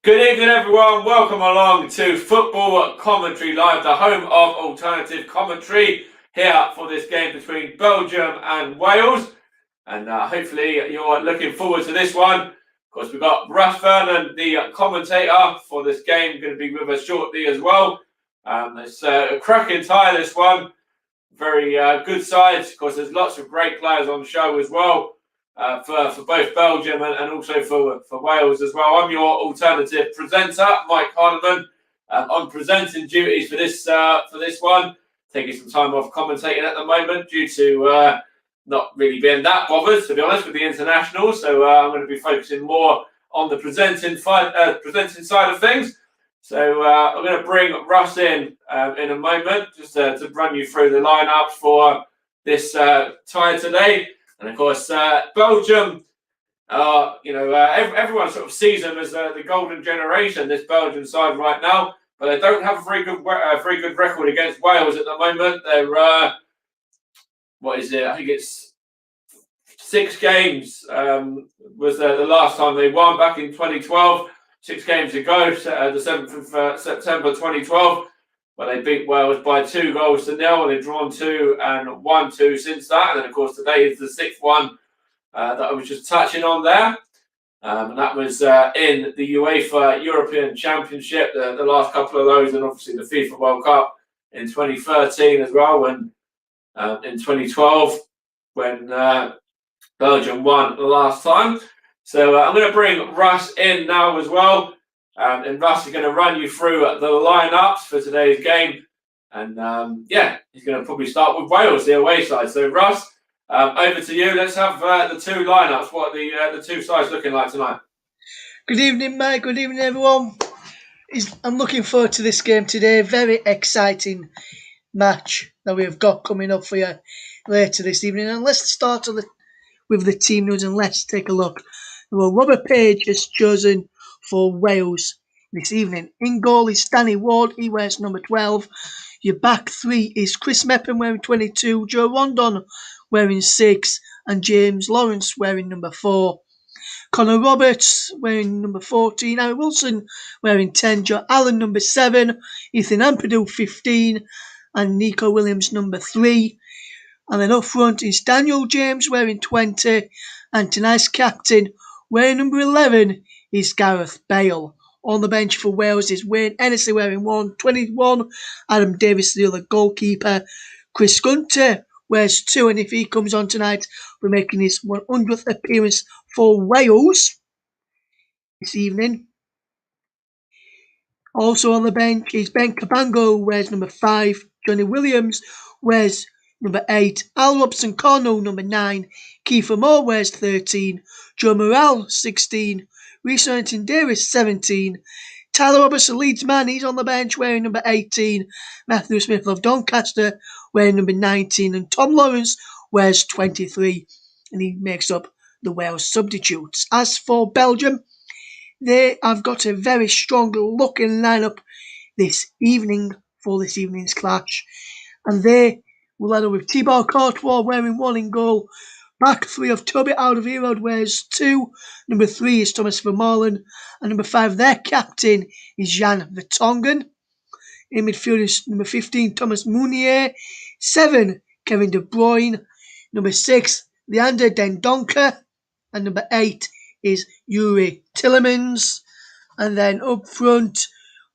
Good evening, everyone. Welcome along to Football Commentary Live, the home of alternative commentary, here for this game between Belgium and Wales. And hopefully you're looking forward to this one. Of course, we've got Russ, the commentator for this game, going to be with us shortly as well. It's a cracking tie, this one. Very good sides. Of course, there's lots of great players on the show as well. For both Belgium and also for Wales as well. I'm your alternative presenter, Mike Hardiman. On presenting duties for this one. Taking some time off commentating at the moment due to not really being that bothered, to be honest, with the internationals. So I'm going to be focusing more on the presenting side of things. So I'm going to bring Russ in a moment just to run you through the lineups for this tie today. And of course, Belgium, everyone sort of sees them as the golden generation, this Belgian side right now. But they don't have a very good record against Wales at the moment. They're, what is it? I think it's 6 games was the last time they won back in 2012. 6 games ago, the 7th of September 2012. But they beat Wales by 2-0. They've drawn 2 and won 2 since that. And then, of course, today is the 6th one that I was just touching on there. And that was in the UEFA European Championship, the last couple of those, and obviously the FIFA World Cup in 2013 as well, and in 2012 when Belgium won the last time. So I'm going to bring Russ in now as well. And Russ is going to run you through the lineups for today's game. And he's going to probably start with Wales, the away side. So Russ, over to you. Let's have the 2 lineups. What are the 2 sides looking like tonight? Good evening, Mike. Good evening, everyone. I'm looking forward to this game today. Very exciting match that we've got coming up for you later this evening. And let's start with the team news and let's take a look. Well, Robert Page is chosen for Wales this evening. In goal is Danny Ward. He wears number 12. Your back 3 is Chris Meppen wearing 22, Joe Rondon wearing 6, and James Lawrence wearing number 4. Connor Roberts wearing number 14, Harry Wilson wearing 10, Joe Allen number 7, Ethan Ampadu 15, and Nico Williams number 3. And then up front is Daniel James wearing 20, and tonight's captain wearing number 11 is Gareth Bale. On the bench for Wales is Wayne Hennessy wearing 21, Adam Davis the other goalkeeper, Chris Gunter wears 2, and if he comes on tonight, we're making his 100th appearance for Wales this evening. Also on the bench is Ben Cabango, wears number 5, Johnny Williams wears number 8, Al Robson-Cornell number 9, Kiefer Moore wears 13, Joe Morrell 16, Rhys Davis 17, Tyler Robertson, Leeds man, he's on the bench wearing number 18, Matthew Smith of Doncaster wearing number 19, and Tom Lawrence wears 23, and he makes up the Wales substitutes. As for Belgium, they have got a very strong looking lineup this evening for this evening's clash, and they will line up with Thibaut Courtois wearing 1 in goal. Back 3 of Toby Alderweireld wears 2. Number 3 is Thomas Vermaelen. And number 5, their captain, is Jan Vertonghen. In midfield is number 15, Thomas Meunier. 7, Kevin De Bruyne. Number 6, Leander Den Donker. And number 8 is Yuri Tillemans. And then up front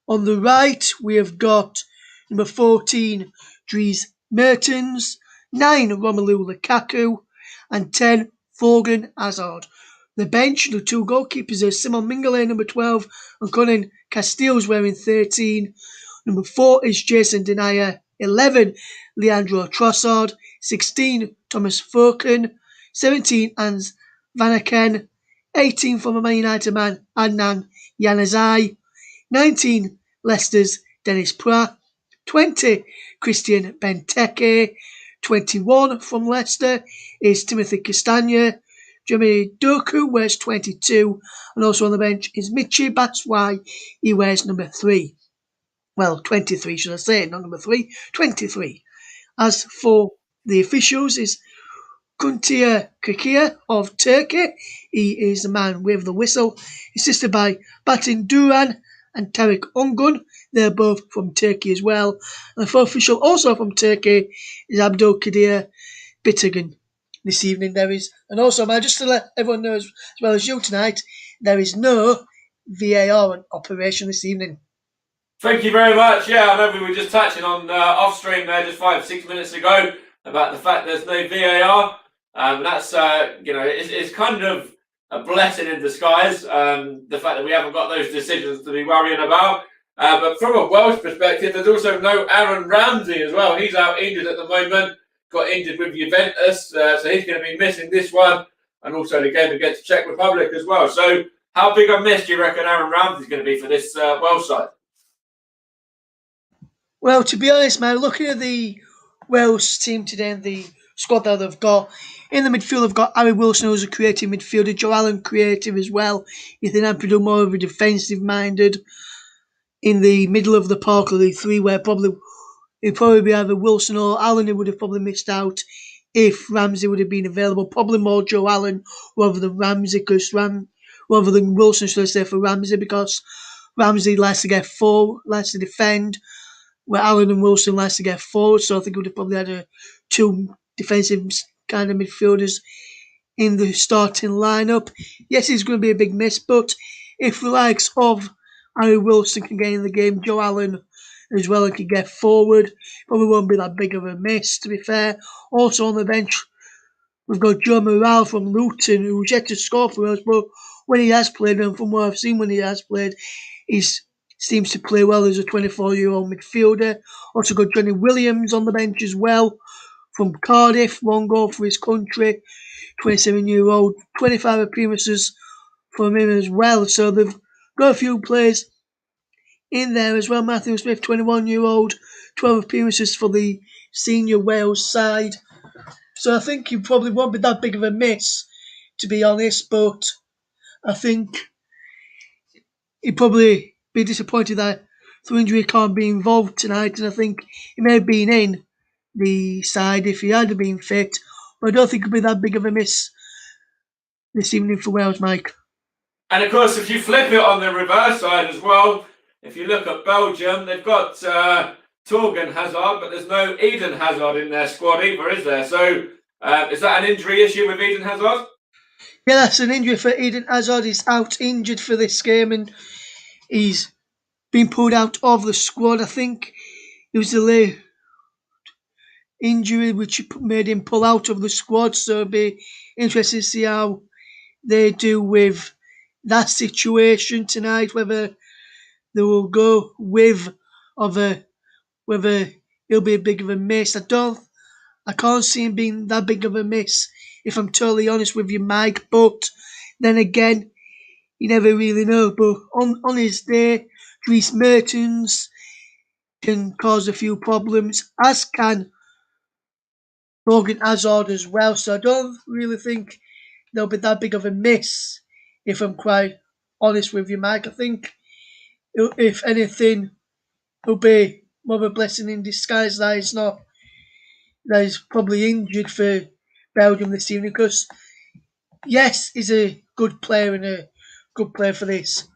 on the right, we have got number 14, Dries Mertens. 9, Romelu Lukaku. And 10, Thorgan Hazard. The bench, the 2 goalkeepers are Simon Mignolet, number 12, and Conan Casteels wearing 13. Number 4 is Jason Denayer. 11, Leandro Trossard. 16, Thomas Furken. 17, Hans Vanaken. 18, former Man United man Adnan Januzaj. 19, Leicester's Dennis Pratt. 20, Christian Benteke. 21 from Leicester is Timothy Castagne. Jeremy Doku wears 22, and also on the bench is Michy Batshuayi. He wears number 3. Well, 23 should I say, not number 3, 23. As for the officials, is Kuntia Kakia of Turkey. He is the man with the whistle, assisted by Batin Duran and Tarek Ongun. They're both from Turkey as well. And the fourth official, also from Turkey, is Abdul Kadir Bitigan. This evening there is, and also, man, just to let everyone know as well as you tonight, there is no VAR operation this evening. Thank you very much. Yeah, I know we were just touching on off stream there just 5-6 minutes ago about the fact there's no VAR. That's it's kind of a blessing in disguise. The fact that we haven't got those decisions to be worrying about. But from a Welsh perspective, there's also no Aaron Ramsey as well. He's out injured at the moment. Got injured with Juventus, so he's going to be missing this one, and also the game against Czech Republic as well. So, how big a miss do you reckon Aaron Ramsey is going to be for this Welsh side? Well, to be honest, man, looking at the Wales team today and the squad that they've got, in the midfield they've got Harry Wilson, who's a creative midfielder, Joe Allen creative as well, Ethan Ampadu more of a defensive minded. In the middle of the park of the three, where it'd probably be either Wilson or Allen who would have probably missed out if Ramsey would have been available. Probably more Joe Allen rather than Ramsey, rather than Wilson, should I say, for Ramsey, because Ramsey likes to get forward, likes to defend, where Allen and Wilson likes to get forward. So I think we would have probably had two defensive kind of midfielders in the starting lineup. Yes, it's going to be a big miss, but if the likes of Harry Wilson can get in the game, Joe Allen as well, and can get forward, probably won't be that big of a miss, to be fair. Also on the bench, we've got Joe Morale from Luton, who's yet to score for us, but when he has played, and from what I've seen when he has played, he seems to play well as a 24-year-old midfielder. Also got Johnny Williams on the bench as well, from Cardiff, one goal for his country, 27-year-old, 25 appearances from him as well. So they've got a few players in there as well. Matthew Smith, 21-year-old, 12 appearances for the senior Wales side. So I think he probably won't be that big of a miss, to be honest, but I think he'd probably be disappointed that through injury can't be involved tonight, and I think he may have been in the side if he had been fit, but I don't think it'd be that big of a miss this evening for Wales, Mike. And of course, if you flip it on the reverse side as well, if you look at Belgium, they've got Torgan Hazard, but there's no Eden Hazard in their squad either, is there? So is that an injury issue with Eden Hazard? Yeah, that's an injury for Eden Hazard. He's out injured for this game, and he's been pulled out of the squad. I think it was a late injury which made him pull out of the squad, so it'll be interesting to see how they do with that situation tonight, whether they will go with whether it'll be a big of a miss. I can't see him being that big of a miss, if I'm totally honest with you, Mike, but then again, you never really know. But on his day, Dries Mertens can cause a few problems, as can Torgan Hazard as well, so I don't really think there'll be that big of a miss, if I'm quite honest with you, Mike. I think, if anything, it'll be more of a blessing in disguise that he's probably injured for Belgium this evening, because yes, he's a good player and a good player for this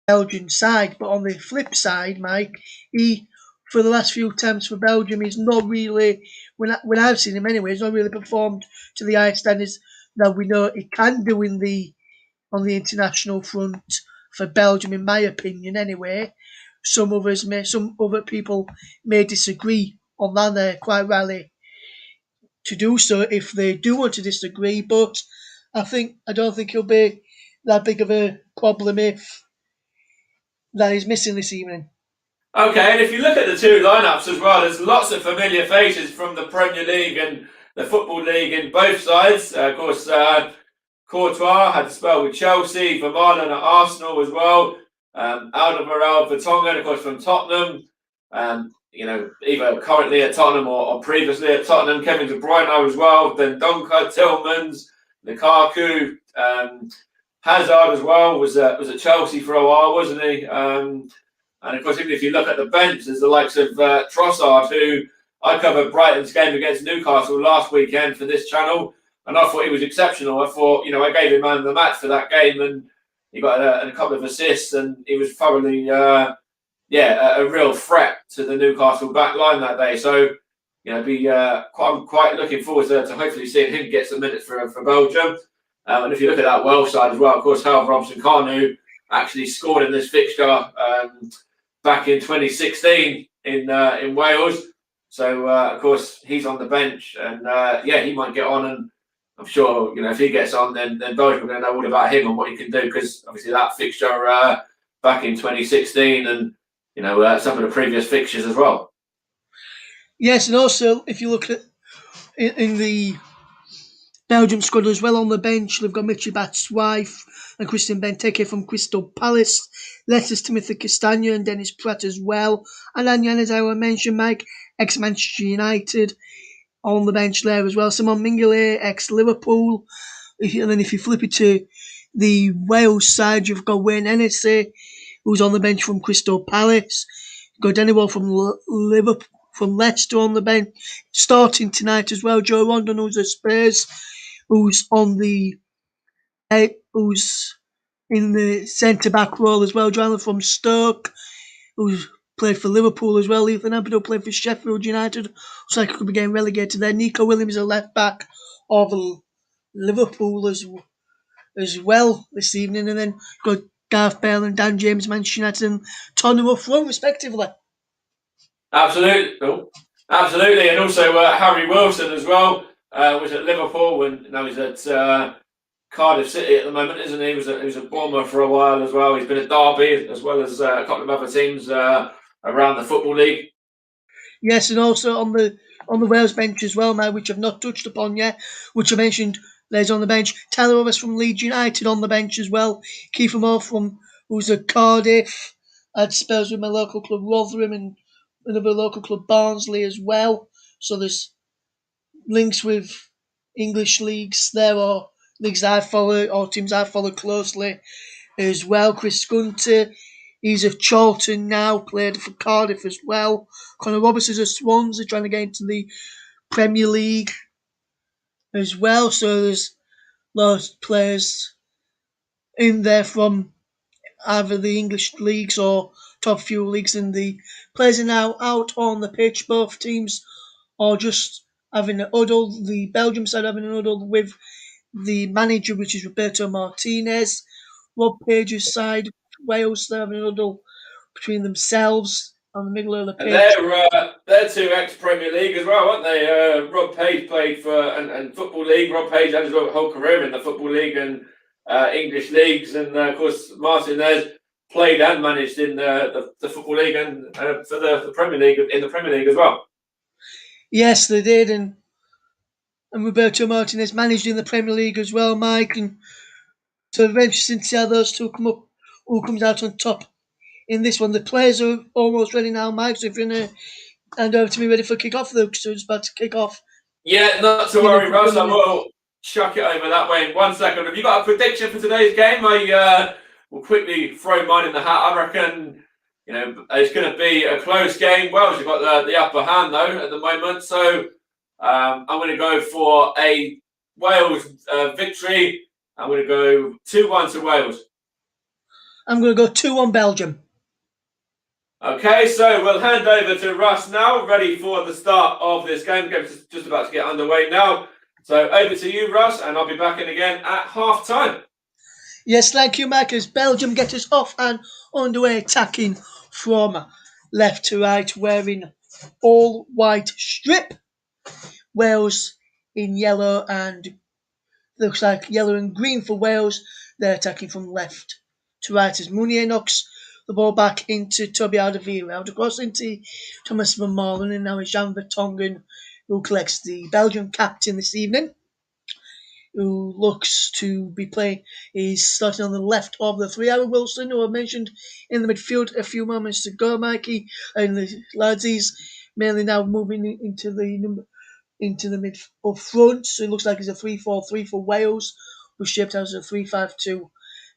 Belgian side, but on the flip side, Mike, he, for the last few times for Belgium, he's not really, when I've seen him anyway, he's not really performed to the high standards that we know he can do on the international front for Belgium, in my opinion anyway. Some other people may disagree on that. They're quite rally to do so if they do want to disagree, but I don't think he'll be that big of a problem if that he's missing this evening. Okay, and if you look at the two lineups as well, there's lots of familiar faces from the Premier League and the Football League in both sides. Of course, Courtois had to spell with Chelsea, Vermaelen at Arsenal as well. Alderweireld Vertonghen, of course, from Tottenham. Either currently at Tottenham or previously at Tottenham. Kevin De Bruyne as well. Then Donker, Tillmans, Lukaku, Hazard as well was at Chelsea for a while, wasn't he? And of course, even if you look at the bench, there's the likes of Trossard, who I covered Brighton's game against Newcastle last weekend for this channel, and I thought he was exceptional. I thought, I gave him man of the match for that game, and he got a couple of assists, and he was thoroughly, a real threat to the Newcastle back line that day. So, I'm quite looking forward to hopefully seeing him get some minutes for Belgium. And if you look at that Welsh side as well, of course, Hal Robson-Kanu actually scored in this fixture back in 2016 in Wales. So, of course, he's on the bench, and he might get on. And I'm sure, if he gets on, then Belgium are going to know all about him and what he can do, because obviously that fixture back in 2016 and, some of the previous fixtures as well. Yes, and also if you look at in the Belgium squad as well on the bench, they've got Michi Batshuayi and Christian Benteke from Crystal Palace, Leicester's Timothy Castagna and Dennis Pratt as well, and Anyan, as I mentioned, Mike, ex-Manchester United, on the bench there as well. Simon Mignolet, ex-Liverpool. And then if you flip it to the Wales side, you've got Wayne Hennessy, who's on the bench from Crystal Palace. You've got Danny from Liverpool, from Leicester on the bench, starting tonight as well. Joe Rondon, who's at Spurs, who's in the centre back role as well. Joanna from Stoke, who's played for Liverpool as well. Ethan Ampadu played for Sheffield United. Looks like he could be getting relegated there. Nico Williams, a left back of Liverpool as well this evening. And then got Gareth Bale and Dan James, Manchester United, and Tottenham up front, respectively. Absolutely. Absolutely. And also Harry Wilson as well was at Liverpool, and now he's at Cardiff City at the moment, isn't he? He was at Bournemouth for a while as well. He's been at Derby as well as a couple of other teams around the Football League. Yes, and also on the Wales bench as well now, which I've not touched upon yet, which I mentioned, there's on the bench Tyler Roberts from Leeds United on the bench as well. Kiefer Moore who's at Cardiff. I'd Spurs with my local club Rotherham and another local club Barnsley as well. So there's links with English leagues there, or leagues I follow, or teams I follow closely as well. Chris Gunter, he's at Charlton now, played for Cardiff as well. Conor Roberts is at Swansea, trying to get into the Premier League as well. So there's lots of players in there from either the English leagues or top few leagues, and the players are now out on the pitch. Both teams are just having an huddle. The Belgium side having an huddle with the manager, which is Roberto Martinez. Rob Page's side, Wales, they're having a huddle between themselves on the middle of the pitch. And they're two ex-Premier League as well, aren't they? Rob Page played for and Football League. Rob Page had his whole career in the Football League and English leagues, and of course Martin there's played and managed in the Football League and for the Premier League, in the Premier League as well. Yes, they did, and Roberto Martinez managed in the Premier League as well, Mike. And so very interesting to see how those two come up, who comes out on top in this one. The players are almost ready now, Mike. So if you're going to hand over to me, ready for kick-off, though, because it's about to kick off. Yeah, not to worry, Russ. I will chuck it over that way in 1 second. Have you got a prediction for today's game? I will quickly throw mine in the hat. I reckon it's going to be a close game. Wales have got the upper hand though at the moment, so I'm going to go for a Wales victory. I'm going to go 2-1 to Wales. I'm going to go 2-1 Belgium. Okay, so we'll hand over to Russ now, ready for the start of this game. The game's just about to get underway now. So over to you, Russ, and I'll be back in again at half time. Yes, thank you, Mike, as Belgium get us off and underway, attacking from left to right, wearing all white strip. Wales in yellow, and looks like yellow and green for Wales. They're attacking from left to right as Mounier knocks the ball back into Toby Alderweireld, out across into Thomas Van Malen, and now it's Jan Vertonghen who collects the Belgian captain this evening, who looks to be playing. He's starting on the left of the three. Aaron Wilson, who I mentioned in the midfield a few moments ago, Mikey, and the lads, he's mainly now moving into the mid up front. So it looks like it's a 3-4-3 for Wales, was shaped out as a 3-5-2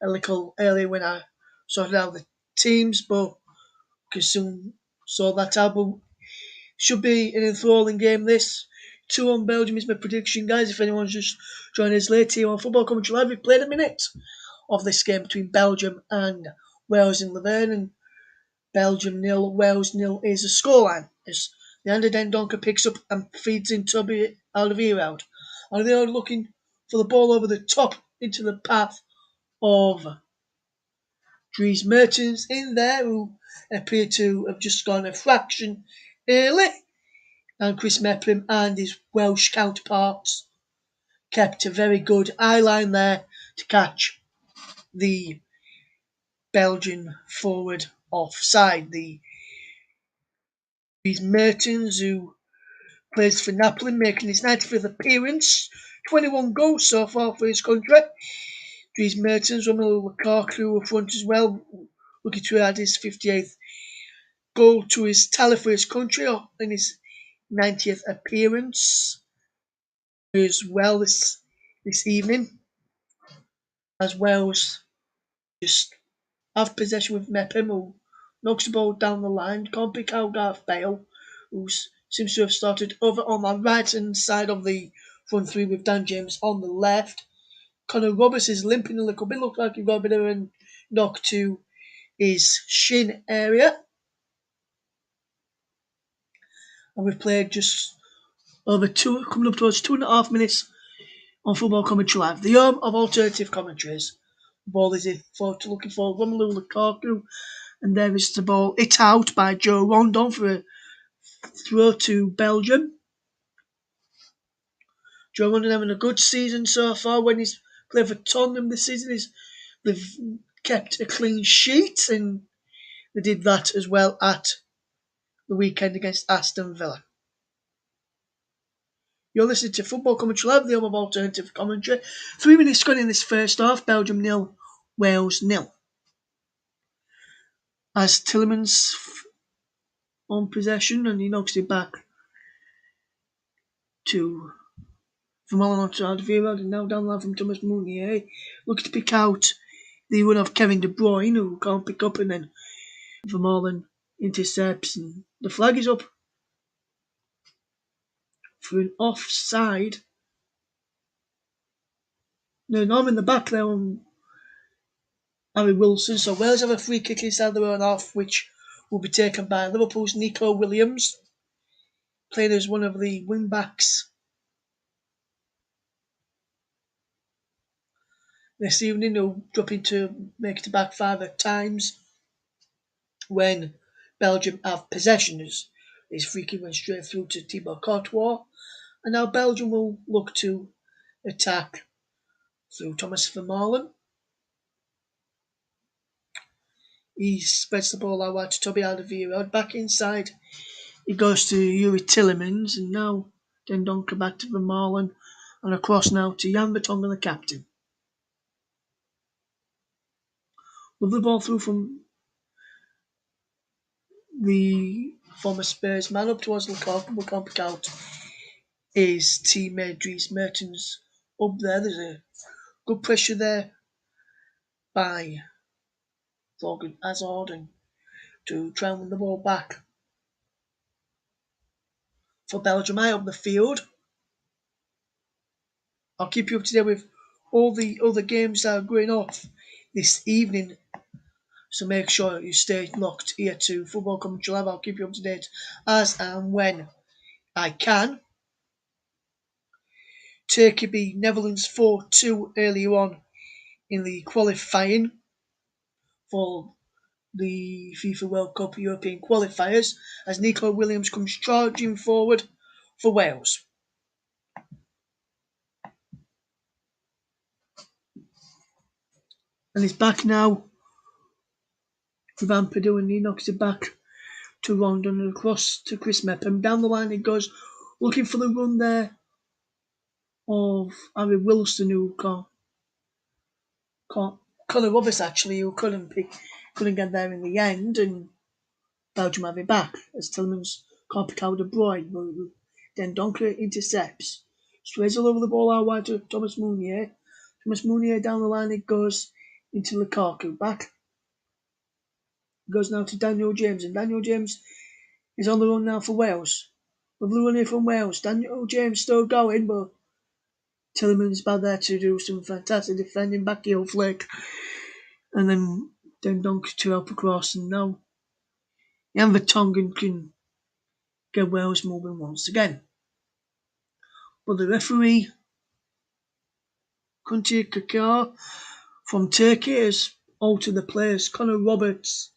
a little earlier when I sorted out the teams, but we can soon sort that out. But Should be an enthralling game, this. 2-1 Belgium is my prediction, guys. If anyone's just joining us late here on Football Commentary Live, we've played a minute of this game between Belgium and Wales in Laverne, and Belgium 0, Wales 0 is a scoreline. As Leander Dendoncker picks up and feeds in Toby Alderweireld. Alderweireld looking for the ball over the top into the path of Dries Mertens in there, who appear to have just gone a fraction early. And Chris Mepham and his Welsh counterparts kept a very good eye line there to catch the Belgian forward offside. Dries Mertens, who plays for Napoli, making his 95th appearance, 21 goals so far for his country. Dries Mertens, Romelu Lukaku up front as well, looking to add his 58th goal to his tally for his country in his 90th appearance as well this evening, as Wales just have possession with Mepham, who knocks the ball down the line, can't pick out Gareth Bale, who seems to have started over on the right hand side of the front three with Dan James on the left. Connor Roberts is limping a little bit, looks like he got a bit of a knock to his shin area. And we've played just over coming up towards 2.5 minutes on Football Commentary Live, the home of alternative commentaries. The ball is looking for Romelu Lukaku, and there is the ball hit out by Joe Rondon for a throw to Belgium. Joe Rondon having a good season so far. When he's played for Tottenham this season, they've kept a clean sheet, and they did that as well at the weekend against Aston Villa. You're listening to Football Commentary Live, the home of alternative commentary. 3 minutes gone in this first half. Belgium 0, Wales 0. As Tillemans on possession, and he knocks it back to Vermaelen onto Alderweireld, and now down the line from Thomas Meunier, looking to pick out the one of Kevin De Bruyne, who can't pick up, and then Vermaelen intercepts, and the flag is up for an offside. No, I'm in the back there on Harry Wilson, so Wales have a free kick inside their own half, which will be taken by Liverpool's Nico Williams, playing as one of the wing backs this evening. He'll drop into make it a back five at times when Belgium have possession. His free kick went straight through to Thibaut Courtois, and now Belgium will look to attack through Thomas Vermaelen. He spreads the ball out wide to Toby Alderweireld. Back inside, he goes to Yuri Tillemans, and now Dendoncker back to Vermaelen, and across now to Jan Vertonghen, the captain. Lovely ball through from the former Spurs man up towards Lukaku, but can't pick out his teammate Dries Mertens up there. There's a good pressure there by Thorgan Hazard, and to try and win the ball back for Belgium high up the field. I'll keep you up to date with all the other games that are going off this evening, so make sure you stay locked here to Football Commentary Live. I'll keep you up to date as and when I can. Turkey beat Netherlands 4-2 earlier on in the qualifying for the FIFA World Cup European qualifiers, as Nico Williams comes charging forward for Wales. And he's back now with Ampadu, and he knocks it back to Rondon and across to Chris Mepham. Down the line it goes, looking for the run there of Harry Wilson, who can't Connor Roberts actually, who couldn't get there in the end, and Belgium have it back as Tillemans can't pick out De Bruyne, but then Dendoncker intercepts. Strays all over the ball out wide to Thomas Meunier. Thomas Meunier down the line it goes into Lukaku. Back goes now to Daniel James, and Daniel James is on the run now for Wales. With the runner from Wales, Daniel James still going, but Tillemans back there to do some fantastic defending back heel flick. And then Dunk to help across, and now Jan Vertonghen can get Wales moving once again. But the referee, Kunti Kakar from Turkey, has altered the players. Connor Roberts.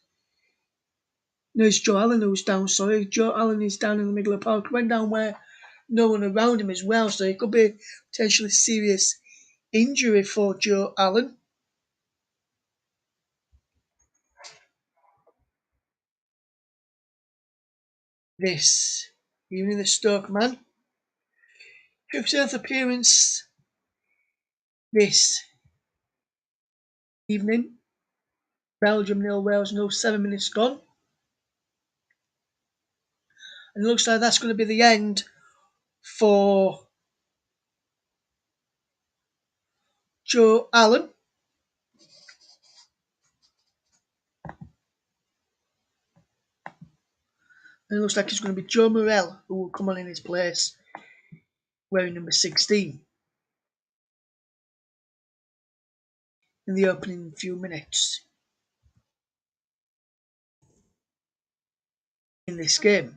There's Joe Allen who's down, sorry. Joe Allen is down in the middle of the park. Went down where no one around him as well, so it could be potentially serious injury for Joe Allen. This evening, the Stoke man. 50th appearance this evening. Belgium 0, Wales 0, 7 minutes gone. And it looks like that's going to be the end for Joe Allen. And it looks like it's going to be Joe Morel who will come on in his place, wearing number 16. In the opening few minutes in this game.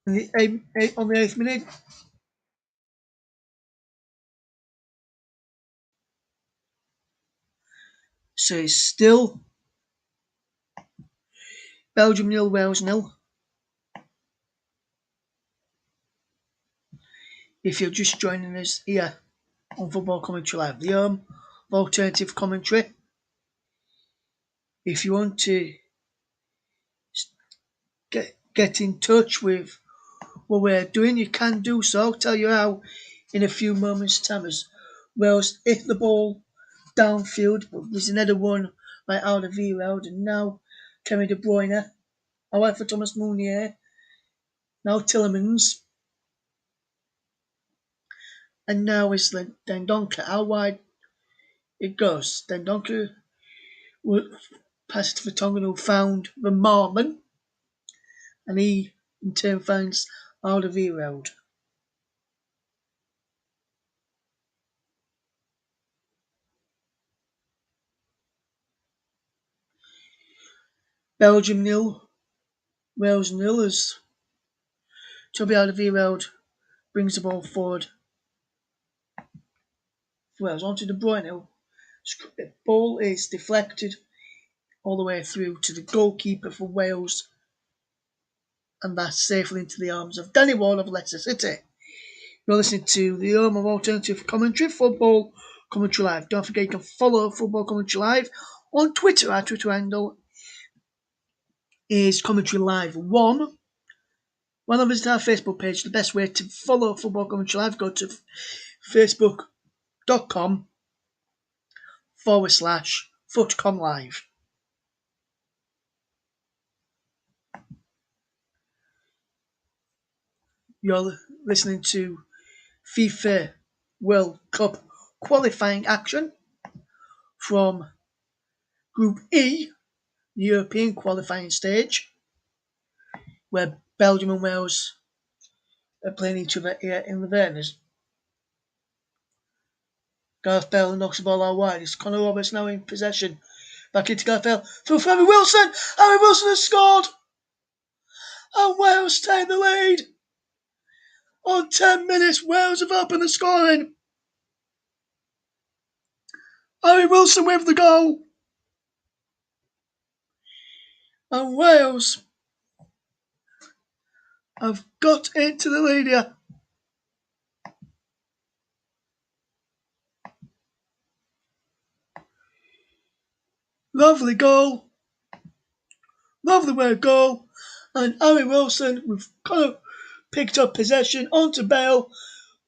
On the 8th minute, so it's still Belgium 0, Wales 0. If you're just joining us here on Football Commentary Live, the home of alternative commentary. If you want to get in touch with what we're doing, you can do so. I'll tell you how in a few moments' time as Wales hit the ball downfield, but there's another one by Alderweireld, and now Kevin De Bruyne, away for Thomas Meunier, now Tillemans, and now it's Dendoncker. How wide it goes. Dendoncker will pass it to Vertonghen, who found the Marman, and he in turn finds Alderweireld. Belgium 0, Wales 0 as Toby Alderweireld brings the ball forward for Wales onto De Bruyne. The ball is deflected all the way through to the goalkeeper for Wales, and that's safely into the arms of Danny Ward of Leicester City. You're listening to the home of alternative commentary, Football Commentary Live. Don't forget you can follow Football Commentary Live on Twitter. Our Twitter handle is Commentary Live 1. When I visit our Facebook page, the best way to follow Football Commentary Live, go to facebook.com/FootcomLive. You're listening to FIFA World Cup qualifying action from Group E, the European qualifying stage, where Belgium and Wales are playing each other here in the Verners. Gareth Bale knocks the ball out wide. It's Connor Roberts now in possession. Back into Gareth Bale. Through for Harry Wilson. Harry Wilson has scored. And Wales take the lead. On 10 minutes, Wales have opened the scoring. Harry Wilson with the goal. And Wales have got into the lead here. Lovely goal. Lovely way goal. And Harry Wilson, we've kind of picked up possession onto Bale.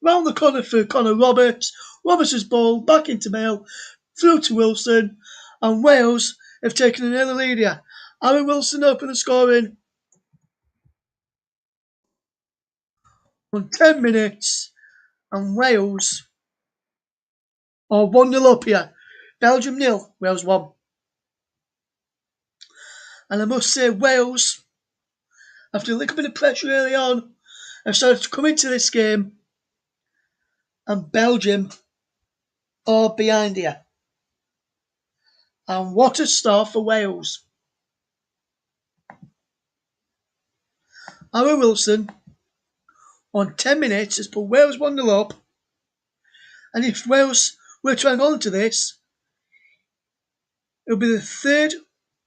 Round the corner for Connor Roberts. Roberts' ball back into Bale. Through to Wilson. And Wales have taken an early lead here. Harry Wilson opened the scoring on 10 minutes. And Wales are 1-0 up here. Belgium 0, Wales 1. And I must say, Wales, after a little bit of pressure early on, have started to come into this game, and Belgium are behind here. And what a start for Wales. Harry Wilson, on 10 minutes, has put Wales 1-0 up. And if Wales were to hang on to this, it'll be the third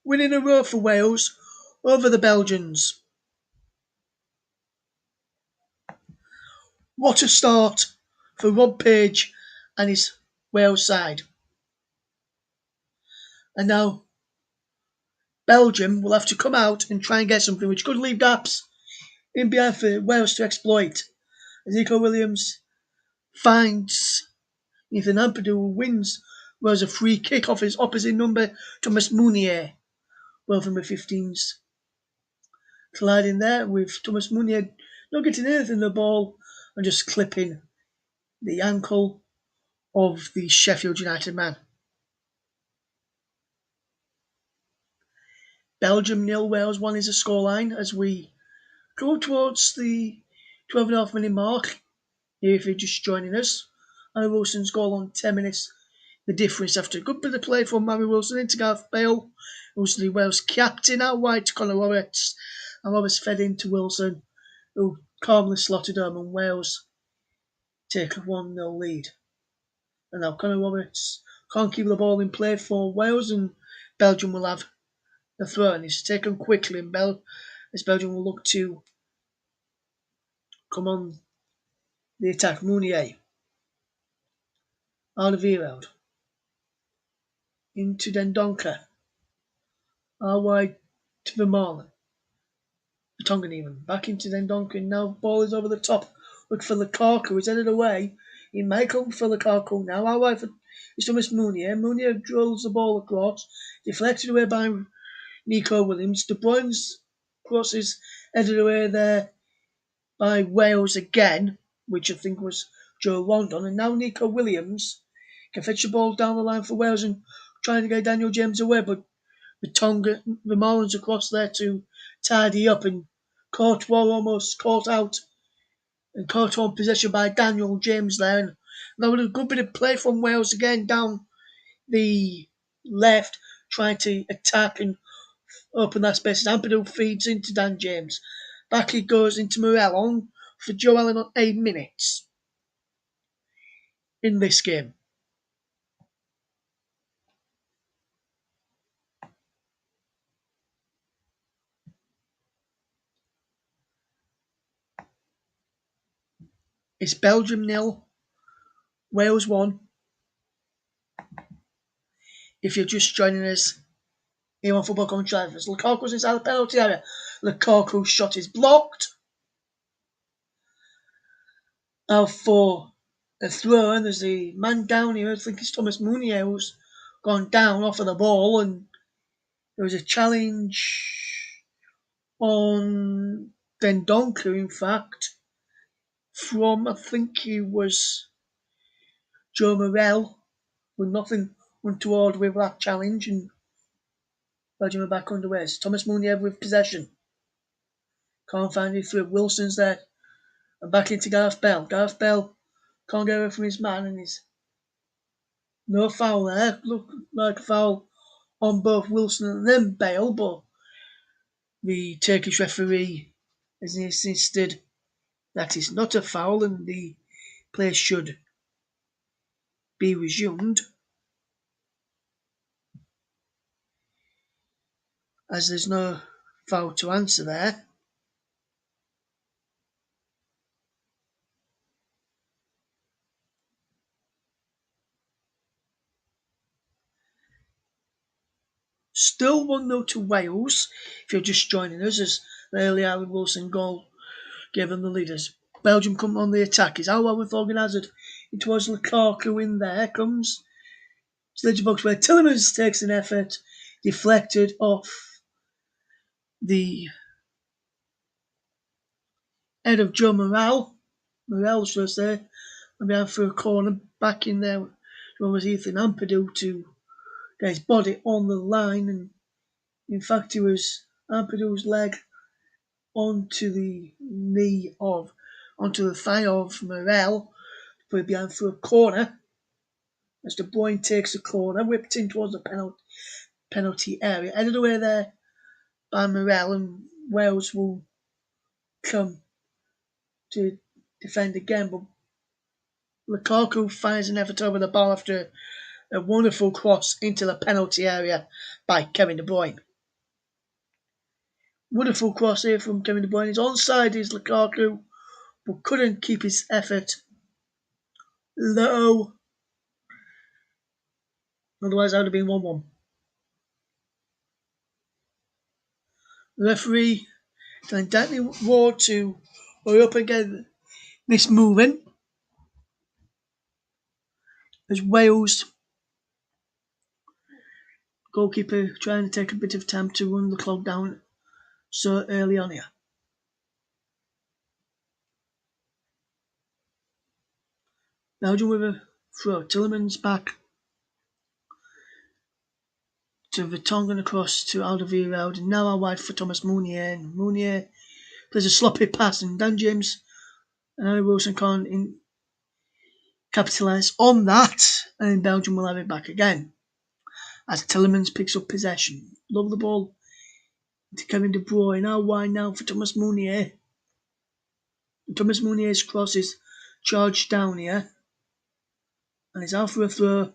win in a row for Wales over the Belgians. What a start for Rob Page and his Wales side. And now Belgium will have to come out and try and get something which could leave gaps in behind for Wales to exploit. As Nico Williams finds Ethan Ampadu, who wins Wales a free kick off his opposite number, Thomas Mounier. Both number 15s colliding there with Thomas Mounier not getting anything in the ball and just clipping the ankle of the Sheffield United man. Belgium 0, Wales 1 is a scoreline as we go towards the 12.5 minute mark. Here, if you're just joining us, Harry Wilson's goal on 10 minutes. The difference after a good bit of play from Harry Wilson into Gareth Bale, who's the Wales captain, out wide to Conor Roberts, and Roberts fed into Wilson, who calmly slotted home, and Wales take a 1-0 lead. And now Conor Roberts can't keep the ball in play for Wales, and Belgium will have the throw, and it's taken quickly, and as Belgium will look to come on the attack. Mounier, Alderweireld, into Dendoncker, out wide to Vermaelen, Tongan even, back into Dendoncker, and now ball is over the top. Look for Lukaku, he's headed away. He might come for Lukaku now. Out wide for Thomas Mounier. Mounier drills the ball across, deflected away by Nico Williams. De Bruyne's cross is headed away there by Wales again, which I think was Joe Rondon. And now Nico Williams can fetch the ball down the line for Wales and trying to get Daniel James away, but the Marlins across there to tidy up, and Courtois almost caught out and caught on possession by Daniel James there. And that was a good bit of play from Wales again down the left, trying to attack and open that space. Ampadu feeds into Dan James. Back he goes into Morel on for Joe Allen on 8 minutes in this game. It's Belgium 0, Wales 1. If you're just joining us here on Football Commentary, Lukaku's inside the penalty area. Lukaku's shot is blocked. Now for a throw, and there's a man down here. I think it's Thomas Mounier who's gone down off of the ball, and there was a challenge on Dendoncker, in fact, from, I think he was Joe Morel, with nothing untoward with that challenge, and Belgium are back underway. It's Thomas Mounier with possession. Can't find it through. Wilson's there. And back into Gareth Bale. Gareth Bale can't get away from his man, and he's no foul there. Look like a foul on both Wilson and then Bale, but the Turkish referee has insisted that it's not a foul and the play should be resumed, as there's no foul to answer there. Still 1-0 to Wales, if you're just joining us, as the early Harry Wilson goal gave them the leaders. Belgium come on the attack. Is out with Thorgan Hazard. It towards Lukaku in there. Comes to the edge of the box where Tielemans takes an effort, deflected off the head of Joe Morel. Morel just there. And behind for a corner. Back in there. One was Ethan Ampadu to get his body on the line, and in fact he was Ampadu's leg onto the thigh of Morel, put it behind through a corner. As De Bruyne takes the corner, whipped in towards the penalty area, headed away there by Morel, and Wales will come to defend again, but Lukaku fires an effort over the ball after a wonderful cross into the penalty area by Kevin De Bruyne. Wonderful cross here from Kevin De Bruyne. His onside is Lukaku, but couldn't keep his effort low. Otherwise, that would have been 1-1. The referee telling Danny Ward to hurry up and get this moving. As Wales goalkeeper trying to take a bit of time to run the clock down so early on here. Belgium with a throw. Tillemans back to Vertonghen across to Alderweireld, and now out wide for Thomas Meunier. And Meunier plays a sloppy pass, and Dan James and Harry Wilson can't capitalise on that, and Belgium will have it back again. As Tillemans picks up possession. Love the ball to Kevin De Bruyne. Now wide now for Thomas Meunier. Thomas Meunier's cross is charged down here. And it's out for a throw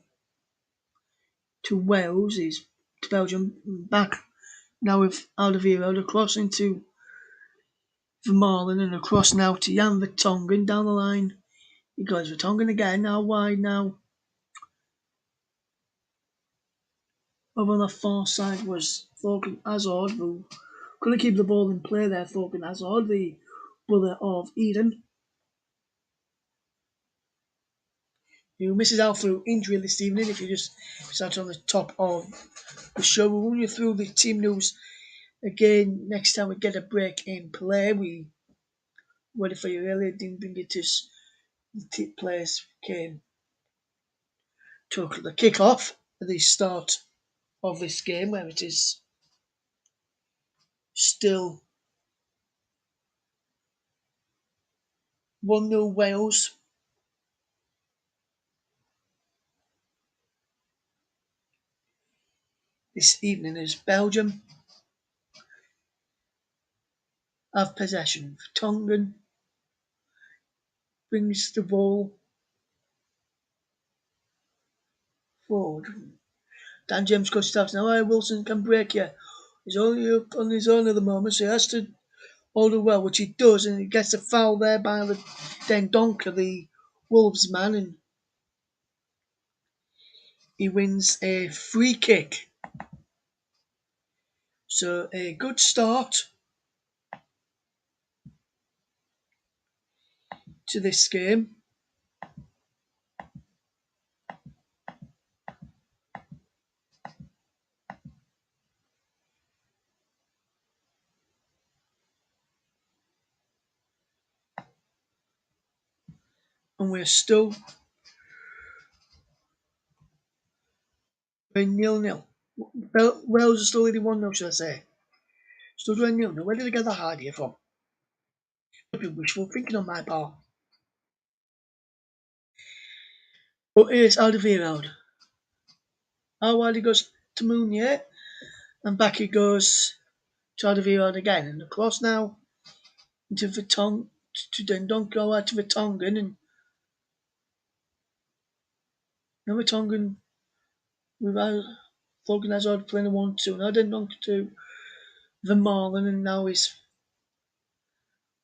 to Wales. He's to Belgium. Back now with Alderweireld across into Vermaelen and across now to Jan Vertonghen. Down the line he goes. Vertonghen again. Now wide now. Over on the far side was Thorgan Hazard, who couldn't keep the ball in play there. Thorgan Hazard, the brother of Eden, who misses out through injury this evening. If you just start on the top of the show, we'll run you through the team news again next time we get a break in play. We waited for you earlier, didn't bring it to the players came to the kick-off at the start of this game, where it is still 1-0 Wales. This evening is Belgium have possession. Vertonghen brings the ball forward. Dan James cuts out. Now Wilson can break here. He's only up on his own at the moment, so he has to hold it well, which he does, and he gets a foul there by the Dendoncker, the Wolves man, and he wins a free kick. So a good start to this game. And we're still 0-0. Wales are still leading 1-0, should I say. Still doing 0-0. Where did I get that idea from? Could be wishful thinking on my part. But here's Alderweireld. How wide he goes to Meunier, and back he goes to Alderweireld again. And across now into Vertonghen, to Dendoncker, out to Vertonghen, and now Vertonghen without Thorgan Hazard playing a 1-2. Now Dendoncker to Vermaelen, and now he's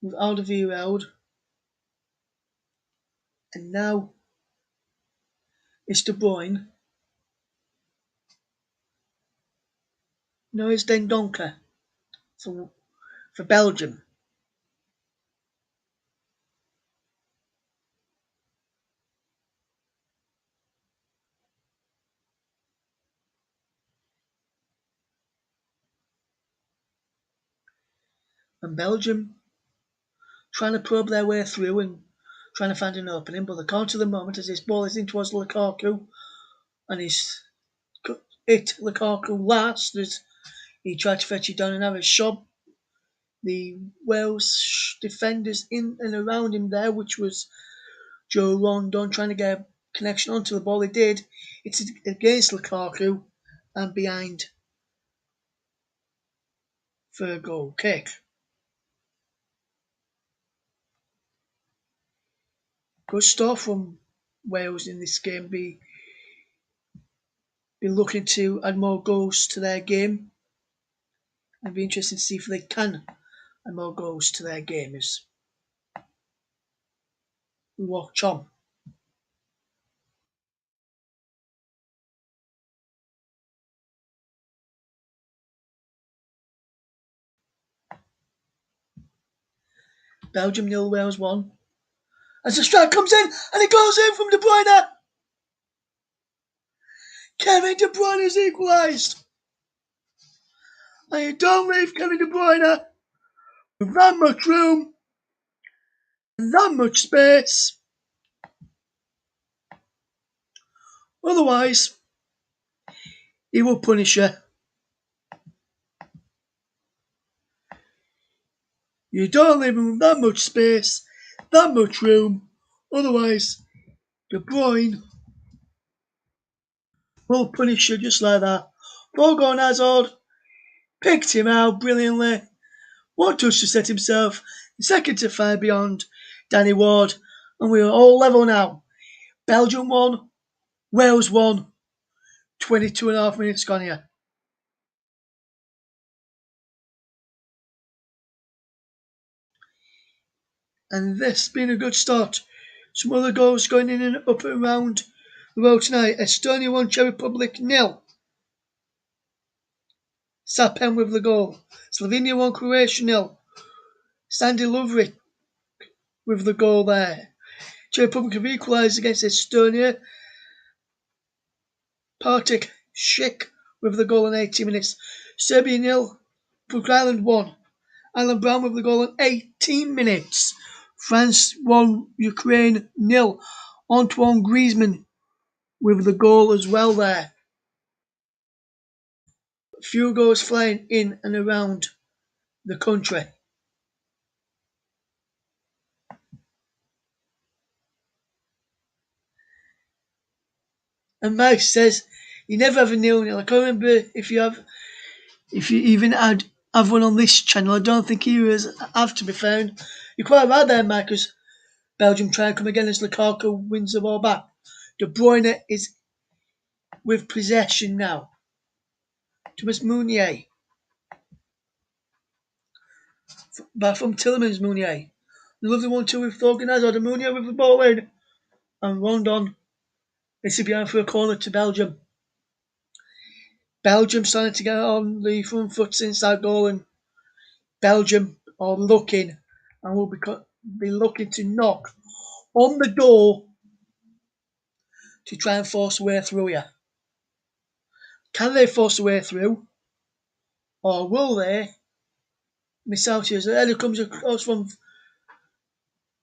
with Alderweireld. And now it's De Bruyne. Now it's Dendoncker for Belgium. And Belgium trying to probe their way through and trying to find an opening, but they can't at the moment as this ball is in towards Lukaku, and he's hit Lukaku last as he tried to fetch it down and have a shot. The Wales defenders in and around him there, which was Joe Rondon trying to get a connection onto the ball. He did. It's against Lukaku and behind for a goal kick. Good start from Wales in this game. Be looking to add more goals to their game. It'd be interesting to see if they can add more goals to their game as we watch on. Belgium 0, Wales 1. As the strike comes in and it goes in from De Bruyne. Kevin De Bruyne has equalised. And you don't leave Kevin De Bruyne with that much room and that much space. Otherwise, he will punish you. You don't leave him with that much space, that much room. Otherwise, De Bruyne will punish you just like that. Borgon Hazard picked him out brilliantly. One touch to set himself, the second to fire beyond Danny Ward, and we are all level now. Belgium 1, Wales 1, 22 and a half minutes gone here. And this been a good start. Some other goals going in and up and around the world tonight. Estonia 1, Czech Republic 0. Sapen with the goal. Slovenia 1, Croatia 0. Sandy Lovric with the goal there. Czech Republic have equalised against Estonia. Partik Schick with the goal in 80 minutes. Serbia 0, Cook Island 1. Alan Brown with the goal in 18 minutes. France 1, Ukraine 0. Antoine Griezmann with the goal as well there. A few goals flying in and around the country. And Mike says you never have a 0-0. I can't remember if you even have one on this channel. I don't think he have to be found. You're quite right there, Mike, because Belgium try and come again as Lukaku wins the ball back. De Bruyne is with possession now. Thomas Meunier. Back from Tillemans, Meunier. The lovely 1-2 with Thorgan Hazard and Meunier with the ball in. And Rondon is behind for a corner to Belgium. Belgium starting to get on the front foot inside goal, and Belgium are looking and will be looking to knock on the door to try and force a way through here. Can they force a way through? Or will they miss out here? So the header comes across from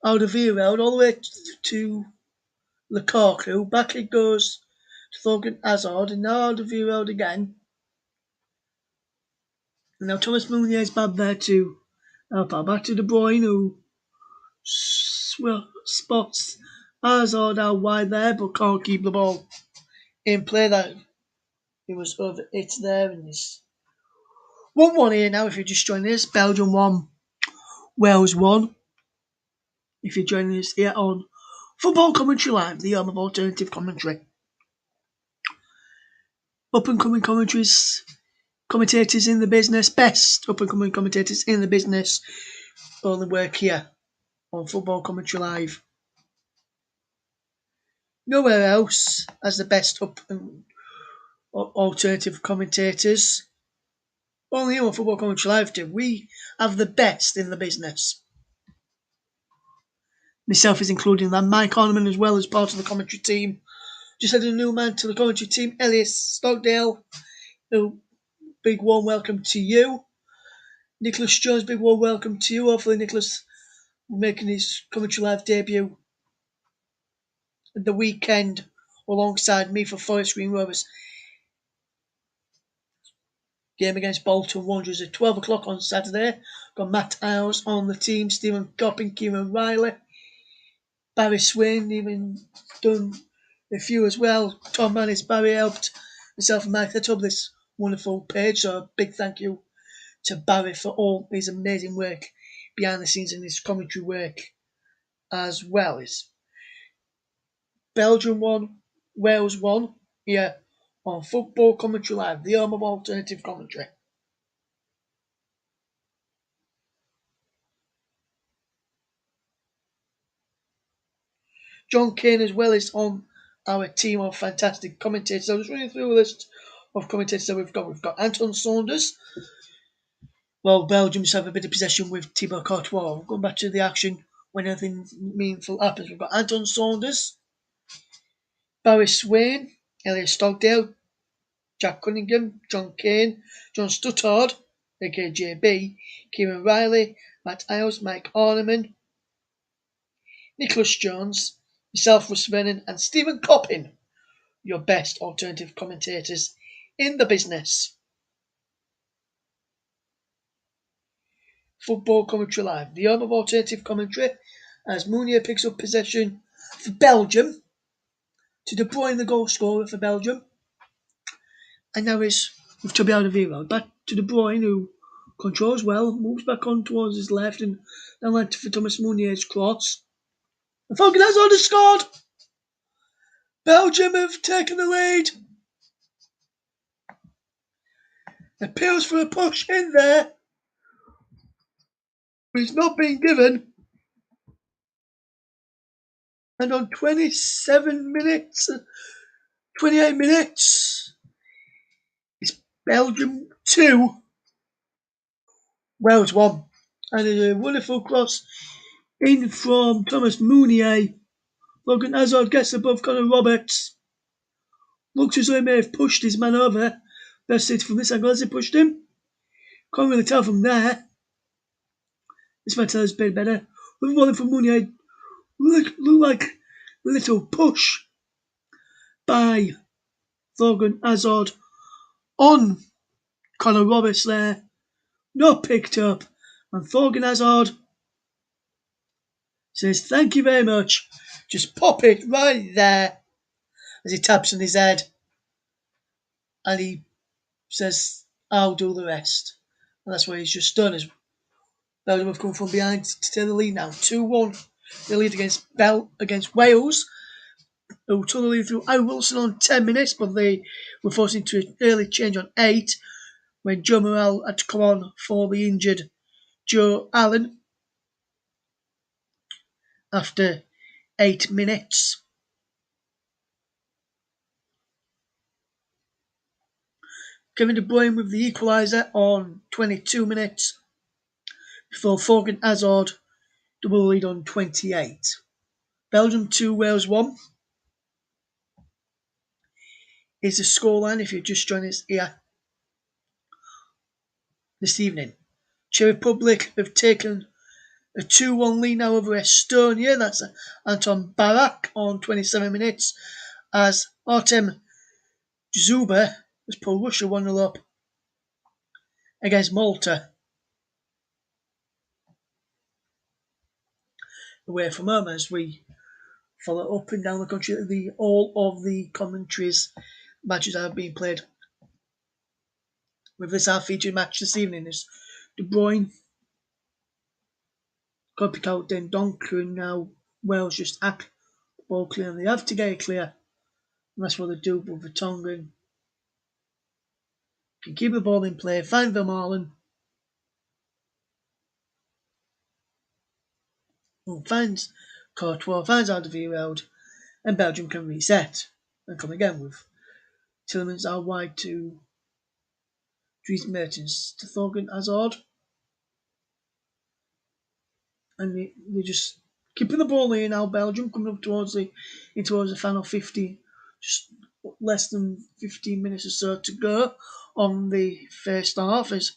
Alderweireld all the way to Lukaku. Back it goes to Thorgan Hazard, and now Alderweireld again. And now Thomas Meunier is bad there too. Now back to De Bruyne, who spots Hazard out wide there, but can't keep the ball in play. That it was over it there, and it's 1-1 here now. If you're just joining us, Belgium 1, Wales 1. If you're joining us here on Football Commentary Live, the home of alternative commentary. Up and coming commentators in the business, best up and coming commentators in the business, only work here on Football Commentary Live. Nowhere else as the best up and alternative commentators. Only here on Football Commentary Live do we have the best in the business. Myself is included in that. Mike Orneman as well as part of the commentary team. Just had a new man to the commentary team, Elias Stockdale. Big warm welcome to you. Nicholas Jones, big warm welcome to you. Hopefully Nicholas will be making his commentary live debut at the weekend alongside me for Forest Green Rovers. game against Bolton Wanderers at 12 o'clock on Saturday. Got Matt Iles on the team, Stephen Coppin, Kieran Riley, Barry Swain, even done a few as well. Tom Mannis, Barry helped myself and Mike set up this wonderful page, so a big thank you to Barry for all his amazing work behind the scenes and his commentary work as well. It's Belgium 1, Wales 1 here on Football Commentary Live, the home of alternative commentary. John Kane as well is on our team of fantastic commentators. I was running through a list of commentators that we've got. We've got Anton Saunders. Well, Belgium's have a bit of possession with Thibaut Courtois. Going back to the action when anything meaningful happens. We've got Anton Saunders, Barry Swain, Elliot Stockdale, Jack Cunningham, John Kane, John Stuttard, aka JB, Kieran Riley, Matt Iles, Mike Orneman, Nicholas Jones, myself, Russ Vernon, and Stephen Coppin, your best alternative commentators in the business. Football Commentary Live, the home of alternative commentary, as Mounier picks up possession for Belgium, to De Bruyne, the goal scorer for Belgium, and now it's with Toby Alderweireld back to De Bruyne, who controls well, moves back on towards his left, and then led for Thomas Mounier's cross. And Falcon Hazard has scored! Belgium have taken the lead. Appeals for a push in there, but it's not been given. And on 28 minutes, it's Belgium 2, Wales 1. And there's a wonderful cross in from Thomas Mounier. Logan Hazard gets above Connor Roberts. Looks as though he may have pushed his man over. Best see from this angle as he pushed him. Can't really tell from there. This man tells bit better. With one from Mounier, look like a little push by Thorgan Hazard on Connor Roberts there. Not picked up. And Thorgan Hazard says, thank you very much. Just pop it right there as he taps on his head. And he says, I'll do the rest. And that's what he's just done. As Belgium have come from behind to take the lead now. 2-1. The lead against Wales, who took the lead through Aaron Wilson on 10 minutes, but they were forced into an early change on 8 when Joe Morrell had to come on for the injured Joe Allen after 8 minutes. Kevin De Bruyne with the equaliser on 22 minutes before Thorgan Hazard double lead on 28. Belgium 2, Wales 1 is the scoreline if you're just joining us here this evening. Czech Republic have taken a 2-1 lead now over Estonia. That's Anton Barak on 27 minutes as Artem Zuber has pulled Russia 1-0 up against Malta. Away from home as we follow up and down the country all of the commentaries matches that have been played. With this our featured match this evening is De Bruyne, could pick out Den Donker, and now Wales just act the ball clear, and they have to get it clear. And that's what they do, but Vertonghen can keep the ball in play, find Vermaelen, who finds Courtois, finds Alderweireld, and Belgium can reset and come again with Tielemans out wide to Dries Mertens to Thorgan Hazard. And they just keeping the ball in now. Belgium coming up towards the final 50, just less than 15 minutes or so to go on the first half as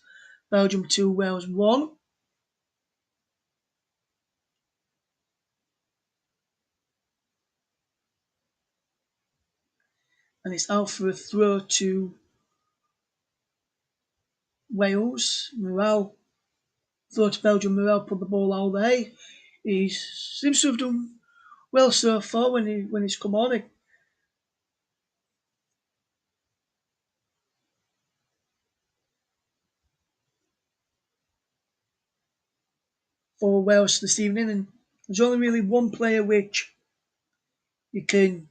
Belgium 2, Wales 1. And it's out for a throw to Wales, Morale, thought Belgium Morale put the ball all there. He seems to have done well so far when he's come on. For Wales this evening, and there's only really one player which you can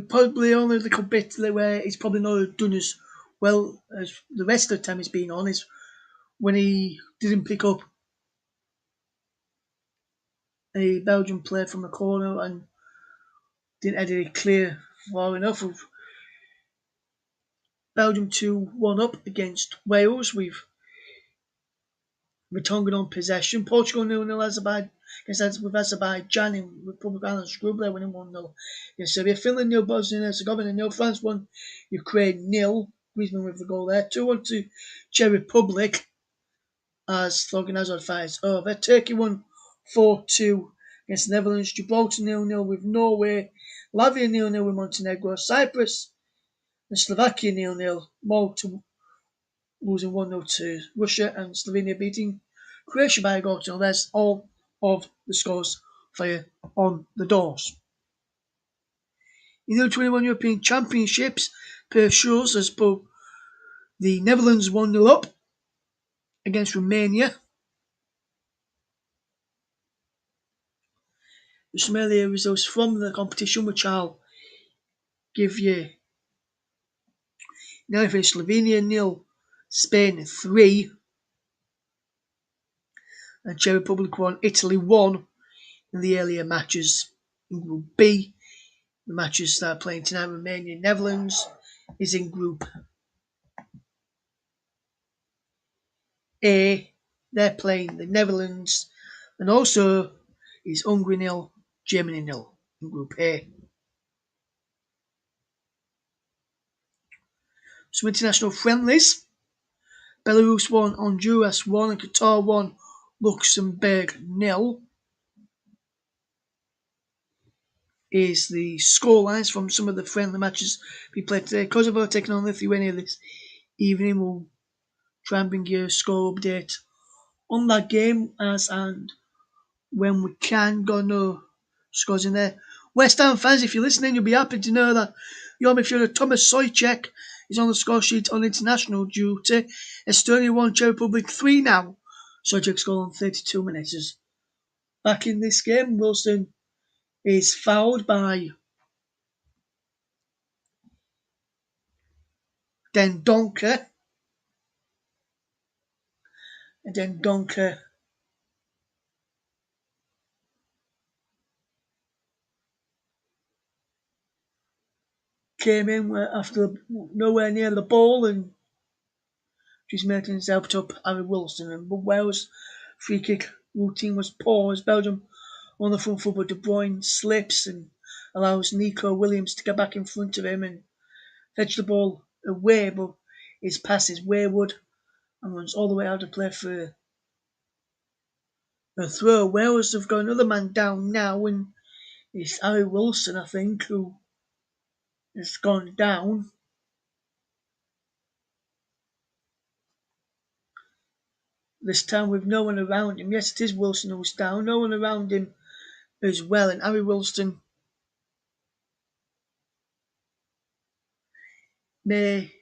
probably only a little bit where he's probably not done as well as the rest of the time he's been on is when he didn't pick up a Belgian player from the corner and didn't head it clear far enough. Of Belgium 2-1 up against Wales. We've Vertonghen on possession. Portugal 0-0 with Azerbaijan in Republic of Ireland's group. They're winning 1-0 against Serbia. Finland 0, Bosnia and Herzegovina 0, France 1, Ukraine 0. Griezmann with the goal there. 2-1 to Czech Republic as Thorgan Hazard fires over. Turkey won 4-2 against the Netherlands. Gibraltar 0-0 with Norway. Latvia 0-0 with Montenegro. Cyprus and Slovakia 0-0. Malta losing 1-0 to Russia, and Slovenia beating Croatia by a goal to nil. There's all of the scores for you on the doors. In the 21 European Championships, per shows as both the Netherlands 1-0 up against Romania. There's some earlier results from the competition which I'll give you. Now for Slovenia 0, Spain 3, and Czech Republic 1, Italy 1 in the earlier matches. In Group B, the matches that are playing tonight, Romania Netherlands is in Group A. They're playing the Netherlands, and also is Hungary 0, Germany 0 in Group A. Some international friendlies. Belarus 1, Honduras 1, and Qatar 1, Luxembourg 0 is the scorelines from some of the friendly matches we played today. Kosovo taking on Lithuania this evening. We'll try and bring you a score update on that game as and when we can. Got no scores in there. West Ham fans, if you're listening, you'll be happy to know that your midfielder Thomas Sojcek is on the score sheet on international duty. Estonia 1, Czech Republic 3 now. Sojcek's goal on 32 minutes is back in this game. Wilson is fouled by Dendoncker. And Dendoncker came in after nowhere near the ball and just making his helped up Harry Wilson. And Wales' free kick routine was poor as Belgium on the front foot, but De Bruyne slips and allows Nico Williams to get back in front of him and fetch the ball away, but his pass is wayward and runs all the way out of play for a throw. Wales have got another man down now, and it's Harry Wilson, I think, who has gone down. This time with no one around him. Yes, it is Wilson who's down. No one around him as well. And Harry Wilson may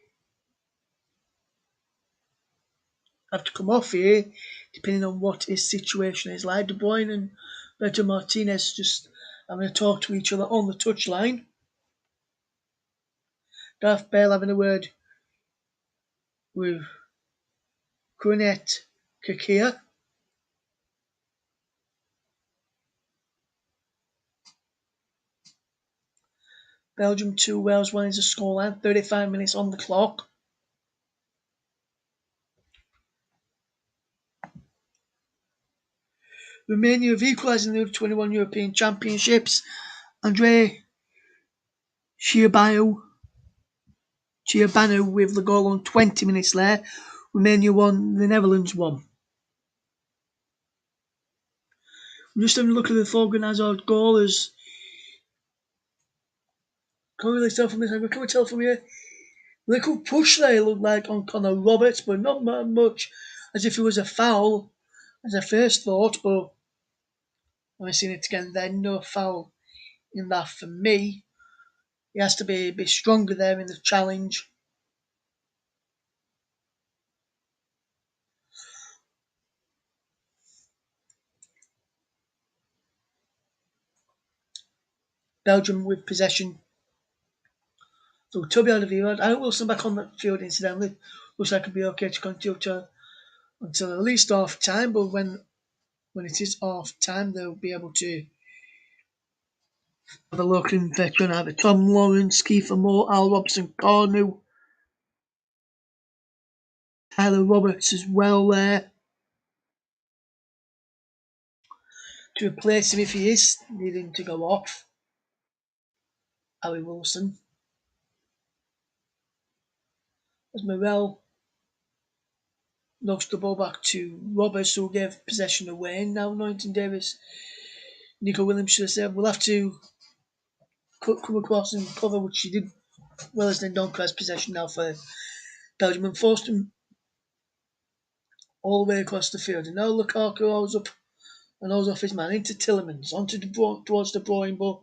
have to come off here, depending on what his situation is like. De Bruyne and Beto Martinez just having a talk to each other on the touchline. Gareth Bale having a word with Cornet Kakia. Belgium 2, Wales 1 is the scoreline. 35 minutes on the clock. Romania have equalised in the Under-21 European Championships. Andrei Ciobanu with the goal on 20 minutes there. Romania 1, the Netherlands 1. I'm just having a look at the Thorgan Hazard goal as Can't really tell from this angle. Can we tell from here? Little push there looked like on Connor Roberts, but not much, as if it was a foul, as I first thought. But when I seen it again, then no foul in that for me. He has to be a bit stronger there in the challenge. Belgium with possession. So Toby Alderweireld, Aaron Wilson back on the field incidentally. Looks like it'll be okay to continue until at least half time, but when it is half time, they'll be able to have a look in veteran either Tom Lawrence, Kiefer Moore, Al Robson, Cornu, Tyler Roberts as well there to replace him if he is needing to go off. Harry Wilson. As Morel knocks the ball back to Roberts, who gave possession away. And now Norrington Davis, Nico Williams should have said, we'll have to come across and cover, which she did well as then Doncaster possession now for Belgium and forced him all the way across the field. And now Lukaku holds up and holds off his man into Tillemans, towards De Bruyne, but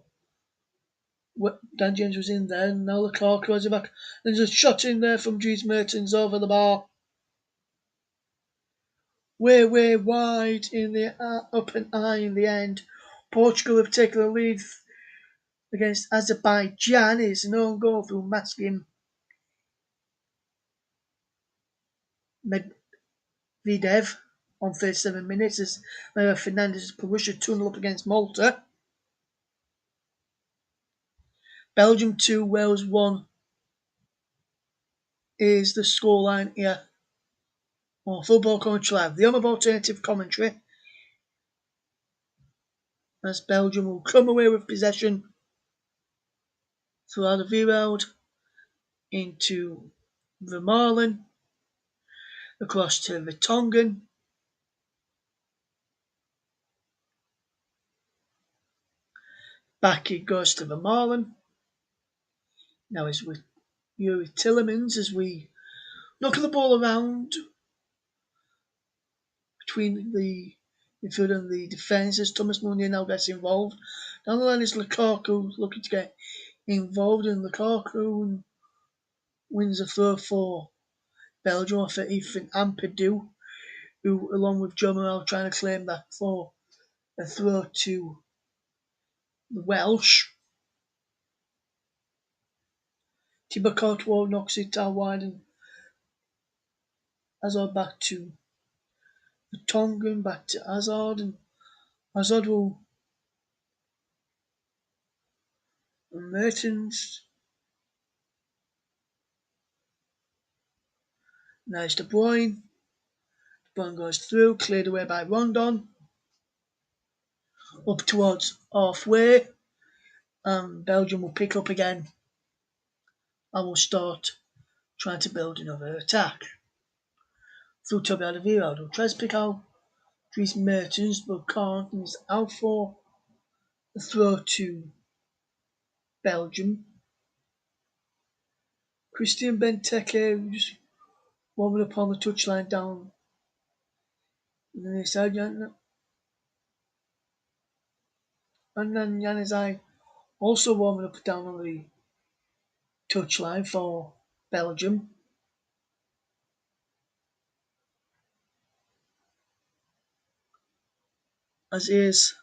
Dan James was in there, and now Lukaku has it back. There's a shot in there from Dries Mertens over the bar. Way wide in the up and high in the end. Portugal have taken the lead against Azerbaijan. It's an own goal through Maskim Medvedev on 37 minutes as Mario Fernandez Borussia 2-0 up against Malta. Belgium 2, Wales 1 is the scoreline here on Football Commentary Live. The home of alternative commentary, as Belgium will come away with possession through Alderweireld into Vermaelen, across to Vertonghen, back it goes to Vermaelen. Now it's with Yuri Tillemans as we knock the ball around between the midfield and the defence as Thomas Meunier now gets involved. Down the line is Lukaku looking to get involved, and Lukaku wins a throw for Belgium off at Ethan Ampadu, who along with Joe Morel trying to claim that for a throw to the Welsh. Thibaut Courtois knocks it out wide and Hazard back to Tongan, back to Hazard, and Hazard will Mertens. Nice De Bruyne. De Bruyne goes through, cleared away by Rondon. Up towards halfway, and Belgium will pick up again and will start trying to build another attack. Through Toby Alderweireld, who tries to pick out Dries Mertens, but can't, and is out for the throw to Belgium. Christian Benteke just warming up on the touchline down on the near side. And then Januzaj also warming up down on the touchline for Belgium. As is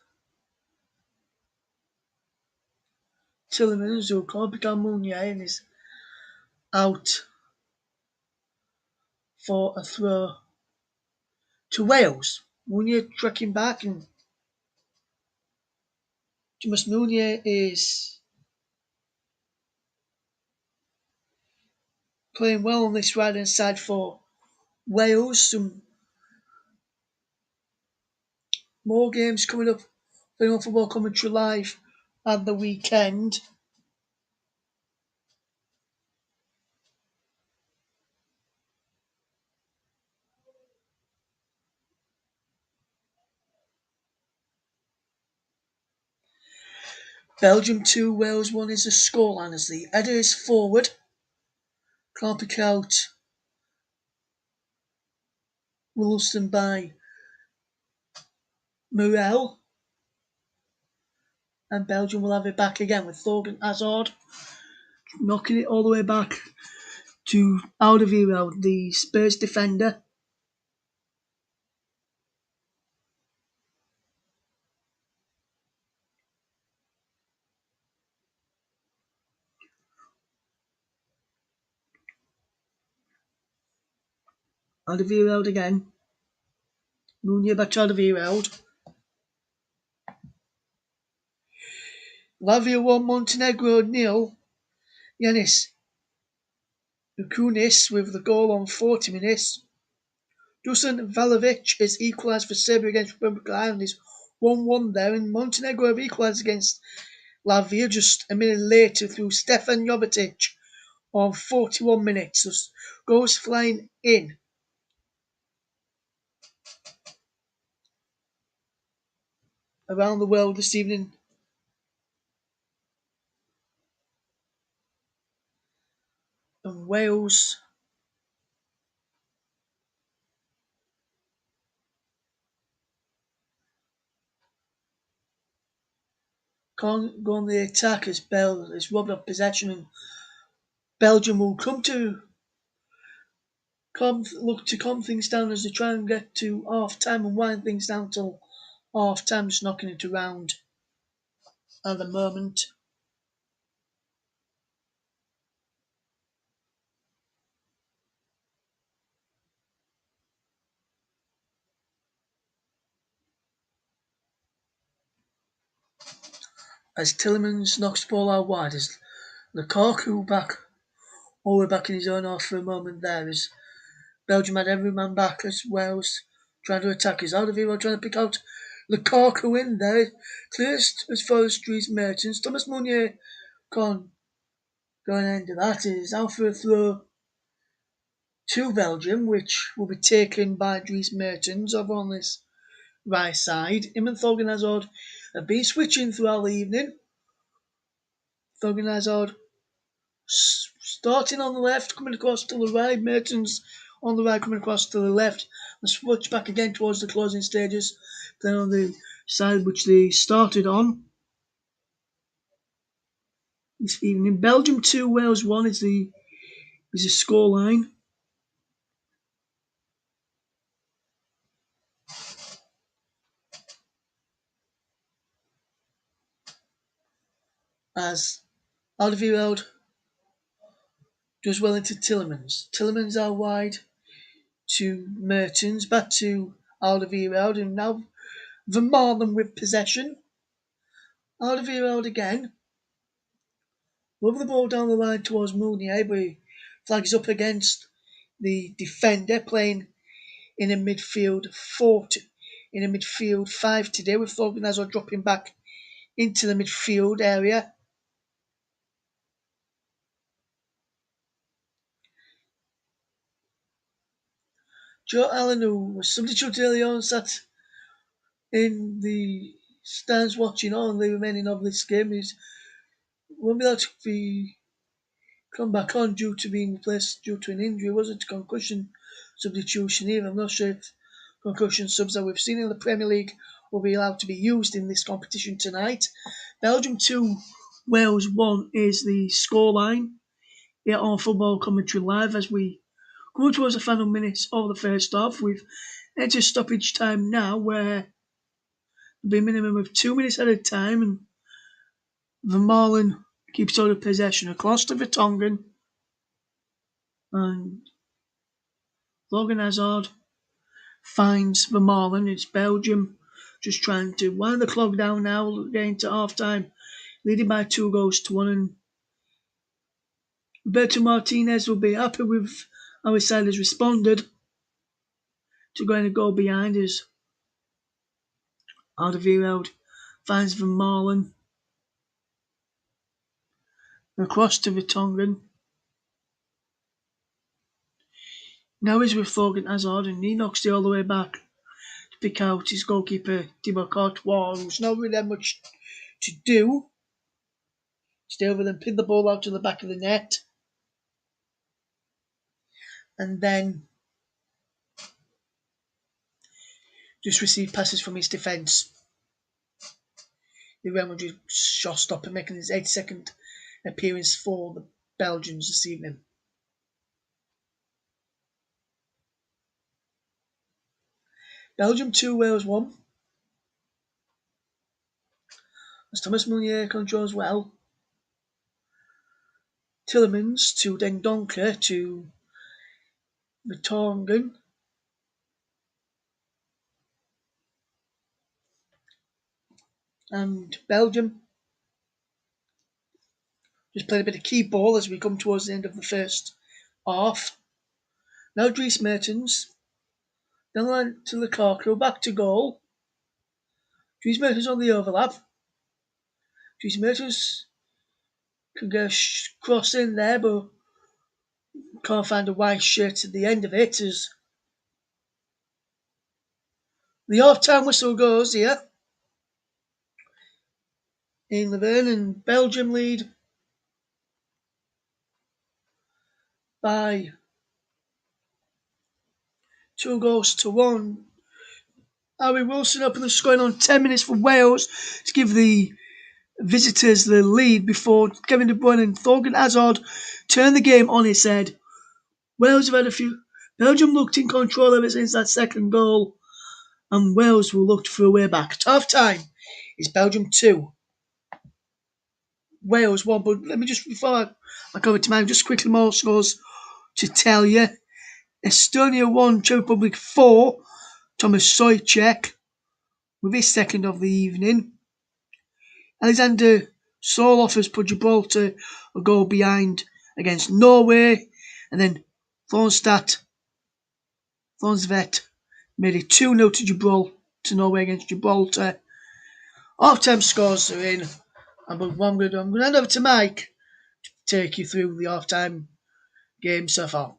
Tillemans, who can't pick out Meunier and is out for a throw to Wales. Meunier tracking back, and Thomas Meunier is playing well on this right hand side for Wales. Some more games coming up for Football Commentary Live at the weekend. Belgium 2, Wales 1 is the scoreline as the header is forward. Can't pick out Wilson by Morel. And Belgium will have it back again with Thorgan Hazard knocking it all the way back to Alderweireld, the Spurs defender. Alderweireld again. Munya back to Alderweireld. Latvia 1, Montenegro 0. Yanis Ukunis with the goal on 40 minutes. Dusan Valovic is equalised for Serbia against Republic of Ireland. Is 1-1 there, and Montenegro have equalised against Latvia just a minute later through Stefan Jovetic on 41 minutes. So goes flying in. Around the world this evening. And Wales can't go on the attack as Bell is robbed of possession, and Belgium will look to calm things down as they try and get to half time and wind things down till half time, just knocking it around at the moment. As Tillemans knocks the ball out wide, as Lukaku all the way back in his own half for a moment there, as Belgium had every man back as Wales trying to attack. As Alderweireld trying to pick out Lukaku in there, clears as far as Dries Mertens. Thomas Meunier can't go and end of that. Is out for a throw to Belgium, which will be taken by Dries Mertens over on this right side. Him and Thorgan Hazard have been switching throughout the evening. Thorgan Hazard starting on the left, coming across to the right. Mertens on the right, coming across to the left. And switch back again towards the closing stages. Then on the side which they started on this evening. Belgium 2, Wales 1 is the scoreline. As Alderweireld does well into Tillemans. Tillemans out wide to Mertens, back to Alderweireld, and now Vermaelen with possession. Alderweireld again. Move the ball down the line towards Meunier, but he flags up against the defender, playing in a midfield 5 today, with Thorgan Hazard dropping back into the midfield area. Joe Allen, who was substituted early on, sat in the stands watching on the remaining of this game. He won't be able to be come back on due to being replaced due to an injury. It wasn't a concussion substitution either. I'm not sure if concussion subs that we've seen in the Premier League will be allowed to be used in this competition tonight. Belgium 2, Wales 1 is the scoreline here on Football Commentary Live as we go towards the final minutes of the first half. We've entered stoppage time now, where there'll be a minimum of 2 minutes at a time, and Vermaelen keeps hold of possession across to Vertonghen, and Thorgan Hazard finds Vermaelen. It's Belgium just trying to wind the clock down now, getting to half time, leading by 2-1, and Roberto Martinez will be happy with how his side has responded to going a goal behind as Alderweireld finds Vermaelen across to Vertonghen. Now he's with Thorgan Hazard, and he knocks it all the way back to pick out his goalkeeper Thibaut Courtois, who's not really that much to do Stay over them, pin the ball out to the back of the net. And then just receive passes from his defence. The Real Madrid shot stopper making his 82nd appearance for the Belgians this evening. Belgium 2, Wales 1. As Thomas Meunier controls well. Tillemans to Dendoncker to Vertonghen. And Belgium just playing a bit of key ball as we come towards the end of the first half. Now Dries Mertens. Then line to Lukaku, back to goal. Dries Mertens on the overlap. Dries Mertens can get a cross in there, but can't find a white shirt at the end of it as the half-time whistle goes here in Laverne, and Belgium lead by 2-1. Harry Wilson opened the scoring on 10 minutes for Wales to give the visitors the lead before Kevin De Bruyne and Thorgan Hazard turned the game on its head. Wales have had a few. Belgium looked in control ever since that second goal, and Wales will look for a way back. At half time, it's Belgium 2, Wales 1. But let me just, before I go to mine, just quickly more scores to tell you. Estonia 1, Czech Republic 4. Thomas Souček with his second of the evening. Alexander Soloff has put Gibraltar a goal behind against Norway. And then Thornsvet made it 2-0 to Norway against Gibraltar. Half-time scores are in. I'm going to hand over to Mike to take you through the half-time game so far.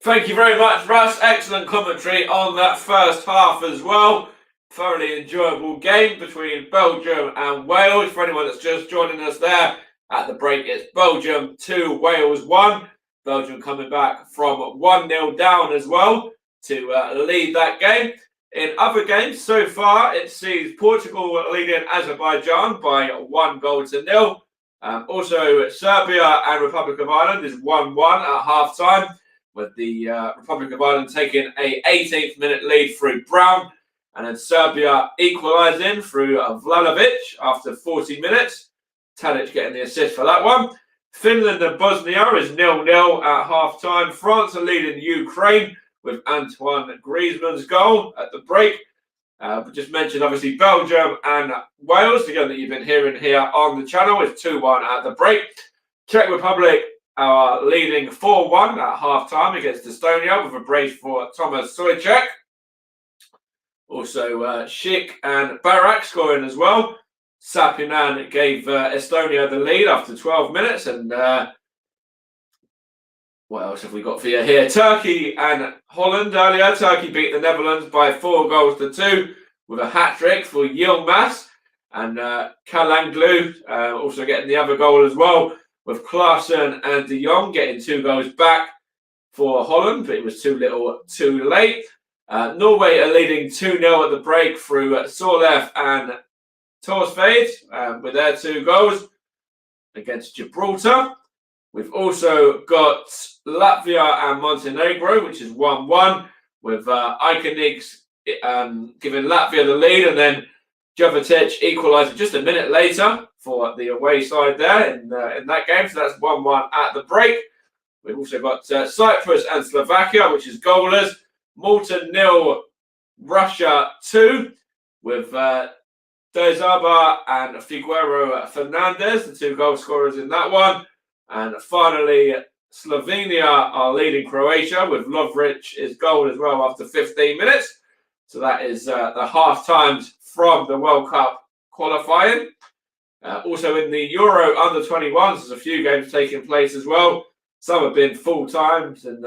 Thank you very much, Russ. Excellent commentary on that first half as well. Thoroughly enjoyable game between Belgium and Wales. For anyone that's just joining us there at the break, it's Belgium 2, Wales 1. Belgium coming back from 1-0 down as well to lead that game. In other games so far, it sees Portugal leading Azerbaijan by 1-0. Also, Serbia and Republic of Ireland is 1-1 at half-time, with the Republic of Ireland taking a 18th minute lead through Brown, and then Serbia equalising through Vlahovic after 40 minutes. Tadic getting the assist for that one. Finland and Bosnia is 0-0 at half-time. France are leading Ukraine with Antoine Griezmann's goal at the break. We just mentioned, obviously, Belgium and Wales, the game that you've been hearing here on the channel, is 2-1 at the break. Czech Republic are leading 4-1 at half-time against Estonia with a brace for Thomas Souček. Also, Schick and Barak scoring as well. Sapinan gave Estonia the lead after 12 minutes. And what else have we got for you here? Turkey and Holland earlier. Turkey beat the Netherlands by 4-2 with a hat-trick for Yilmaz. And Kalanglu also getting the other goal as well, with Klaassen and De Jong getting 2 goals back for Holland, but it was too little too late. Norway are leading 2-0 at the break through Sorlev and Torsved with their 2 goals against Gibraltar. We've also got Latvia and Montenegro, which is 1-1, with Iconics giving Latvia the lead, and then Jovetic equalising just a minute later for the away side there in that game. So that's 1-1 at the break. We've also got Cyprus and Slovakia, which is goalless. Malta 0, Russia 2, with Dezaba and Figueroa Fernandez, the 2 goal scorers in that one. And finally, Slovenia are leading Croatia with Lovric's goal as well after 15 minutes. So that is the half times from the World Cup qualifying. Also in the Euro under-21s, there's a few games taking place as well. Some have been full times and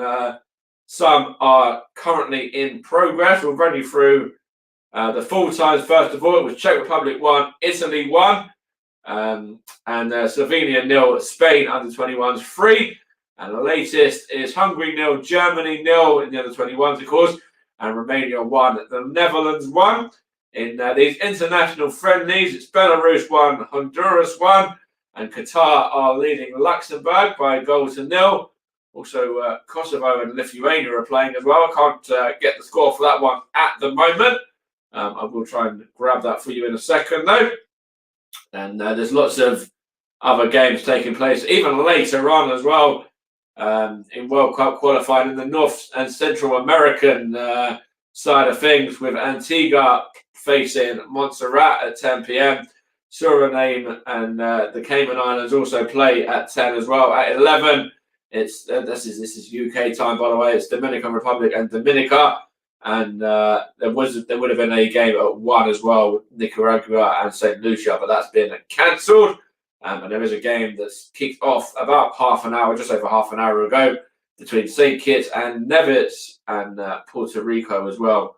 some are currently in progress. We'll run you through the full times first of all. It was Czech Republic 1, Italy 1. And Slovenia 0, Spain under-21s 3. And the latest is Hungary 0, Germany 0 in the under-21s, of course. And Romania 1, the Netherlands 1. In these international friendlies, it's Belarus 1, Honduras 1. And Qatar are leading Luxembourg by a goal to 0. Also, Kosovo and Lithuania are playing as well. I can't get the score for that one at the moment. I will try and grab that for you in a second, though. And there's lots of other games taking place, even later on as well, in World Cup qualifying in the North and Central American side of things, with Antigua facing Montserrat at 10 p.m. Suriname and the Cayman Islands also play at 10 as well. At 11, it's this is UK time, by the way. It's Dominican Republic and Dominica, and there would have been a game at 1 as well with Nicaragua and St. Lucia, but that's been cancelled. And there is a game that's kicked off about just over half an hour ago, between St. Kitts and Nevis and Puerto Rico as well.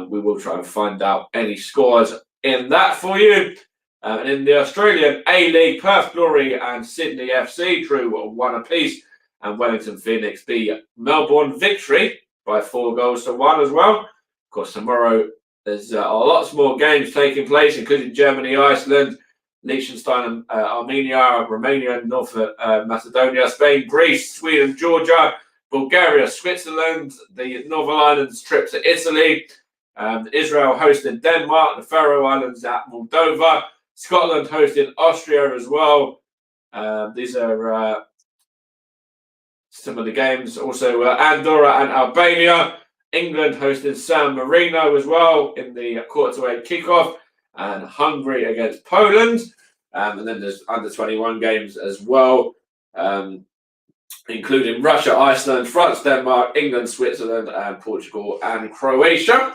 We will try and find out any scores in that for you. And in the Australian A-League, Perth Glory and Sydney FC drew 1 apiece, and Wellington Phoenix beat Melbourne Victory by 4 goals to 1 as well. Of course, tomorrow there's lots more games taking place, including Germany, Iceland, Liechtenstein, Armenia, Romania, North Macedonia, Spain, Greece, Sweden, Georgia, Bulgaria, Switzerland, the Northern Ireland's trip to Italy, Israel hosting Denmark, the Faroe Islands at Moldova, Scotland hosting Austria as well. These are some of the games. Also, Andorra and Albania, England hosting San Marino as well in the quarter-to-8 kickoff, and Hungary against Poland. And then there's under-21 games as well, including Russia, Iceland, France, Denmark, England, Switzerland, and Portugal and Croatia.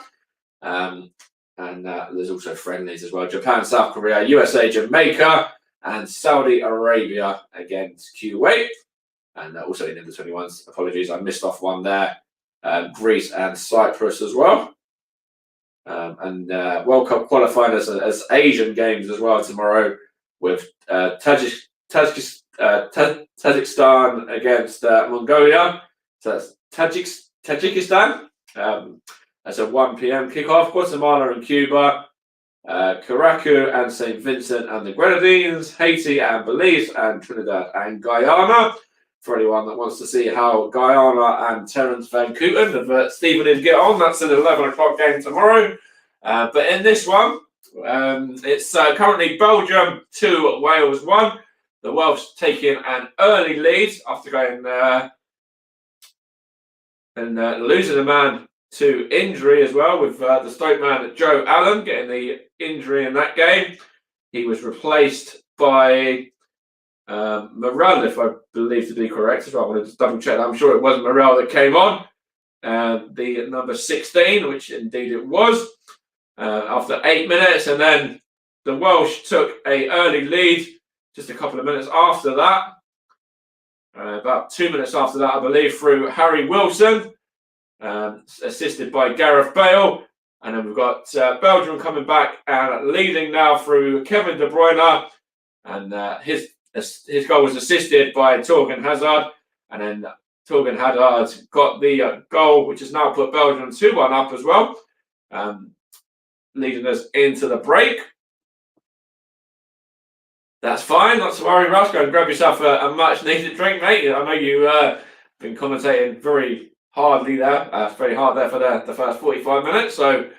And there's also friendlies as well. Japan, South Korea, USA, Jamaica, and Saudi Arabia against Kuwait. And also in the 21s, apologies, I missed off one there. Greece and Cyprus as well. And World Cup qualifying as Asian games as well tomorrow, with Tajikistan against Mongolia. So that's Tajikistan. That's a 1 p.m. kickoff. Guatemala and Cuba, Caracu and St. Vincent and the Grenadines, Haiti and Belize, and Trinidad and Guyana. For anyone that wants to see how Guyana and Terence Van Kooten of Stevenage get on, that's an 11 o'clock game tomorrow. But in this one, it's currently Belgium 2, Wales 1. The Welsh taking an early lead after going and losing a man to injury as well, with the Stoke man Joe Allen getting the injury in that game. He was replaced by Morel, if I believe to be correct as well. I want to just double check that. I'm sure it was Morel that came on. The number 16, which indeed it was, after 8 minutes. And then the Welsh took an early lead just a couple of minutes after that. About 2 minutes after that, I believe, through Harry Wilson, assisted by Gareth Bale. And then we've got Belgium coming back and leading now through Kevin De Bruyne. And his goal was assisted by Torgan Hazard. And then Torgan Hazard got the goal, which has now put Belgium 2-1 up as well, leading us into the break. That's fine, not to worry, Russ. Go and grab yourself a much-needed drink, mate. I know you've been commentating very hard there for the first 45 minutes. So,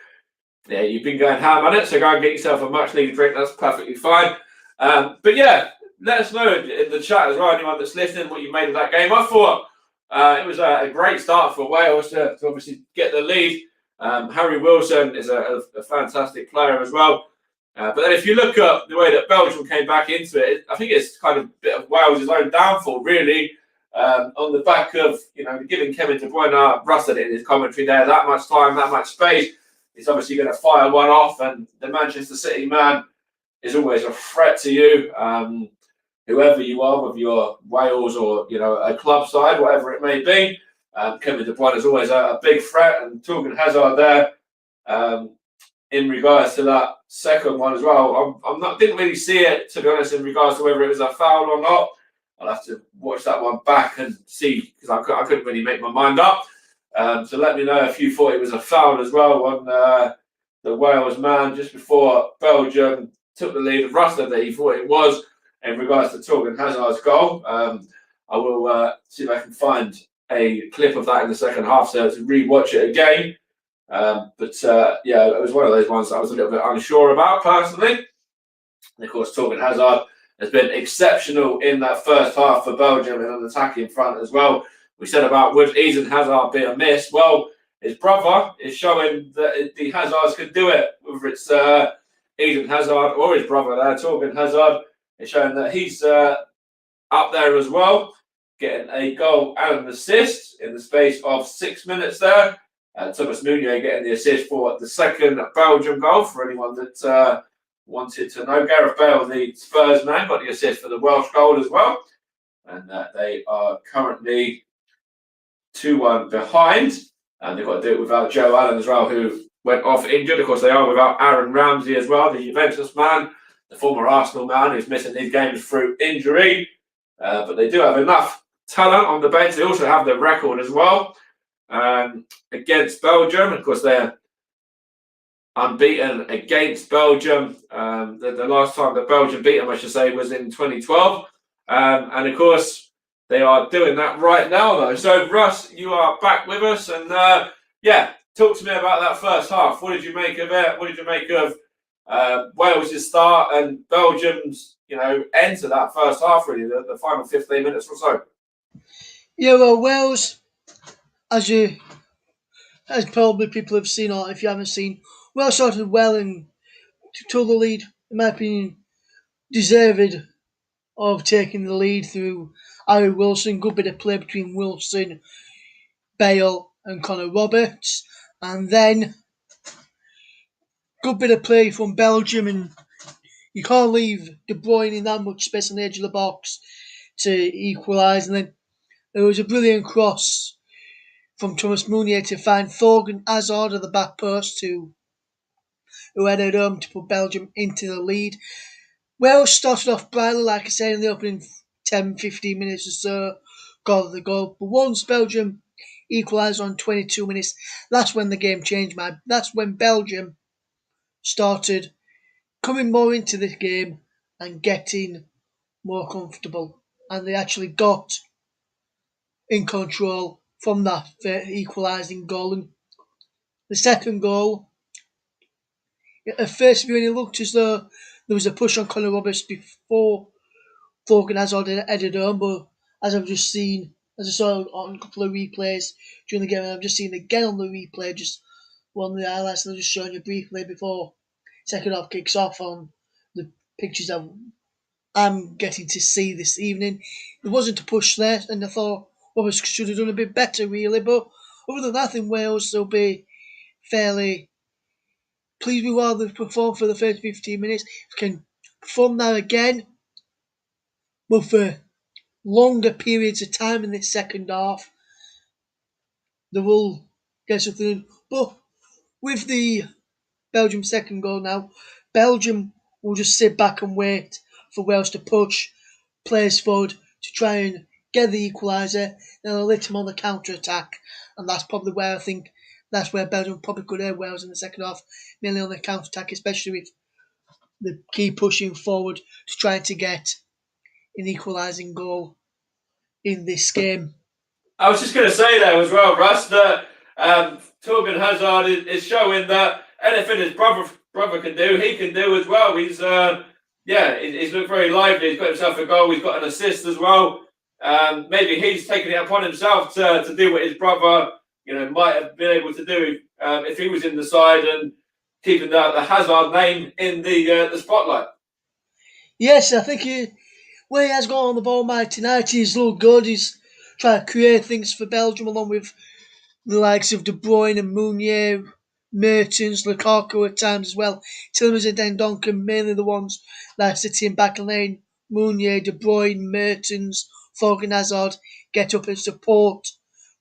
yeah, you've been going ham on it. So go and get yourself a much-needed drink. That's perfectly fine. But, yeah, let us know in the chat as well, anyone that's listening, what you made of that game. I thought it was a great start for Wales to obviously get the lead. Harry Wilson is a fantastic player as well. But then if you look at the way that Belgium came back into it, I think it's kind of a bit of Wales' own downfall, really, on the back of, giving Kevin De Bruyne, Russ said it in his commentary there, that much time, that much space. He's obviously going to fire one off, and the Manchester City man is always a threat to you. Whoever you are, whether you're Wales or, a club side, whatever it may be, Kevin De Bruyne is always a big threat, and Torgan Hazard there, in regards to that second one as well. Didn't really see it, to be honest, in regards to whether it was a foul or not. I'll have to watch that one back and see, because I couldn't really make my mind up. So let me know if you thought it was a foul as well on the Wales man just before Belgium took the lead. Russ said that he thought it was in regards to Torgan Hazard's goal. I will see if I can find a clip of that in the second half so to re-watch it again. Yeah, it was one of those ones that I was a little bit unsure about personally. And of course, Torgan Hazard has been exceptional in that first half for Belgium in an attacking front as well. We said about would Eden Hazard be a miss? Well, his brother is showing that the Hazards can do it, whether it's Eden Hazard or his brother there, Torgan Hazard, is showing that he's up there as well, getting a goal and an assist in the space of 6 minutes there. Thomas Meunier getting the assist for the second Belgium goal, for anyone that wanted to know. Gareth Bale, the Spurs man, got the assist for the Welsh goal as well. And they are currently 2-1 behind. And they've got to do it without Joe Allen as well, who went off injured. Of course, they are without Aaron Ramsey as well, the Juventus man, the former Arsenal man who's missing these games through injury. But they do have enough talent on the bench. They also have the record as well against Belgium. Of course, they're unbeaten against Belgium. The last time that Belgium beat them, I should say, was in 2012. And of course, they are doing that right now, though. So, Russ, you are back with us. And yeah, talk to me about that first half. What did you make of it? What did you make of Wales' start and Belgium's, end to that first half, really, the final 15 minutes or so? Yeah, well, Wales, as probably people have seen, or if you haven't seen, Wales started well and took the lead, in my opinion, deserved of taking the lead through Harry Wilson. Good bit of play between Wilson, Bale and Connor Roberts. And then good bit of play from Belgium, and you can't leave De Bruyne in that much space on the edge of the box to equalise. And then there was a brilliant cross from Thomas Meunier to find Thorgan Hazard at the back post, who headed home to put Belgium into the lead. Wales started off brightly, like I said, in the opening 10-15 minutes or so, got the goal. But once Belgium equalised on 22 minutes, that's when the game changed. That's when Belgium started coming more into the game and getting more comfortable. And they actually got in control from that equalising goal. And the second goal, at first view, it looked as though there was a push on Connor Roberts before Thorgan Hazard headed home, but as I saw on a couple of replays during the game, and I've just seen again on the replay, just one of the highlights, and I've just shown you briefly before second half kicks off on the pictures that I'm getting to see this evening. There wasn't a push there, and I thought Roberts should have done a bit better, really, but other than that, in Wales, they'll be fairly pleased with how they've performed for the first 15 minutes. If they can perform that again, but for longer periods of time in this second half, they will get something. But with the Belgium second goal now, Belgium will just sit back and wait for Wales to push players forward to try and get the equaliser. Then they'll hit them on the counter attack, and that's probably where I think that's where Belgium probably could hurt Wales in the second half, mainly on the counter attack, especially with the keep pushing forward to try to get an equalising goal in this game. I was just going to say there as well, Russ, that Torgan Hazard is showing that anything his brother can do, he can do as well. He's looked very lively. He's got himself a goal. He's got an assist as well. Maybe he's taken it upon himself to do what his brother, might have been able to do if he was in the side and keeping the Hazard name in the spotlight. Yes, I think where he has got on the ball, tonight, he's looked good. He's trying to create things for Belgium, along with the likes of De Bruyne and Meunier, Mertens, Lukaku at times as well. Tillmans and Dendoncker, mainly the ones that are sitting back in lane. Meunier, De Bruyne, Mertens, Thorgan Hazard get up and support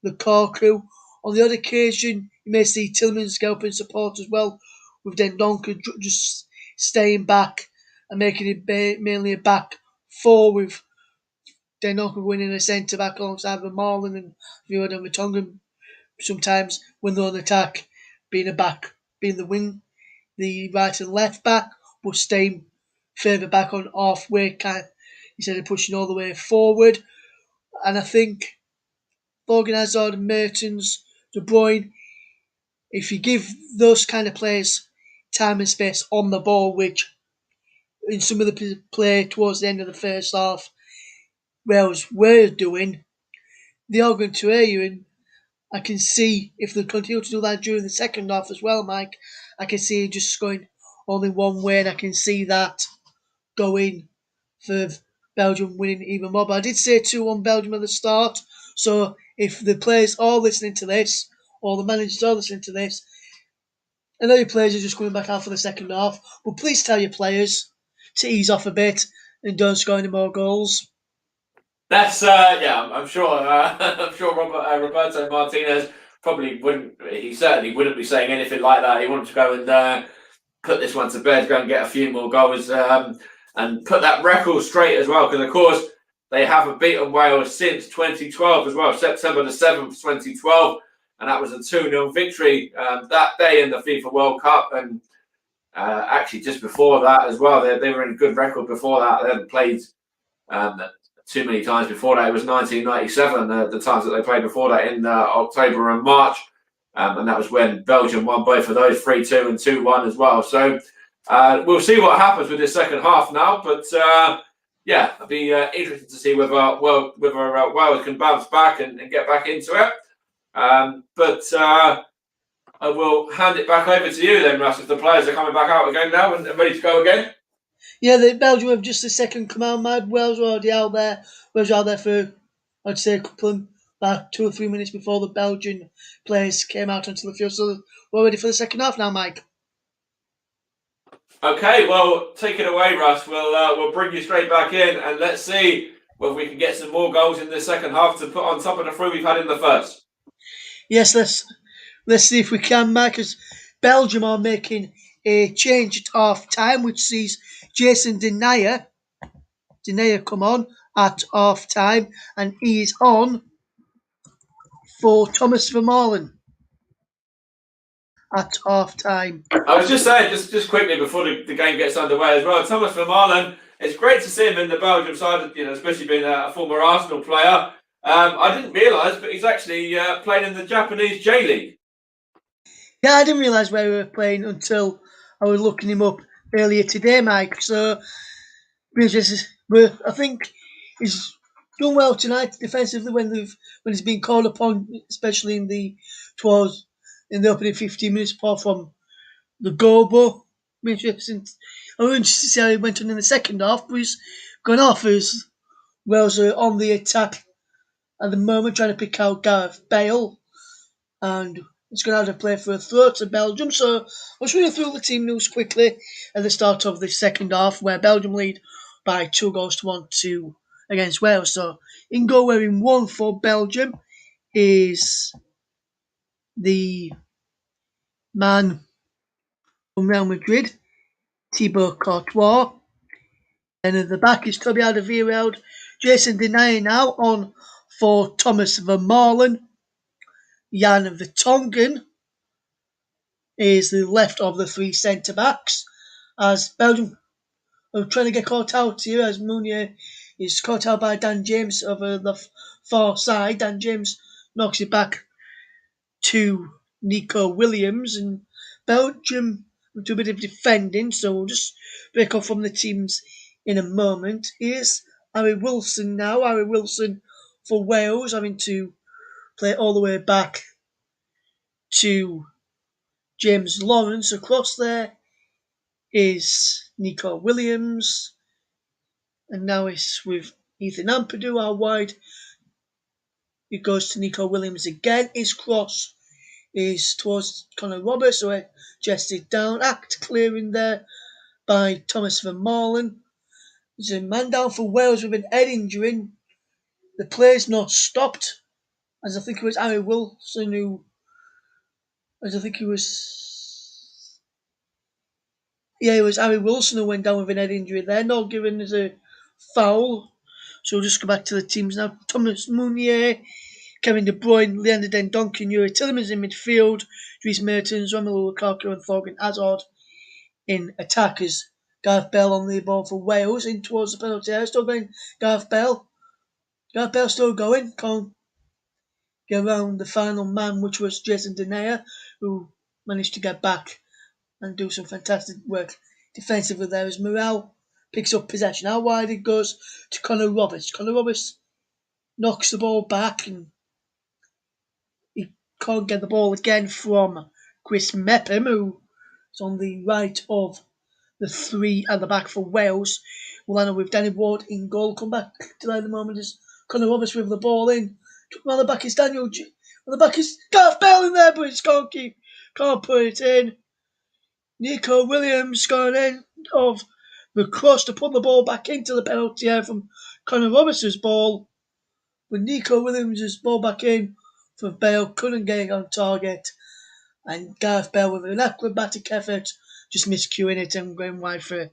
Lukaku. On the odd occasion, you may see Tillmans get up and support as well, with Dendonka just staying back and making it mainly a back four with Dendonka winning a centre back alongside with Marlon and Viola and Matongan sometimes when they're on attack, being a back, being the wing, the right and left back, but staying further back on halfway instead of pushing all the way forward. And I think Morgan Hazard, Mertens, De Bruyne, if you give those kind of players time and space on the ball, which in some of the play towards the end of the first half, Wales were doing, they are going to air you. And I can see if they continue to do that during the second half as well, Mike. I can see it just going only one way, and I can see that going for Belgium winning even more. But I did say 2-1 Belgium at the start, so if the players are listening to this, or the managers are listening to this, I know your players are just coming back out for the second half, but please tell your players to ease off a bit and don't score any more goals. That's yeah. I'm sure. I'm sure Roberto Martinez probably wouldn't. He certainly wouldn't be saying anything like that. He wanted to go and put this one to bed, go and get a few more goals, and put that record straight as well. Because of course they haven't beaten Wales since 2012 as well, September the 7th, 2012, and that was a 2-0 victory that day in the FIFA World Cup. And actually, just before that as well, they were in a good record before that. They hadn't played too many times before that. It was 1997, the times that they played before that in October and March. And that was when Belgium won both of those 3-2 and 2-1 as well. So we'll see what happens with this second half now. But yeah, it'll be interesting to see whether Wales can bounce back and get back into it. But I will hand it back over to you then, Russ, if the players are coming back out again now and ready to go again. Yeah, the Belgium have just the second command mad. Wales were already out there. Wales were out there for, I'd say, a couple of, about 2 or 3 minutes before the Belgian players came out onto the field. So we're ready for the second half now, Mike. Okay, well, take it away, Russ. We'll bring you straight back in, and let's see whether we can get some more goals in the second half to put on top of the 3 we've had in the first. Yes, let's see if we can, Mike, because Belgium are making a change at half time, which sees Jason Denayer come on at half time, and he's on for Thomas Vermaelen at half time. I was just saying, just quickly before the game gets underway as well, Thomas Vermaelen, it's great to see him in the Belgium side, especially being a former Arsenal player. I didn't realise, but he's actually playing in the Japanese J-League. Yeah, I didn't realise where we were playing until I was looking him up earlier today, Mike. So, I think he's done well tonight defensively when he's been called upon, especially in the opening 15 minutes, apart from the goal. But I wouldn't see how he went on in the second half, but he's gone off as Wales are on the attack at the moment, trying to pick out Gareth Bale, and it's going to have to play for a throw to Belgium. So I'll show you through the team news quickly at the start of the second half, where Belgium lead by 2-1 against Wales. So in goal wearing 1 for Belgium is the man from Real Madrid, Thibaut Courtois. And at the back is Toby Alderweireld, Jason Denayer now on for Thomas Vermaelen. Jan Vertonghen is the left of the 3 centre-backs, as Belgium are trying to get caught out here, as Mounier is caught out by Dan James over the far side. Dan James knocks it back to Nico Williams, and Belgium will do a bit of defending, so we'll just break off from the teams in a moment. Here's Harry Wilson now. Harry Wilson for Wales, having to play all the way back to James Lawrence. Across there is Nico Williams, and now it's with Ethan Ampadu out wide. It goes to Nico Williams again. His cross is towards Connor Roberts, so it chested down. Act clearing there by Thomas Vermaelen. There's a man down for Wales with an head injury. The play's not stopped, as I think it was Harry Wilson as I think he was Yeah, it was Harry Wilson who went down with an head injury there, not given as a foul. So we'll just go back to the teams now. Thomas Meunier, Kevin De Bruyne, Leander Dendoncker, Yuri Tillemans in midfield, Dries Mertens, Romelu Lukaku and Thorgan Hazard in attackers. Gareth Bale on the ball for Wales in towards the penalty area. Still going Gareth Bale. Gareth Bale still going. Can't get around the final man, which was Jason Denayer, who managed to get back and do some fantastic work defensively there as Morel picks up possession. How wide it goes to Connor Roberts. Connor Roberts knocks the ball back and he can't get the ball again from Chris Mepham, who is on the right of the three at the back for Wales. We'll end up with Danny Ward in goal. Come back to that at the moment as Connor Roberts with the ball in. On the back is on the back is Gareth Bale in there, but he can't put it in. Nico Williams going in of the cross to put the ball back into the penalty area from Connor Roberts' ball. But Nico Williams' ball back in for Bale, couldn't get it on target. And Gareth Bale with an acrobatic effort just miscuing it and going wide for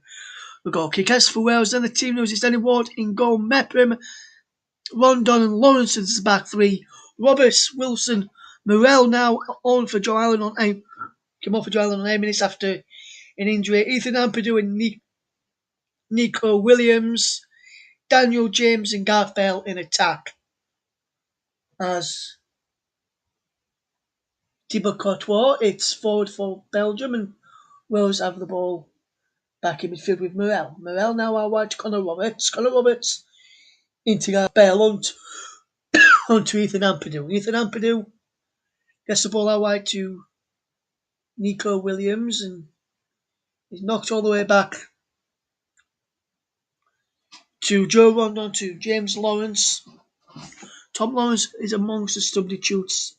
the goal kick. As for Wales, then the team knows it's Danny Ward in goal. Mepham, Rondon and Lawrence is the back three. Roberts, Wilson, Morel now on for Joe Allen on 8. Came off for Joe Allen on 8 minutes after an injury. Ethan Ampadu and Nico Williams, Daniel James and Gareth Bale in attack. As Thibaut Courtois, it's forward for Belgium and Wales have the ball back in midfield with Morel. Morel now out wide to Connor Roberts. Connor Roberts into Gareth Bale onto Ethan Ampadu. Ethan Ampadu gets the ball out wide to Nico Williams and he's knocked all the way back to Joe Rondon to James Lawrence. Tom Lawrence is amongst the substitutes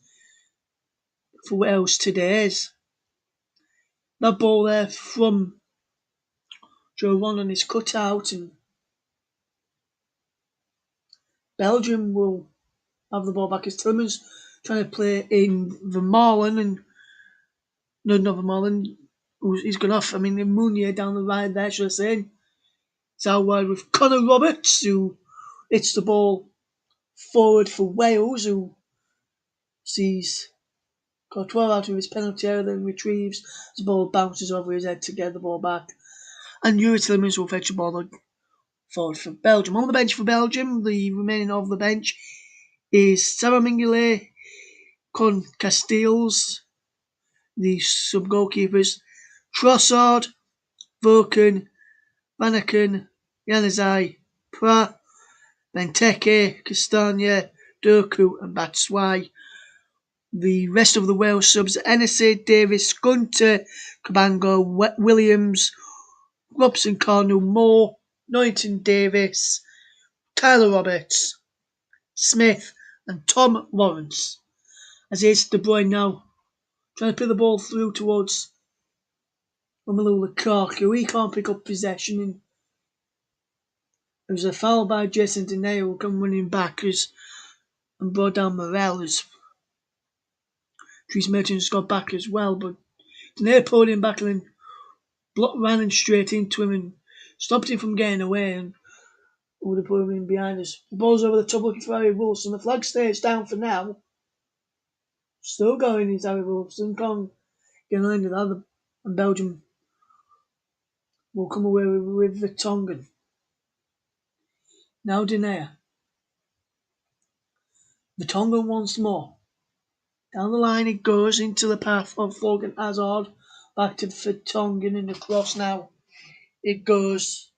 for Wales today. That ball there from Joe Rondon is cut out and Belgium will have the ball back as Tillemans trying to play in Vermaelen and not Vermaelen, he's gone off. I mean, Meunier down the right there, should I say. It's out wide with Connor Roberts, who hits the ball forward for Wales, who sees Courtois out of his penalty area, then retrieves. The ball bounces over his head to get the ball back. And Yuri Tillemans will fetch the ball forward for Belgium. On the bench for Belgium, the remaining of the bench is Sarah Mingele, Con Castells, the sub-goalkeepers, Trossard, Vulcan, Vanaken, Yanazai, Pra, Benteke, Castagna, Durku and Batshuayi. The rest of the Wales subs, Hennessy, Davis, Gunter, Cabango, Williams, Robson, Cornell, Moore, Norrington, Davis, Tyler Roberts, Smith and Tom Lawrence. As it's De Bruyne now trying to put the ball through towards Romelu Lukaku. He can't pick up possession and there was a foul by Jason Denayer who come running back and brought down Morel as Dries Mertens got back as well, but Denayer pulled him back and then ran him straight into him and stopped him from getting away and would have put him in behind us. The ball's over the top looking for Harry Wilson. The flag stays down for now. Still going is Harry Wilson. Can't get line of that. And Belgium will come away with the Tongan. Now Denayer. The Tongan once more. Down the line it goes into the path of Thorgan Hazard. Back to Vertonghen and across now. It goes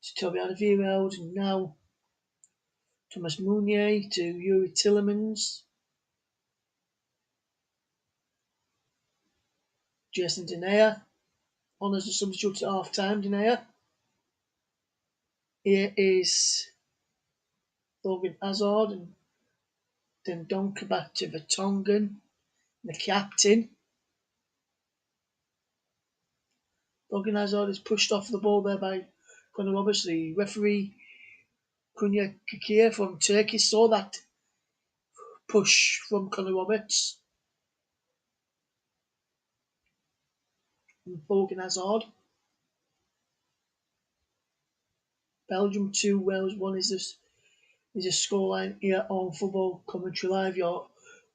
to Toby Alderweireld and now Thomas Meunier to Yuri Tillemans. Jason Denayer on as a substitute at half time. Denayer. Here is Thorgan Hazard and then Donker back to Vertonghen, the captain. Thorgan Hazard is pushed off the ball there by Connor Roberts. The referee Kunya Kikir from Turkey saw that push from Connor Roberts and Thorgan Hazard. Belgium 2, Wales 1 is a scoreline here on Football Commentary Live, your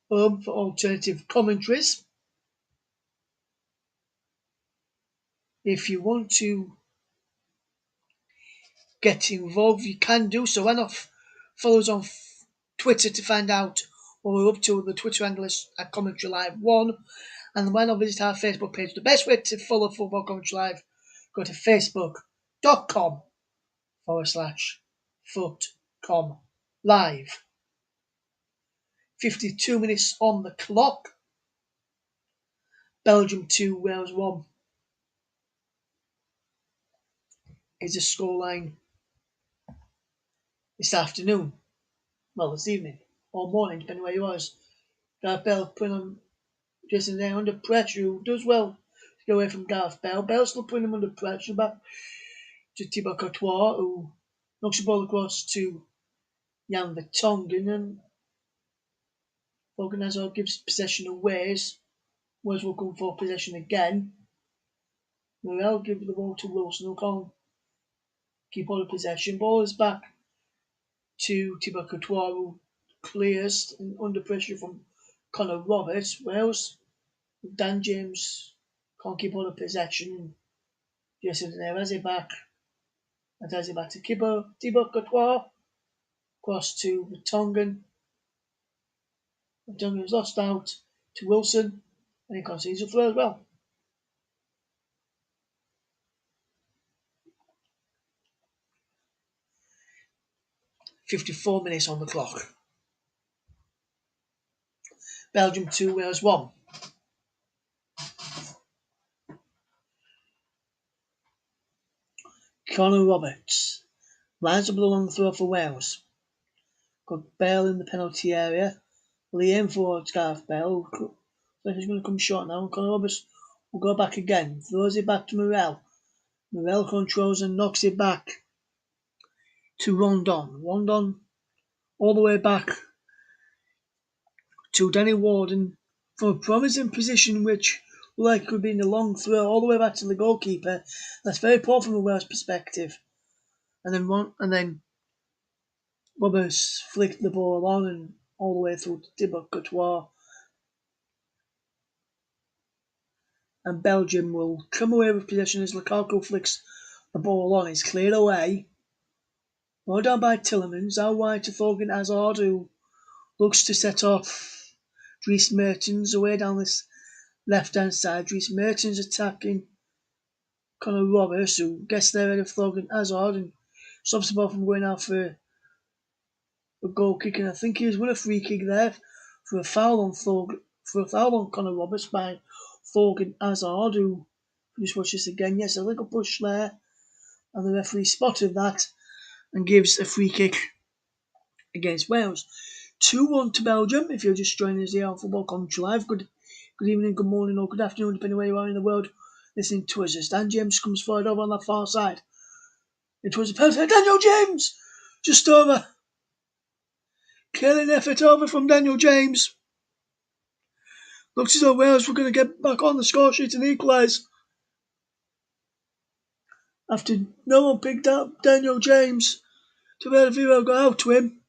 home for alternative commentaries. If you want to get involved, you can do so. Why not follow us on Twitter to find out what we're up to? The Twitter handle is at Commentary Live 1. And why not visit our Facebook page? The best way to follow Football Commentary Live, go to facebook.com/footcom live. 52 minutes on the clock. Belgium 2, Wales 1 is a scoreline this afternoon. Well, this evening or morning, depending where you was. Gareth Bale putting on Jason there under pressure, who does well to get away from Gareth Bale. Bale still putting him under pressure, back to Thibaut Courtois, who knocks the ball across to Jan Vertonghen, and Organizer gives possession away. Wales will come for possession again. Morel gives the ball to Wilson, who can't keep all the possession. Ball is back to Thibaut Courtois, who clears under pressure from Connor Roberts. Wales, Dan James can't keep all the possession. Jason there has it back. And has it back to Thibaut Courtois. Cross to Vertonghen. Vertonghen is lost out to Wilson. And he concedes a throw as well. 54 minutes on the clock. Belgium 2, Wales 1. Connor Roberts lines up the long throw for Wales. Got Bale in the penalty area. Liam for Gareth Bale. He's going to come short now. Connor Roberts will go back again. Throws it back to Morel. Morel controls and knocks it back to Rondon. Rondon all the way back to Danny Warden from a promising position, which like could be in a long throw all the way back to the goalkeeper. That's very poor from a Welsh perspective. And then Roberts flicked the ball on and all the way through to Thibaut Courtois. And Belgium will come away with possession as Lukaku flicks the ball on. It's cleared away. Ball down by Tillemans, out wide to Thorgan Hazard, who looks to set off Dries Mertens away down this left-hand side. Dries Mertens attacking Connor Roberts, who gets there ahead of Thorgan Hazard and stops the ball from going out for a goal kick. And I think he was with a free kick there for a foul on Connor Roberts by Thorgan Hazard, who just watch this again. Yes, a little push there, and the referee spotted that and gives a free kick against Wales. 2-1 to Belgium. If you're just joining us here on Football Commentary Live, good evening, good morning, or good afternoon, depending where you are in the world listening to us. As Dan James comes forward over on that far side. It was a perfect Daniel James! Just over. Killing effort over from Daniel James. Looks as though Wales were going to get back on the score sheet and equalise. After no one picked up Daniel James, Taverna got out to him.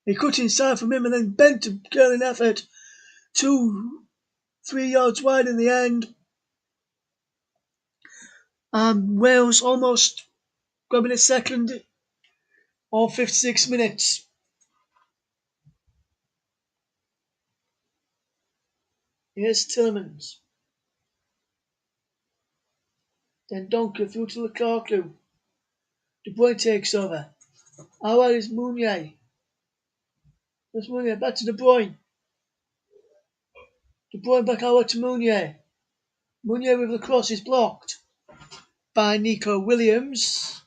He cut inside from him and then bent to curling effort. 2-3 yards wide in the end. And Wales almost grabbing a second on 56 minutes. Here's Tillemans. Then Donker through to Lukaku. De Bruyne takes over. How wide is Meunier? There's Meunier back to De Bruyne. De Bruyne back out to Meunier. Meunier with the cross is blocked by Nico Williams.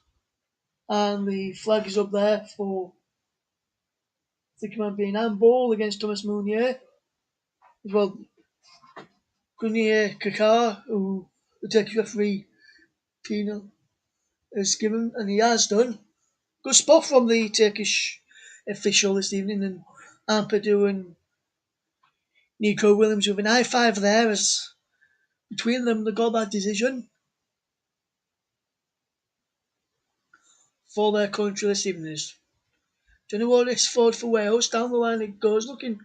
And the flag is up there for, I think it might be an handball against Thomas Meunier. As well, Grenier Kakar, who the Turkish referee penal has given, and he has done. Good spot from the Turkish official this evening, and Ampadu and Nico Williams with an high five there, as between them they got that decision. for their country this evening is Johnny Wallace forward for Wales. Down the line it goes, looking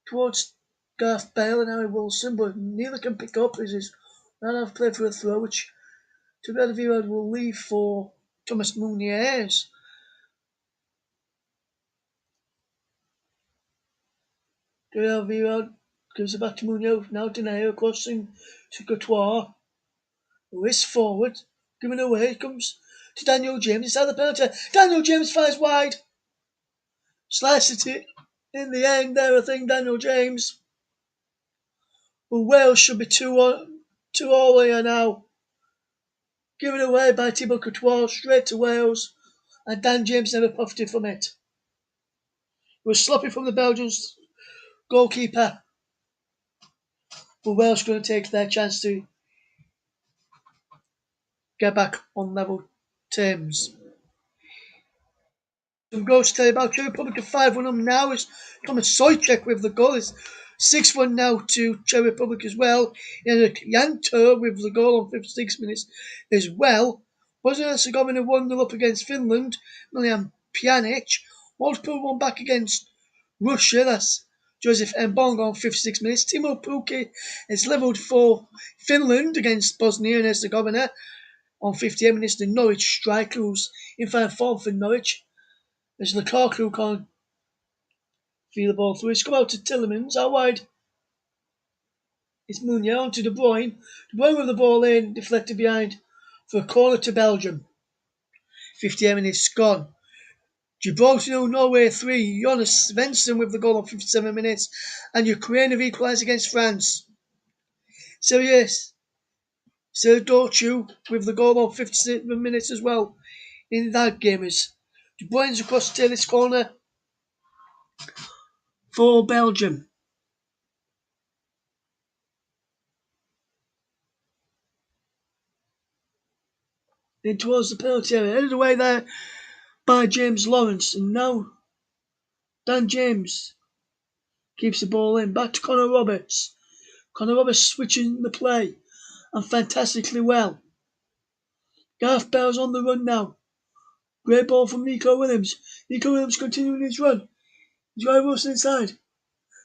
towards Gareth Bale and Harry Wilson, but neither can pick up as his man have played for a throw, which to be viewed will leave for Thomas Muniz. To be viewed gives it back to Muniz. Now Denayer crossing to Courtois, who is forward, giving away. It comes to Daniel James inside the penalty. Daniel James fires wide. Slices it in the end there, I think, Daniel James. But Wales should be 2-all here now. Given away by Thibaut Courtois straight to Wales, and Dan James never profited from it. It was sloppy from the Belgians goalkeeper, but Wales going to take their chance to get back on level terms. Some goals to tell you about. Czech Republic 5-1 up now is Thomas Sojcek with the goal. It's 6-1 now to Czech Republic as well. And Janto with the goal on 56 minutes as well. Bosnia and Herzegovina 1-0 up against Finland. Milian Pjanic. Multiple one back against Russia. That's Joseph Mbong on 56 minutes. Timo Pukki is levelled for Finland against Bosnia and Herzegovina on 58 minutes. The Norwich striker who's in fine form for Norwich. As Lukaku can't feel the ball through. It's come out to Tillemans. Out wide. It's Meunier on to De Bruyne. De Bruyne with the ball in, deflected behind for a corner to Belgium. 58 minutes gone. Gibraltar 0, Norway 3. Jonas Svensson with the goal on 57 minutes. And Ukraine have equalised against France. So yes, Serdochu with the goal on 57 minutes as well in that game. As De Bruyne's across to this corner for Belgium. In towards the penalty area, headed away there by James Lawrence, and now Dan James keeps the ball in, back to Connor Roberts. Connor Roberts switching the play, and fantastically well. Gareth Bale's on the run now. Great ball from Nico Williams. Nico Williams continuing his run. He's got Russ inside.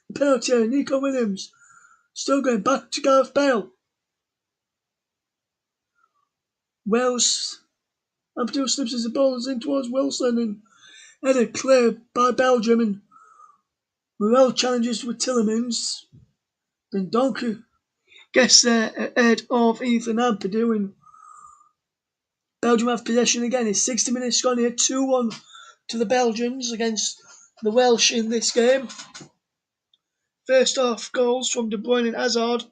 The penalty area, Nico Williams still going back to Gareth Bale. Wales, Abdul slips as the ball is in towards Wilson and headed clear by Belgium, and Morel challenges with Tillemans. Then Donkey gets there ahead of Ethan Ampadu, and Belgium have possession again. It's 60 minutes gone here, 2-1 to the Belgians against the Welsh in this game. First half goals from De Bruyne and Hazard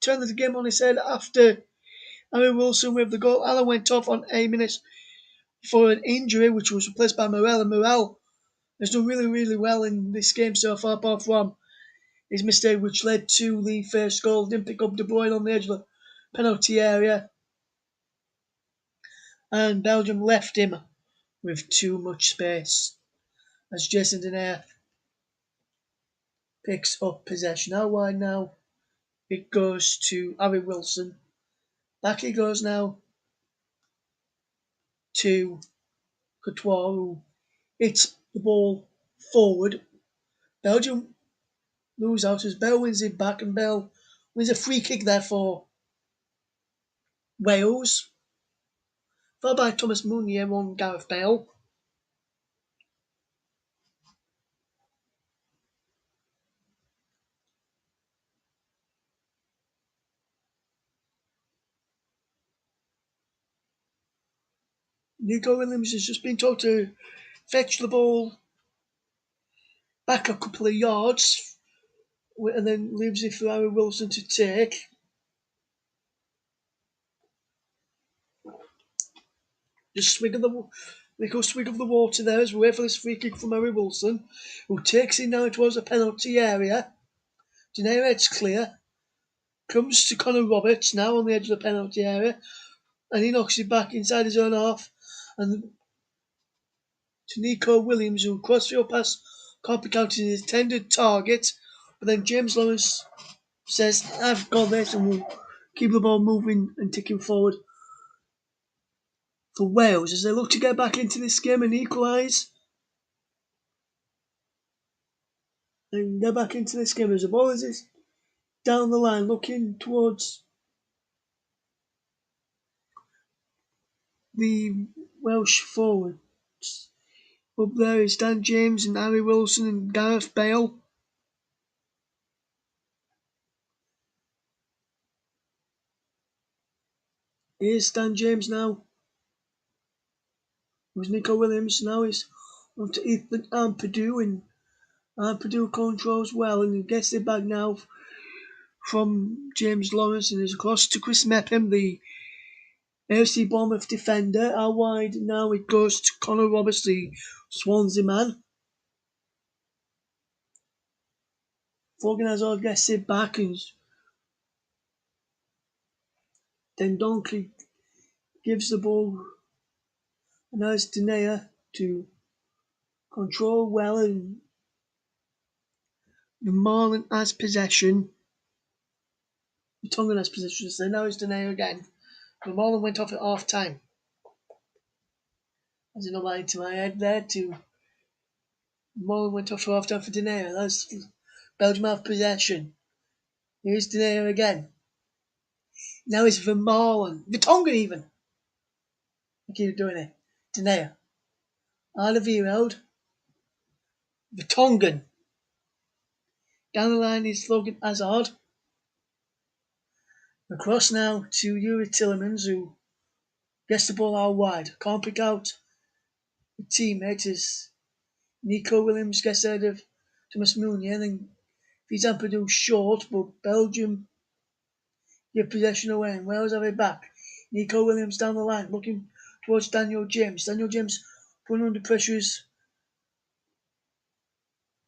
turned the game on its head after Harry Wilson with the goal. Allen went off on 8 minutes for an injury, which was replaced by Morel, and Morel has done really, really well in this game so far, apart from his mistake which led to the first goal. Didn't pick up De Bruyne on the edge of the penalty area, and Belgium left him with too much space as Jason Denayer picks up possession. Out wide now, it goes to Harry Wilson. Back he goes now to Courtois, who hits the ball forward. Belgium lose out as Bell wins it back, and Bell wins a free kick there for Wales. Followed by Thomas Meunier on Gareth Bale. Nico Williams has just been told to fetch the ball back a couple of yards and then leaves it for Harry Wilson to take. Just swig of the water there as we wait for this free kick from Harry Wilson, who takes it now towards the penalty area. Denayer heads clear. Comes to Connor Roberts now on the edge of the penalty area, and he knocks it back inside his own half, and to Nico Williams, who crossfield pass can't be counted his intended target, but then James Lawrence says, I've got this, and will keep the ball moving and ticking forward for Wales as they look to get back into this game and equalise. And get back into this game as the ball is down the line looking towards the Welsh forwards. Up there is Dan James and Harry Wilson and Gareth Bale. Here's Dan James now. It was Nico Williams. Now it's on to Ethan Ampadu, and Ampadu controls well and he gets it back now from James Lawrence and is across to Chris Mepham, the AFC Bournemouth defender. Out wide now it goes to Connor Roberts, the Swansea man. Fogan Hazard gets it back and then Donkey gives the ball and now it's Denea to control well and Marlon has possession. Tongan has possession, so now it's Denea again. But Marlon went off at half time. As in a line to my head there to Marlon went off for half time for Denea. That's Belgium have possession. Here's Denea again. Now it's for Marlon. The Tongan even. I keep doing it. Denea. Alderweireld. The Tongan. Down the line is Fogan Hazard. Across now to Yuri Tillemans, who gets the ball out wide. Can't pick out the teammate as Nico Williams gets out of Thomas Meunier. Then he's Ampadu short, but Belgium give possession away and Wales have it back. Nico Williams down the line looking towards Daniel James. Daniel James putting under pressure is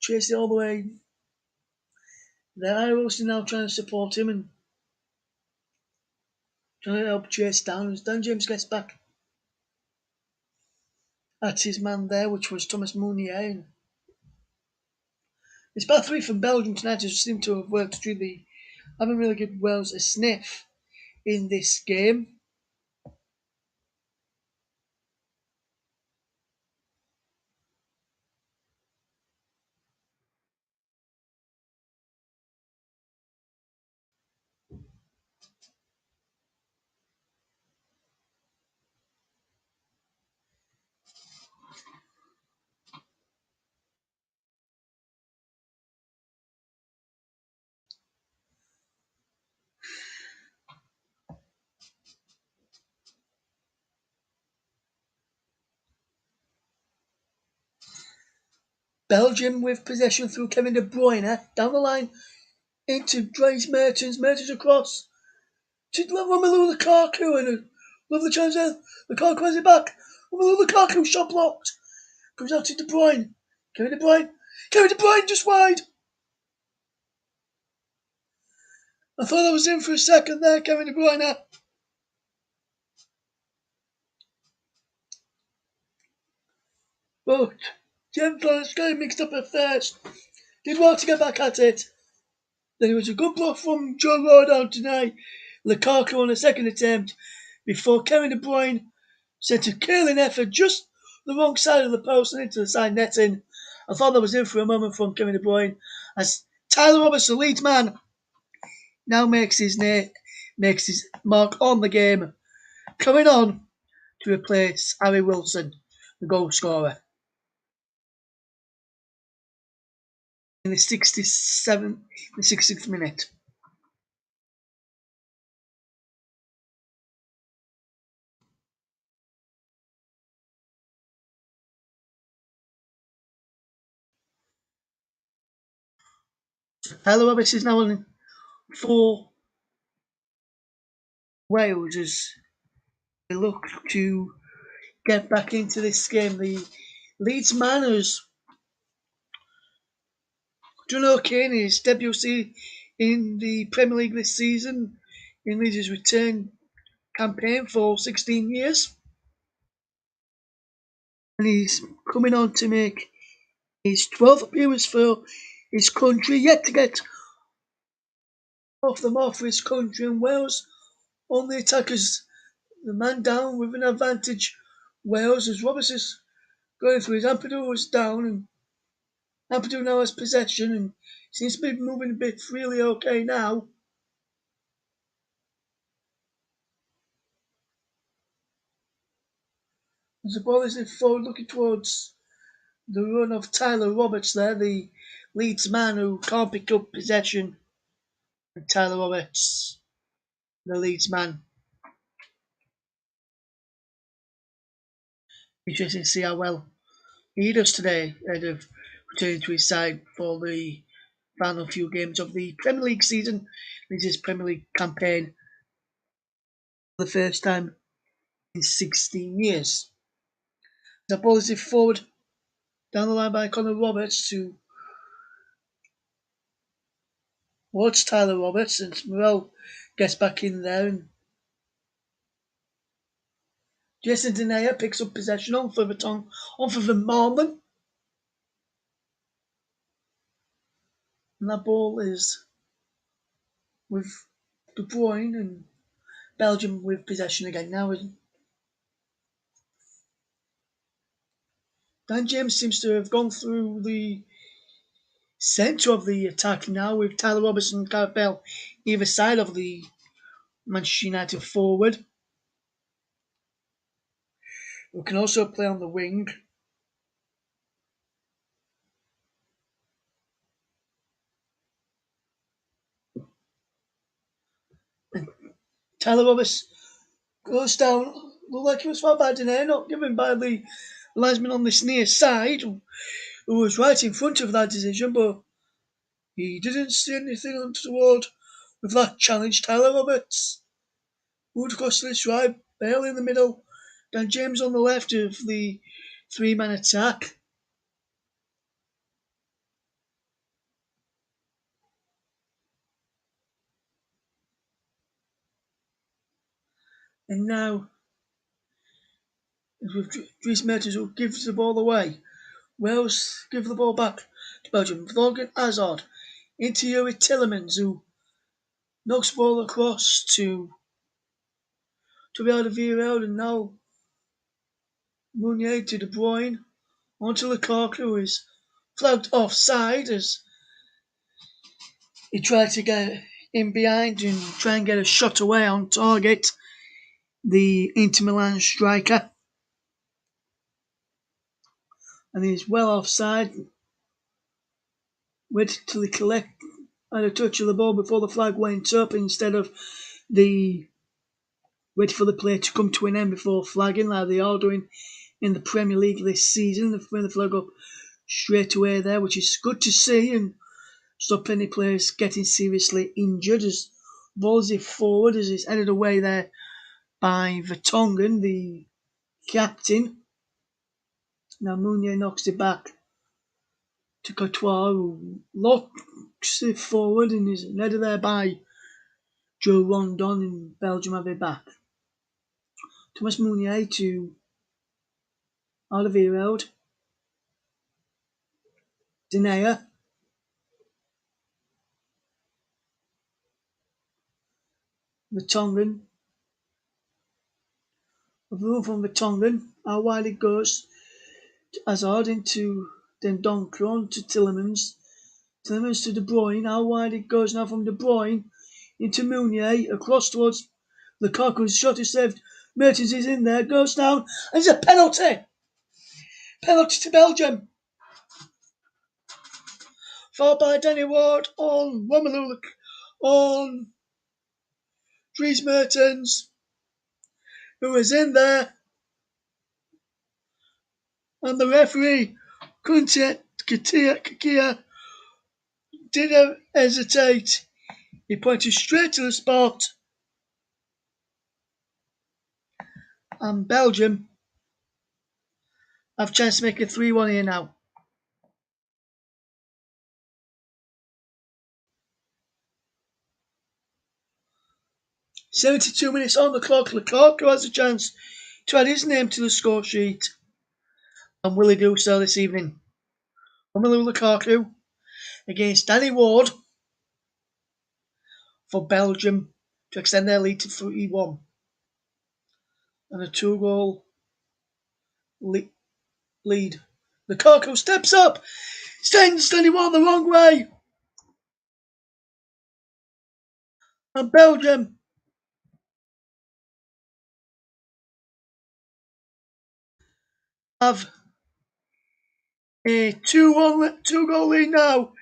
chased it all the way. There, Harry Wilson now trying to support him and trying to help chase down as Dan James gets back at his man there, which was Thomas Meunier. And it's back three from Belgium tonight, who seem to have worked through the haven't really given Wales a sniff in this game. Belgium with possession through Kevin De Bruyne. Down the line into Dries Mertens. Mertens across to Romelu Lukaku and a lovely chance there. Lukaku has it back. Romelu Lukaku shot blocked. Comes out to De Bruyne. Kevin De Bruyne. Kevin De Bruyne just wide. I thought I was in for a second there, Kevin De Bruyne. But James Lawrence got mixed up at first. Did well to get back at it. Then it was a good block from Joe Rodon tonight. Lukaku on a second attempt before Kevin De Bruyne sent a killing effort just the wrong side of the post and into the side netting. I thought that was in for a moment from Kevin De Bruyne as Tyler Roberts, the Leeds man, now makes his mark on the game, coming on to replace Harry Wilson, the goal scorer. In the 66th minute. Tyler Roberts is now on for Wales as they look to get back into this game. The Leeds man has done okay in his debut in the Premier League this season in Leeds' return campaign for 16 years. And he's coming on to make his 12th appearance for his country, yet to get off the mark for his country, and Wales on the attack as the man down with an advantage. Wales as Roberts is going through his Ampadu was down and Ampadu now has possession and seems to be moving a bit freely okay now. As the ball is in forward looking towards the run of Tyler Roberts there, the Leeds man who can't pick up possession. And Tyler Roberts, the Leeds man. Interesting to see how well he does today ahead of returning to his side for the final few games of the Premier League season. This is Premier League campaign for the first time in 16 years. The ball is forward down the line by Connor Roberts to towards Tyler Roberts, and Morel gets back in there, and Jason Denayer picks up possession on for the moment, and that ball is with De Bruyne and Belgium with possession again now. Dan James seems to have gone through the centre of the attack now with Tyler Robertson and Gareth Bale either side of the Manchester United forward. We can also play on the wing. And Tyler Roberts goes down. Looked like he was fouled by Denayer, not given by the linesman on this near side, who was right in front of that decision, but he didn't see anything untoward with that challenge. Tyler Roberts moved across to this right, Bale in the middle, Dan James on the left of the three-man attack. And now, with Dries Mertens who gives the ball away, Wales give the ball back to Belgium. Thorgan Hazard into Yuri Tillemans, who knocks the ball across to be able to veer out, and now Meunier to De Bruyne onto Lukaku, who is flagged offside as he tried to get in behind and try and get a shot away on target. The Inter Milan striker, and he's well offside. Waited till he had a touch of the ball before the flag went up, instead of the waiting for the play to come to an end before flagging, like they are doing in the Premier League this season. They bring the flag up straight away there, which is good to see, and stop any players getting seriously injured. As balls it forward as it's headed away there by Vertonghen, the captain. Now Meunier knocks it back to Courtois, who locks it forward and is headed there by Joe Rondon, and Belgium have it back. Thomas Meunier to Alderweireld. Denayer. Vertonghen. A room from Vertonghen. How wide it goes. Hazard into Dendoncker to Tillemans. Tillemans to De Bruyne. How wide it goes now from De Bruyne into Meunier. Across towards Lukaku's shot is saved. Mertens is in there. Goes down. And it's a penalty. Penalty to Belgium. Fouled by Danny Ward on Romelu on Dries Mertens, who was in there. And the referee, Kunte Kakia, didn't hesitate. He pointed straight to the spot. And Belgium have a chance to make it 3-1 here now. "72 minutes on the clock. Lukaku has a chance to add his name to the score sheet. And will he do so this evening? Romelu Lukaku against Danny Ward for Belgium to extend their lead to 3-1. and a 2-goal lead. Lukaku steps up, sends anyone the wrong way, and Belgium have a 2-goal lead now.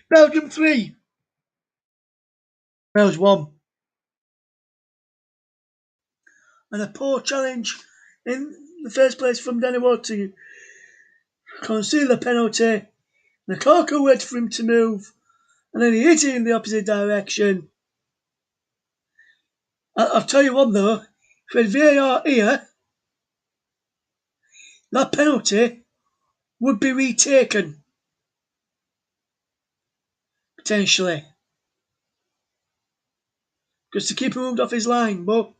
Belgium 3, Wales 1. And a poor challenge in the first place from Danny Ward to concede the penalty. Lukaku waited for him to move, and then he hit it in the opposite direction. I'll tell you one though, if we had VAR here, that penalty would be retaken, potentially. Because the keeper moved off his line, but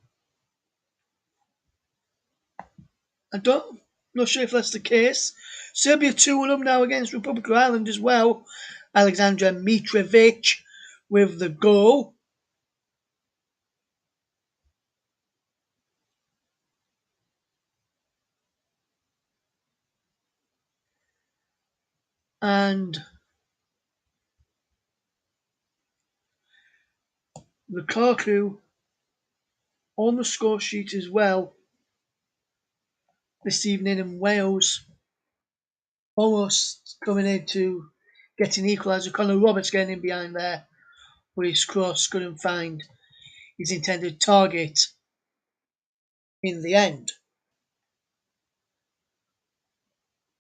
not sure if that's the case. Serbia 2-1 up now against Republic of Ireland as well. Alexandra Mitrovic with the goal. And Lukaku on the score sheet as well this evening in Wales. Almost coming in to get an equaliser. Conor Roberts getting in behind there, but his cross couldn't find his intended target in the end.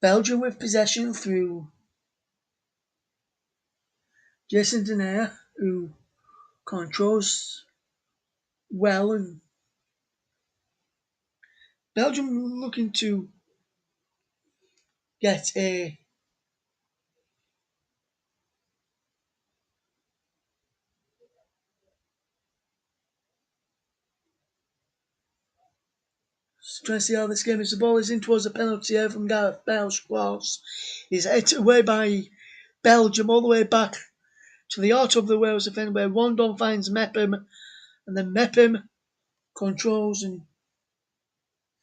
Belgium with possession through Jason Denayer, who controls well, and Belgium looking to get a trying to see how this game is. The ball is in towards the penalty area from Gareth Bale's cross. He's hit away by Belgium all the way back to the heart of the Wales defender where Rondon finds Mepham, and then Mepham controls and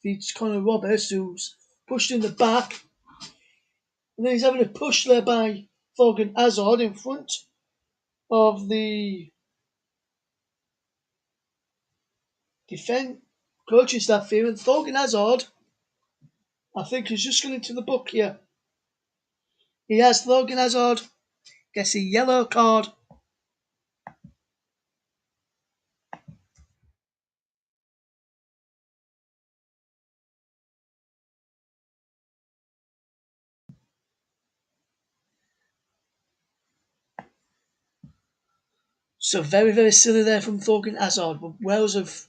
feeds Conor Roberts, who's pushed in the back, and then he's having a push there by Thorgan Hazard in front of the defence coaching staff here, and Thorgan Hazard, I think, has just gone into the book here. He has. Thorgan Hazard gets a yellow card. So very, very silly there from Thorgan Hazard. But Wales have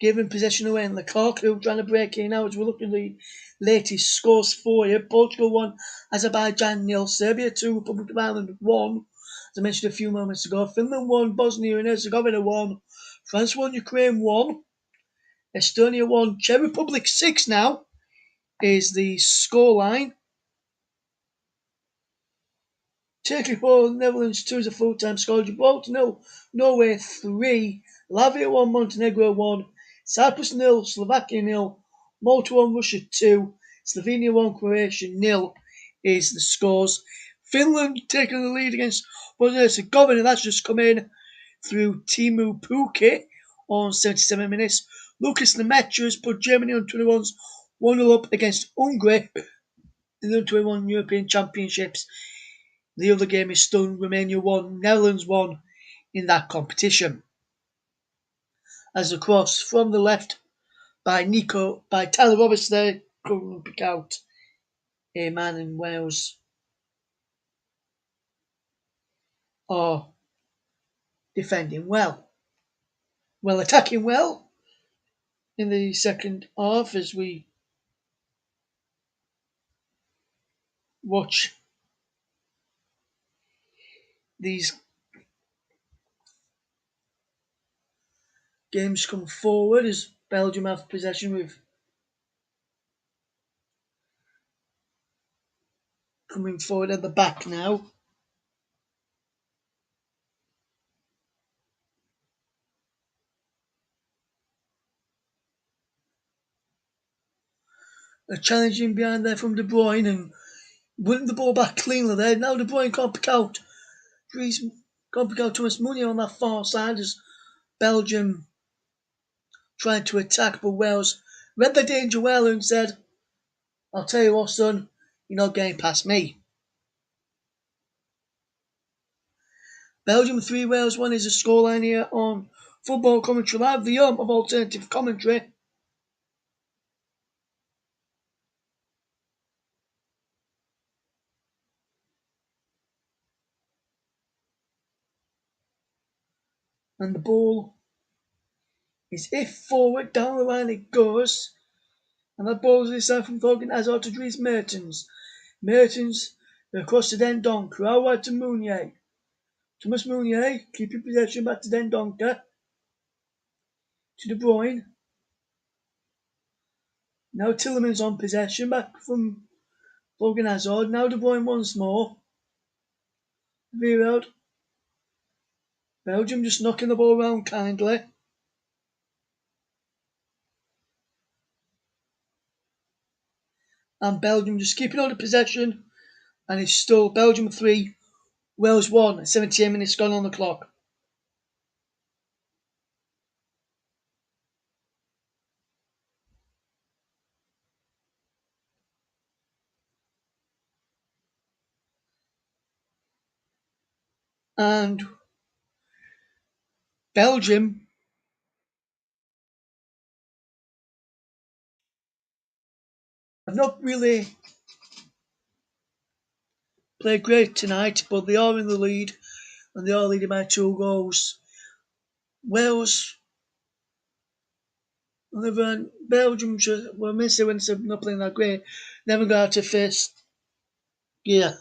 given possession away, and Lukaku trying to break in now as we look at the latest scores for you. Portugal 1, Azerbaijan 0, Serbia 2, Republic of Ireland 1. As I mentioned a few moments ago, Finland 1, Bosnia and Herzegovina 1, France 1, Ukraine 1, Estonia 1, Czech Republic 6 now is the scoreline. Turkey 4, Netherlands 2 is a full-time score. Gibraltar 0, Norway 3, Latvia 1, Montenegro 1, Cyprus 0, Slovakia 0, Malta 1, Russia 2, Slovenia 1, Croatia 0 is the scores. Finland taking the lead against Bosnia and Herzegovina. That's just come in through Timu Puki on 77 minutes. Lucas Lemaitre has put Germany on 21s 1-0 up against Hungary in the 21 European Championships. The other game is still Romania 1, Netherlands 1 in that competition. As a cross from the left by Tyler Roberts there, couldn't pick out a man in Wales or defending well. Well, attacking well in the second half as we watch these games come forward as Belgium have possession with coming forward at the back now. A challenging behind there from De Bruyne and winning the ball back cleanly there. Now De Bruyne can't pick out. Can't pick out Thomas Meunier on that far side as Belgium tried to attack, but Wales read the danger well and said, I'll tell you what, son, you're not getting past me. Belgium 3, Wales 1 is a scoreline here on Football Commentary Live, the home of alternative commentary. And the ball is if forward, down the line it goes. And that ball is this time from Thorgan Hazard to Dries Mertens. Mertens across to Den Donker, out wide to Meunier. Thomas Meunier, keeping possession back to Den Donker. To De Bruyne. Now Tillemans on possession, back from Thorgan Hazard. Now De Bruyne once more. Veereld. Belgium just knocking the ball around kindly. And Belgium just keeping on the possession. And it's still Belgium 3, Wales 1, 78 minutes gone on the clock. And Belgium have not really played great tonight, but they are in the lead and they are leading by 2 goals. Wales, on the other hand, Belgium, well, Mr. Winter not playing that great, never got out of first gear.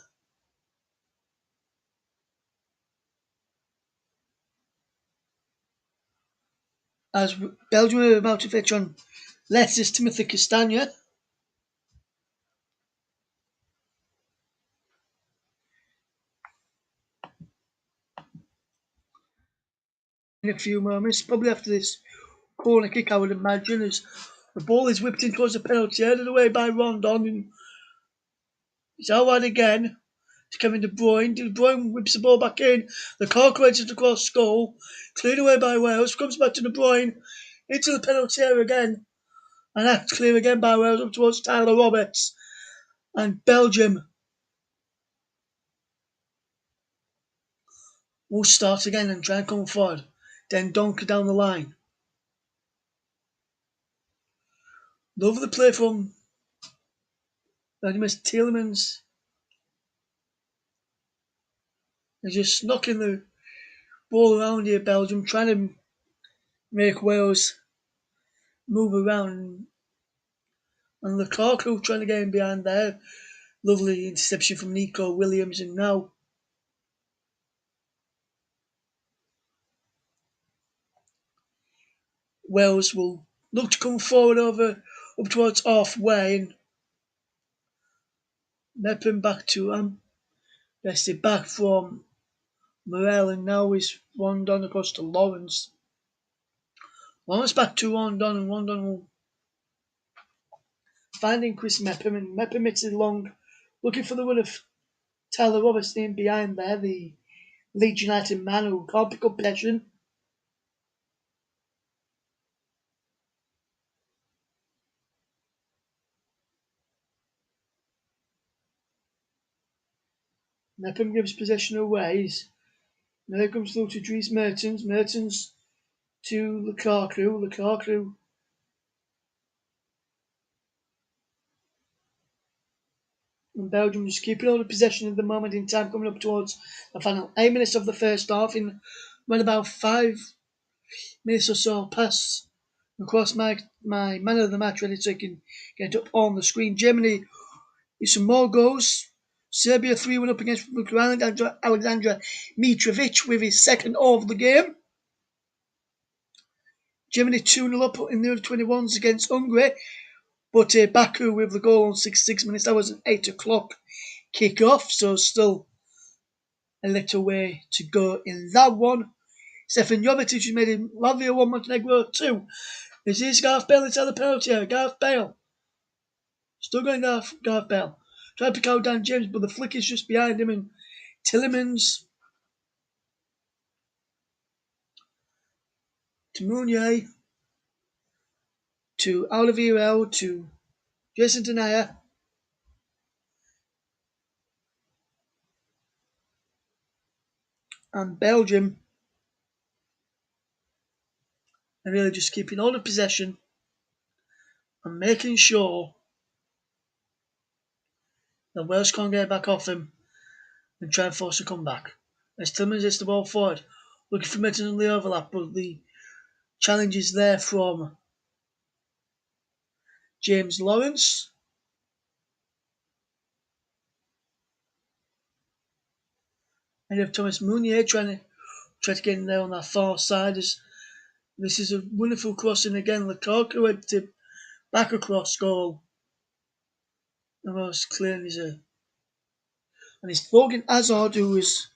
As Belgium are about to fetch on Leicester's Timothy Castagne. In a few moments, probably after this corner kick, I would imagine, as the ball is whipped in towards the penalty, headed away by Rondon, and it's out wide again to Kevin De Bruyne. De Bruyne whips the ball back in. The cork wedges across goal, cleared away by Wales, comes back to De Bruyne, into the penalty area again, and that's clear again by Wales up towards Tyler Roberts. And Belgium will start again and try and come forward. Then Donker down the line. Love the play from Vladimir Tillemans. They're just knocking the ball around here, Belgium, trying to make Wales move around. And Lukaku trying to get in behind there. Lovely interception from Nico Williams, and now Wales will look to come forward over up towards halfway and Meppen back to Bested back from Morel, and now is Rondon across to Lawrence. Lawrence back to Rondon, and Rondon will finding Chris Meppen, and Meppen makes it long, looking for the one of Tyler Roberts in behind there, the Leeds United man who can't pick up possession. Meppen gives possession away. Now it comes through to Dries Mertens. Mertens to Lukaku. Lukaku and Belgium just keeping all the possession at the moment in time, coming up towards the final 8 minutes of the first half. In when about 5 minutes or so pass across my man of the match ready so I can get up on the screen. Germany is some more goals. Serbia 3-1 up against Alexandra Mitrovic with his second of the game. Germany 2-0 up in the under-21s against Hungary. But Baku with the goal on 66 minutes. That was an 8 o'clock kick-off, so still a little way to go in that one. Stefan Jovetic has made it Latvia 1, Montenegro 2. Is this Gareth Bale inside the penalty area? Gareth Bale Still going Gareth Bale. Trying to pick out Dan James, but the flick is just behind him, and Tillemans to Mounier to Alderweireld to Jason Denayer. And Belgium are really just keeping all the possession and making sure that Wales can't get back off them and try and force a comeback. As Tillmans hits the ball forward, looking for Mertens on the overlap, but the challenge is there from James Lawrence. And you have Thomas Mounier trying to get in there on that far side. As this is a wonderful crossing again. Lukaku went to back across goal. The most clear is a. And it's Thorgan Hazard who is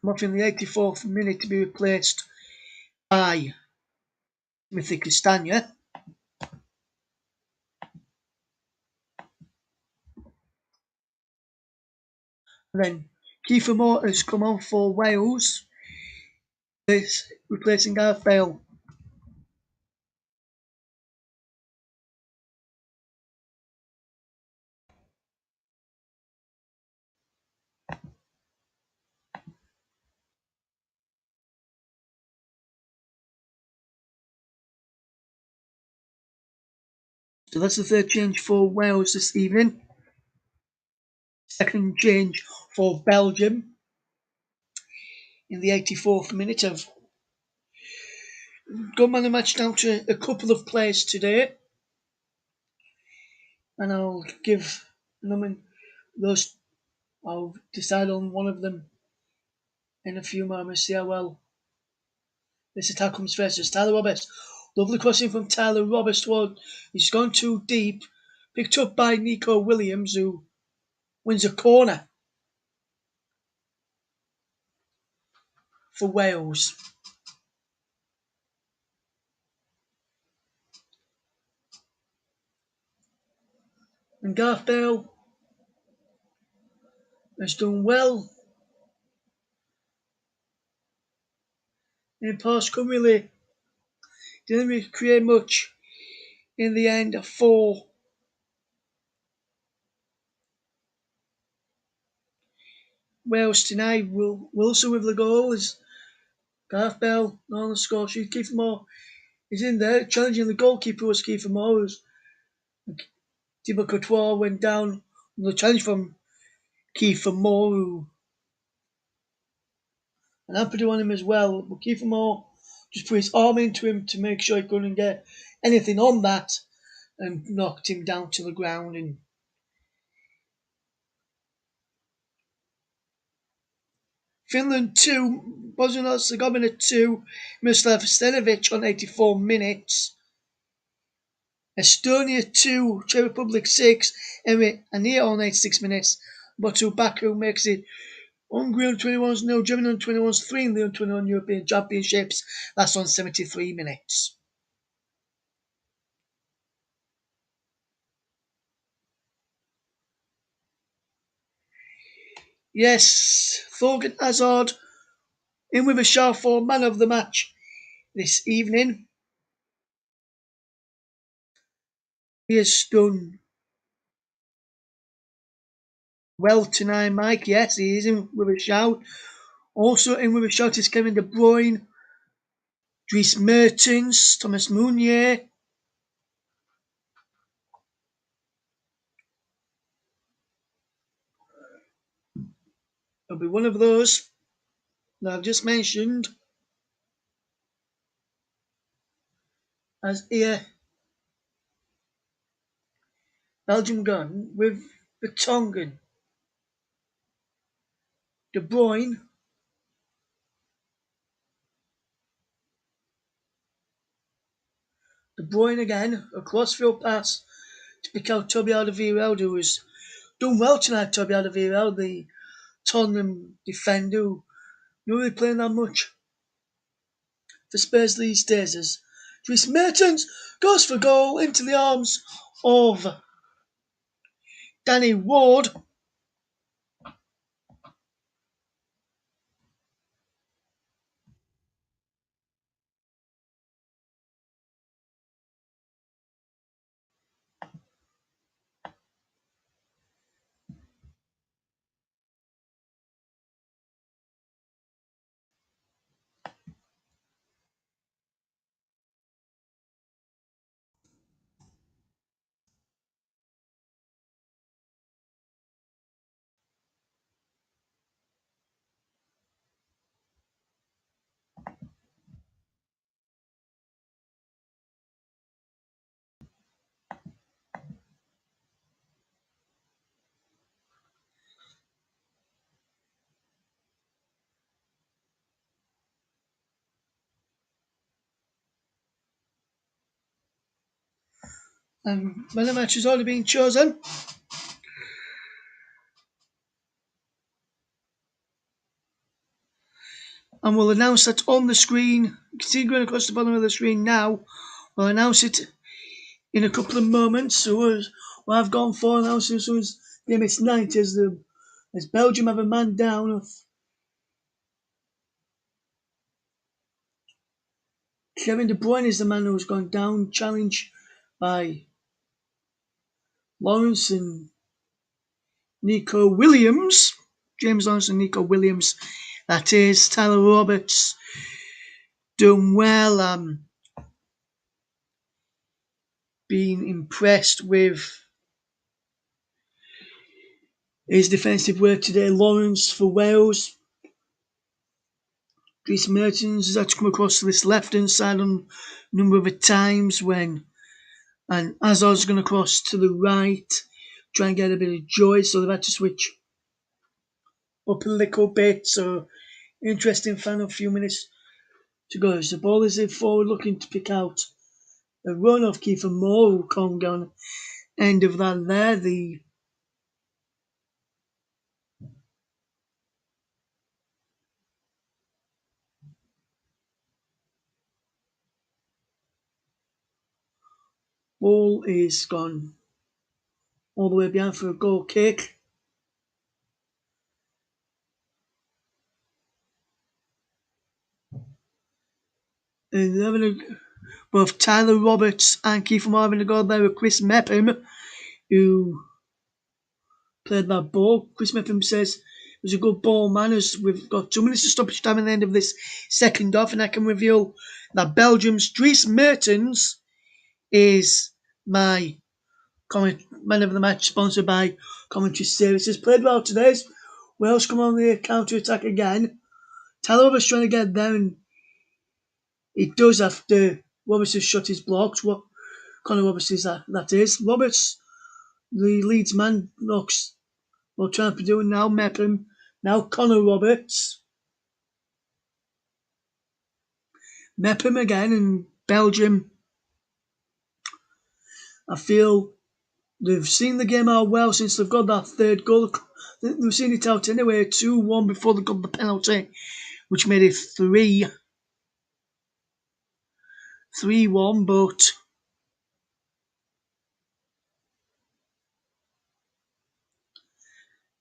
watching the 84th minute to be replaced by Timothy Castagna. And then Kiefer Moore has come on for Wales, replacing Gareth Bale. So that's the third change for Wales this evening. Second change for Belgium in the 84th minute. I've got man of the match down to a couple of players today, and I'll give those. I'll decide on one of them in a few moments. See how well this attack comes first. It's Tyler Roberts. Lovely crossing from Tyler Roberts toward. He's gone too deep. Picked up by Nico Williams, who wins a corner for Wales. And Gareth Bale has done well in past Cumberley. Didn't create much in the end for Wales tonight. Wilson with the goal is Gareth Bale on the score sheet. Kiefer Moore is in there challenging the goalkeeper was Kiefer Moore. Thibaut Courtois went down on the challenge from Kiefer Moore, and I put it on him as well. But Kiefer Moore just put his arm into him to make sure he couldn't get anything on that, and knocked him down to the ground. And Finland 2, Bosnia and Herzegovina 2, Miroslav Stanovic on 84 minutes. Estonia 2, Czech Republic 6, Emre Ania on 86 minutes. Batu Baku makes it Hungary on 21s 0, Germany on 21s 3 in the on 21 European Championships. That's on 73 minutes. Yes, Thorgan Hazard in with a shout for man of the match this evening. He has done well tonight, Mike. Yes, he is in with a shout. Also in with a shout is Kevin De Bruyne, Dries Mertens, Thomas Mounier. It'll be one of those that I've just mentioned as here Belgium gone with Vertonghen, De Bruyne, De Bruyne again, a crossfield pass to pick out Toby Alderweireld, who has done well tonight. Toby Alderweireld, the Tottenham defender, who not really playing that much for Spurs these days as Dries Mertens goes for goal into the arms of Danny Ward. And when the match has already been chosen, and we'll announce that on the screen. You can see it going across the bottom of the screen now. We'll announce it in a couple of moments. So what I've gone for announcing so as the MS90 as Belgium have a man down of Kevin De Bruyne is the man who's gone down, challenged by Lawrence and Nico Williams. James Lawrence and Nico Williams. That is Tyler Roberts doing well. Being impressed with his defensive work today. Lawrence for Wales. Dries Mertens has had to come across to this left hand side on a number of times and Azar's going to cross to the right, try and get a bit of joy, so they've had to switch up a little bit. So interesting final few minutes to go. As the ball is in forward looking to pick out a run of Kiefer Moore, who can't go on the end of that there. The ball is gone all the way behind for a goal kick. And both Tyler Roberts and Kiefer Moore having a go there with Chris Mepham, who played that ball. Chris Mepham says it was a good ball, man, as we've got 2 minutes of stoppage time at the end of this second half, and I can reveal that Belgium's Dries Mertens is my man of the match, sponsored by Commentary Services. Played well today. Wales come on the counter-attack again. Tyler Roberts trying to get there, and he does after Roberts has shut his blocks. What Connor Roberts is that is. Roberts, the Leeds man, knocks what Trump are doing now. Mepham, now Connor Roberts. Mepham again, and Belgium, I feel they've seen the game out well since they've got that third goal. They've seen it out anyway, 2-1 before they got the penalty, which made it 3-1, but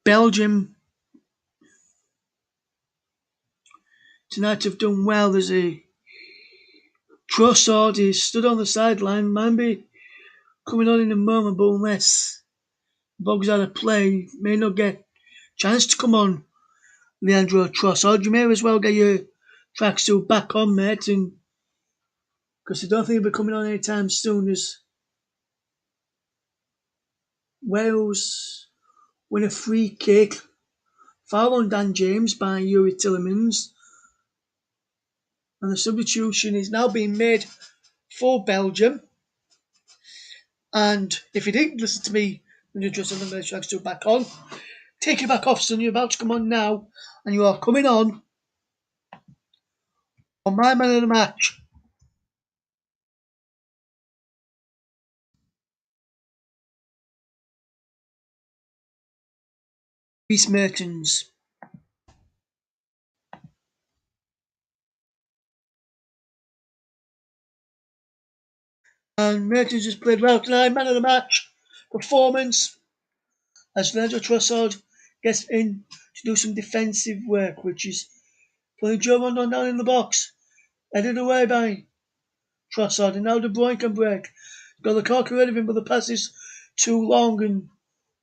Belgium tonight have done well. There's a Trossard, he stood on the sideline, might be coming on in a moment, but unless Boggs out of play, may not get chance to come on. Leandro Trossard, you may as well get your tracksuit back on, mate, and because I don't think he'll be coming on anytime soon. As Wales win a free kick, foul on Dan James by Yuri Tillemans, and the substitution is now being made for Belgium. And if you didn't listen to me when you just had the tracksuit back on, take it back off, son. You're about to come on now, and you are coming on my man of the match. Dries Mertens. And Mertens just played well tonight. Man of the match performance as Virgil Trossard gets in to do some defensive work, which is putting Joe Rondon down in the box. Headed away by Trossard, and now De Bruyne can break. Got the cork ahead of him, but the pass is too long, and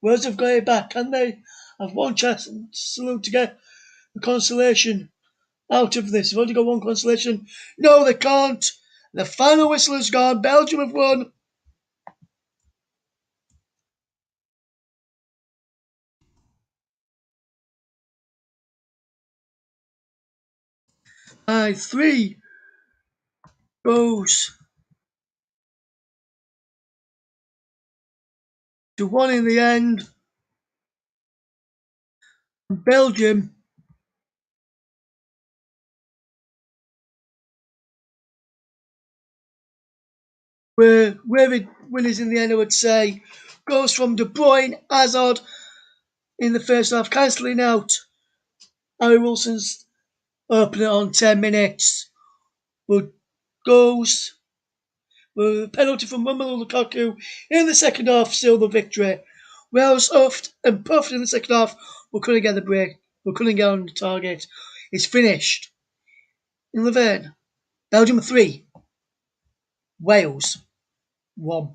Wales have got it back. Can they have one chance to get the consolation out of this? They've only got one consolation. No, they can't. The final whistle has gone. Belgium have won. By 3 goes to 1 in the end. Belgium were winners in the end, I would say. Goes from De Bruyne, Hazard in the first half, cancelling out Harry Wilson's opener on 10 minutes. But goes with a penalty from Romelu Lukaku in the second half, seal the victory. Wales huffed and puffed in the second half, but couldn't get the break. We couldn't get on the target. It's finished. In Louvain, Belgium 3, Wales 1.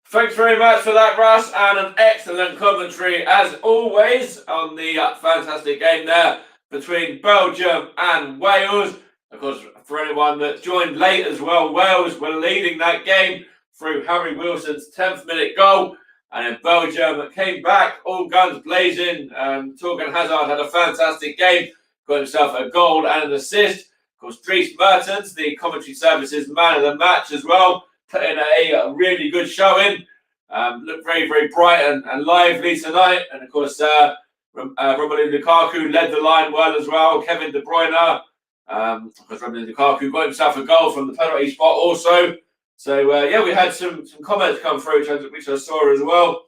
Thanks very much for that, Russ, and an excellent commentary as always on the fantastic game there between Belgium and Wales. Of course, for anyone that joined late as well, Wales were leading that game through Harry Wilson's 10th minute goal, and then Belgium came back all guns blazing. Torgan Hazard had a fantastic game, got himself a goal and an assist. Of course, Dries Mertens, the commentary services man of the match as well, put in a really good showing. Looked very, very bright and lively tonight. And of course, Romelu Lukaku led the line well as well. Kevin De Bruyne, of course, Romelu Lukaku got himself a goal from the penalty spot also. So, yeah, we had some comments come through, which I saw as well.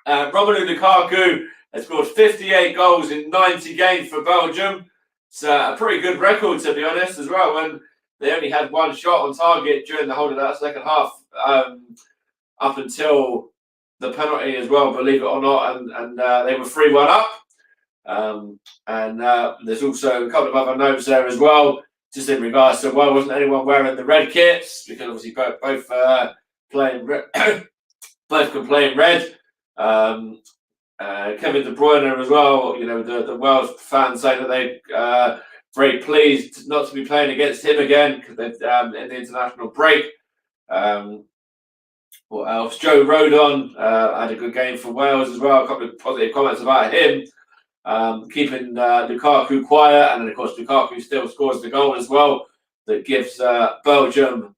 Romelu Lukaku has scored 58 goals in 90 games for Belgium. It's a pretty good record, to be honest, as well, when they only had one shot on target during the whole of that second half, up until the penalty as well, believe it or not, and they were 3-1 up. There's also a couple of other notes there as well, just in regards to why wasn't anyone wearing the red kits, because obviously both playing both can play in red. Kevin De Bruyne as well, you know, the Wales fans saying that they very pleased not to be playing against him again because they've in the international break. What else? Joe Rodon had a good game for Wales as well. A couple of positive comments about him, keeping Lukaku quiet, and then of course Lukaku still scores the goal as well that gives Belgium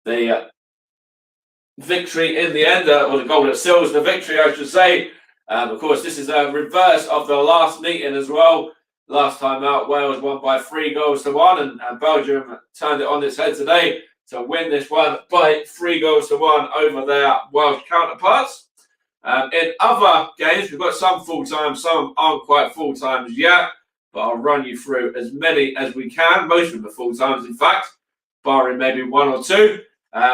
the victory in the end, or the goal that seals the victory, I should say. Of course, this is a reverse of the last meeting as well. Last time out, Wales won by 3-1, and Belgium turned it on its head today to win this one by 3-1 over their Welsh counterparts. In other games, we've got some full-time, some aren't quite full-times yet, but I'll run you through as many as we can. Most of them are full-times, in fact, barring maybe one or two.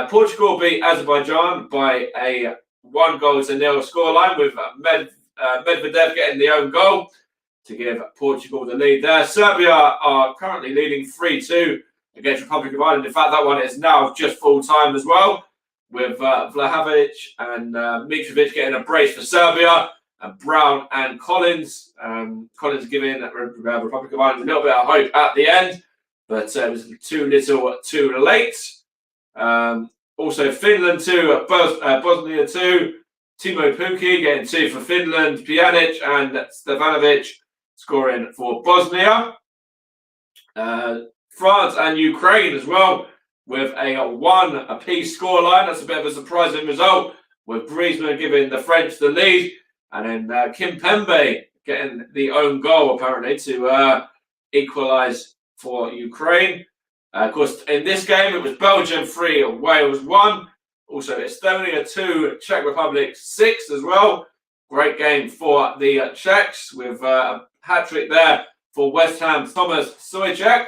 Portugal beat Azerbaijan by a 1-0 scoreline, with Medvedev getting the own goal to give Portugal the lead there. Serbia are currently leading 3-2 against Republic of Ireland. In fact, that one is now just full-time as well, with Vlahovic and Mitrovic getting a brace for Serbia, and Brown and Collins. Collins giving Republic of Ireland a little bit of hope at the end, but it was too little too late. Also, Finland 2, Bosnia 2. Timo Pukki getting 2 for Finland. Pjanic and Stevanovic scoring for Bosnia. France and Ukraine as well, with a 1-apiece scoreline. That's a bit of a surprising result, with Griezmann giving the French the lead, and then Kimpembe getting the own goal, apparently, to equalise for Ukraine. Of course, in this game, it was Belgium 3, Wales 1. Also, Estonia 2, Czech Republic 6 as well. Great game for the Czechs, with a hat-trick there for West Ham, Thomas Souček.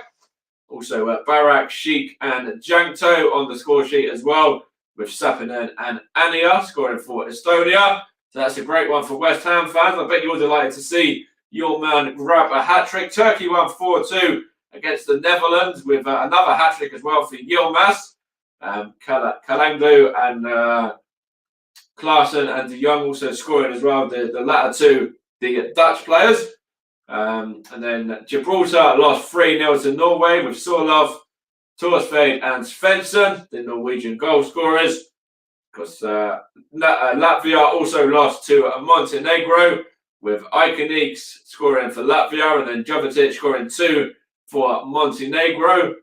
Also, Barak, Sheik, and Jankto on the score sheet as well, with Sapinen and Ania scoring for Estonia. So that's a great one for West Ham fans. I bet you're delighted to see your man grab a hat-trick. Turkey won 4-2 against the Netherlands with another hat-trick as well for Yilmaz. Kalanglu and Klaassen and De Jong also scoring as well, the latter two, the Dutch players. And then Gibraltar lost 3-0 to Norway with Sorlov, Torsveen and Svensson, the Norwegian goal scorers. Because Latvia also lost to Montenegro with Iconiques scoring for Latvia and then Jovetic scoring 2 for Montenegro.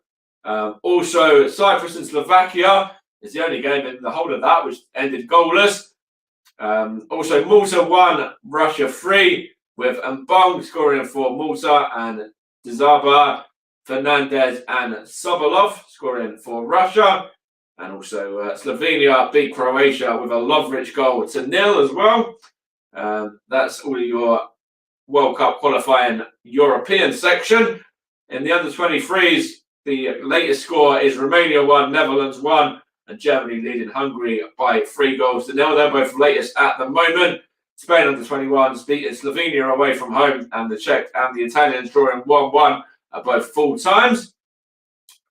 Also, Cyprus and Slovakia is the only game in the whole of that which ended goalless. Also, Malta won, Russia 3 with Mbong scoring for Malta and Dzaba, Fernandez and Sobolov scoring for Russia. And also Slovenia beat Croatia with a Lovric goal to 0 as well. That's all your World Cup qualifying European section. In the under-23s, the latest score is Romania 1, Netherlands 1, and Germany leading Hungary by 3 goals to 0. They're both latest at the moment. Spain under-21s beating Slovenia away from home, and the Czech and the Italians drawing 1-1 at both full times.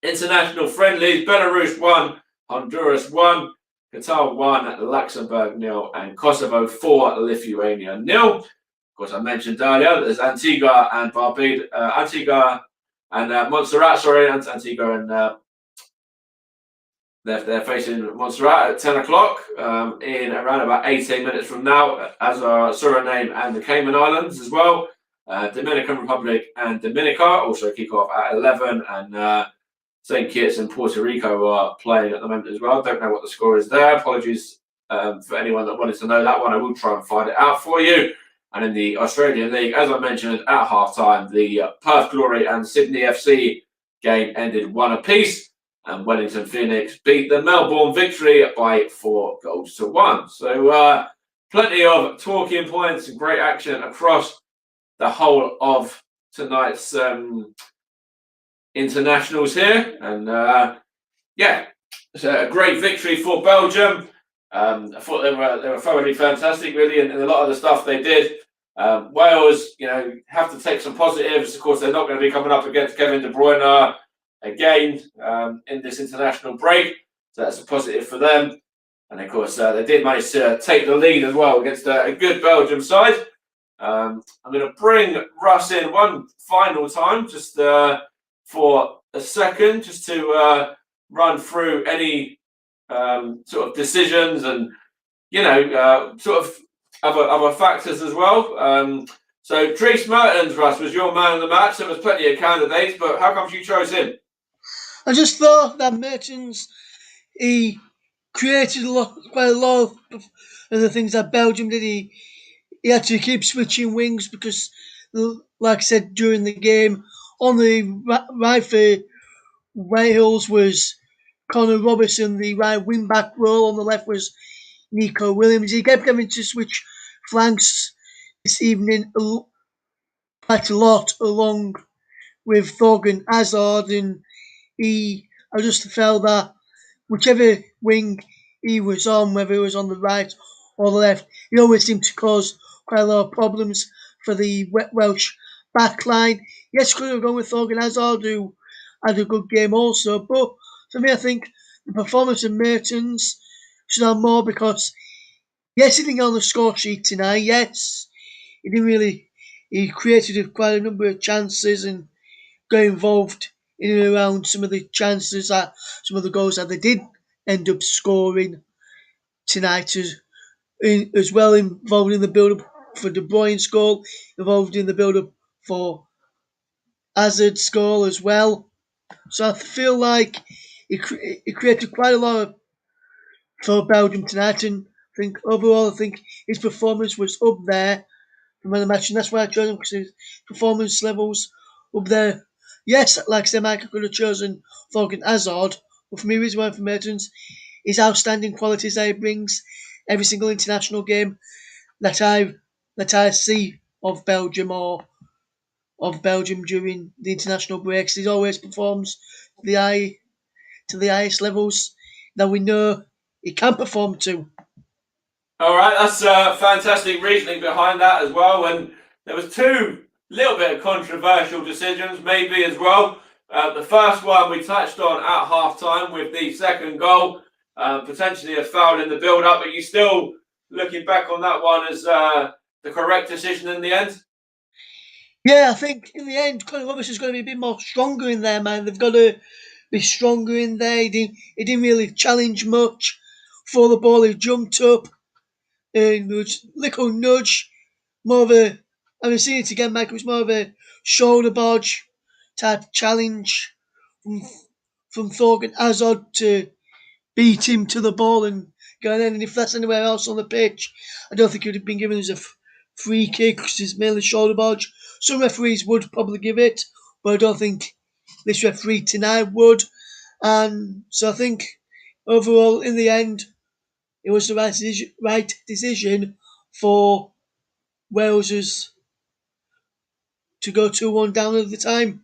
International friendlies, Belarus 1, Honduras 1, Qatar 1, Luxembourg 0, and Kosovo 4, Lithuania 0. Of course, I mentioned earlier there's Antigua and Antigua and Montserrat. Antigua and they're facing Montserrat at 10 o'clock in around about 18 minutes from now, as are Suriname and the Cayman Islands as well. Dominican Republic and Dominica also kick off at 11, and St. Kitts and Puerto Rico are playing at the moment as well. Don't know what the score is there. Apologies for anyone that wanted to know that one. I will try and find it out for you. And in the Australian League, as I mentioned at half-time, the Perth Glory and Sydney FC game ended 1 apiece, and Wellington Phoenix beat the Melbourne Victory by 4 goals to 1. So plenty of talking points and great action across the whole of tonight's internationals here. And yeah, it's a great victory for Belgium. I thought they were thoroughly fantastic, really, in a lot of the stuff they did. Wales, have to take some positives. Of course, they're not going to be coming up against Kevin De Bruyne again in this international break, so that's a positive for them. And of course, they did manage to take the lead as well against a good Belgium side. I'm going to bring Russ in one final time, just for a second, just to run through any sort of decisions and sort of other factors as well. So Dries Mertens, Russ, was your man of the match. There was plenty of candidates, but how come you chose him? I just thought that Mertens, he created quite a lot of the things that Belgium did. He had to keep switching wings because, like I said during the game, on the right for Wales was Connor Robertson, the right wing back role. On the left was Nico Williams. He kept having to switch flanks this evening quite a lot, along with Thorgan Hazard, and I just felt that whichever wing he was on, whether it was on the right or the left, he always seemed to cause quite a lot of problems for the Welsh backline. Yes, could have gone with Thorgan Hazard, who had a good game also, but for me, I think the performance of Mertens should have more because, yes, he didn't get on the score sheet tonight, yes, he didn't really, he created quite a number of chances and got involved in and around some of the chances that some of the goals that they did end up scoring tonight, as well, involved in the build-up for De Bruyne's goal, involved in the build-up for Hazard's goal as well. So I feel like he created quite a lot for Belgium tonight, and I think overall, his performance was up there from the match, and that's why I chose him, because his performance levels up there. Yes, like I said, Mike, I could have chosen Thorgan Hazard, but for me, the reason why for Mertens, his outstanding qualities that he brings every single international game that I see of Belgium or of Belgium during the international breaks. He always performs to the highest levels that we know he can perform to. All right, that's fantastic reasoning behind that as well. And there was two little bit of controversial decisions, maybe as well. The first one we touched on at half time with the second goal, potentially a foul in the build up, but you still looking back on that one as the correct decision in the end. Yeah, I think in the end, Conor Robertson's going to be a bit more stronger in there, man. They've got to be stronger in there. He didn't really challenge much for the ball. He jumped up and there was a little nudge, more of a. I've seen it again, Mike. It was more of a shoulder bodge type challenge from from Thorgan Hazard to beat him to the ball and go in. And if that's anywhere else on the pitch, I don't think it would have been given as a free kick because it's mainly shoulder bodge. Some referees would probably give it, but I don't think this referee tonight would. And so I think overall, in the end, it was the right decision for Wales's to go 2-1 down at the time.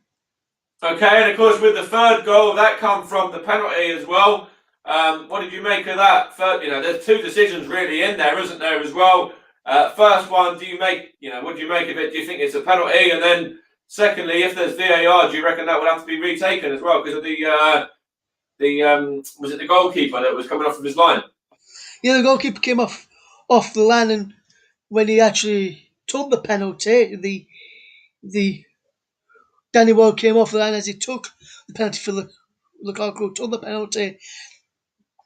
Okay, and of course with the third goal, that come from the penalty as well. What did you make of that? There's two decisions really in there, isn't there, as well? First one, what do you make of it? Do you think it's a penalty? And then secondly, if there's VAR, do you reckon that would have to be retaken as well because of was it the goalkeeper that was coming off of his line? Yeah, the goalkeeper came off the line, and when he actually took the penalty, the Danny Ward came off the line as he took the penalty for Lukaku, took the penalty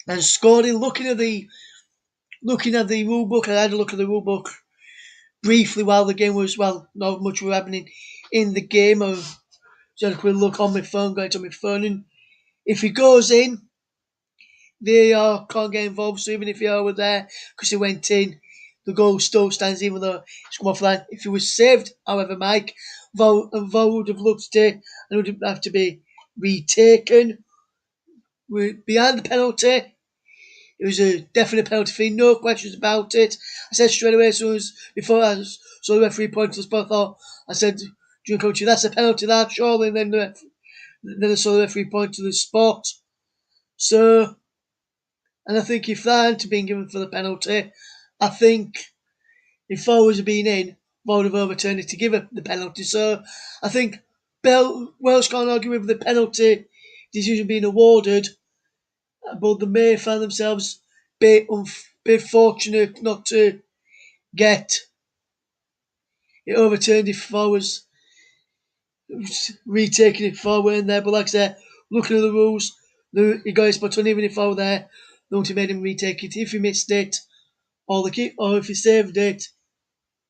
and scored it. Looking at the rule book, I had a look at the rule book briefly while the game was not much was happening in the game. I just had a quick look on my phone, and if he goes in, VAR can't get involved. So even if VAR were there because he went in, the goal still stands even though it's come off the line. If he was saved, however, Mike, VAR would have looked at it and it would have to be retaken. We're behind the penalty. It was a definite penalty free, no questions about it. I said straight away, before I saw the referee point to the spot, I said, during coaching, that's a penalty, that, surely. And then I saw the referee point to the spot. So, and I think if that hadn't been given for the penalty, I think if foul was been in, VAR would have overturned it to give it the penalty. So, I think Wales can't argue with the penalty decision being awarded, but they may find themselves a bit fortunate not to get it overturned if VAR was retaking it far away in there. But like I said, looking at the rules, he got his spot on even if I were there. They wouldn't have made him retake it. If he missed it, or if he saved it,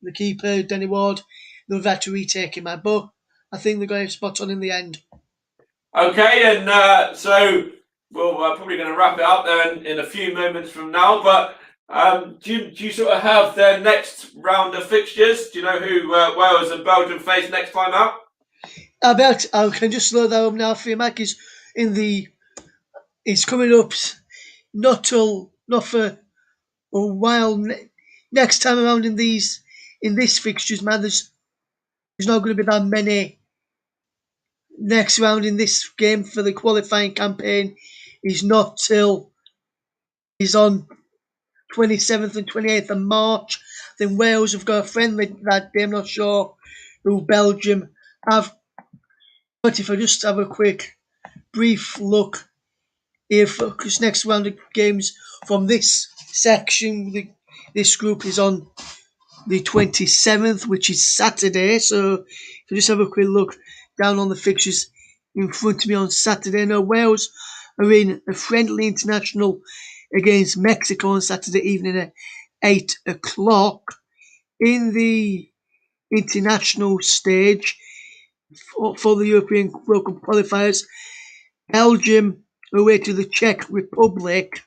the keeper, Danny Ward, they would have had to retake him. But I think they got him spot on in the end. Okay, and so we're probably going to wrap it up there in a few moments from now. But do you sort of have their next round of fixtures? Do you know who Wales and Belgium face next time out? I can just slow that up now for you, Mike. It's coming up not for a while. Next time around in this fixtures, man, there's not going to be that many next round in this game for the qualifying campaign. Is not till is on 27th and 28th of March. Then Wales have got a friendly that day. I'm not sure who Belgium have. But if I just have a quick, brief look here, because next round of games from this section, this group is on the 27th, which is Saturday. So if I just have a quick look down on the fixtures in front of me on Saturday. Now, Wales are in a friendly international against Mexico on Saturday evening at 8 o'clock. In the international stage for the European World Cup qualifiers, Belgium away to the Czech Republic.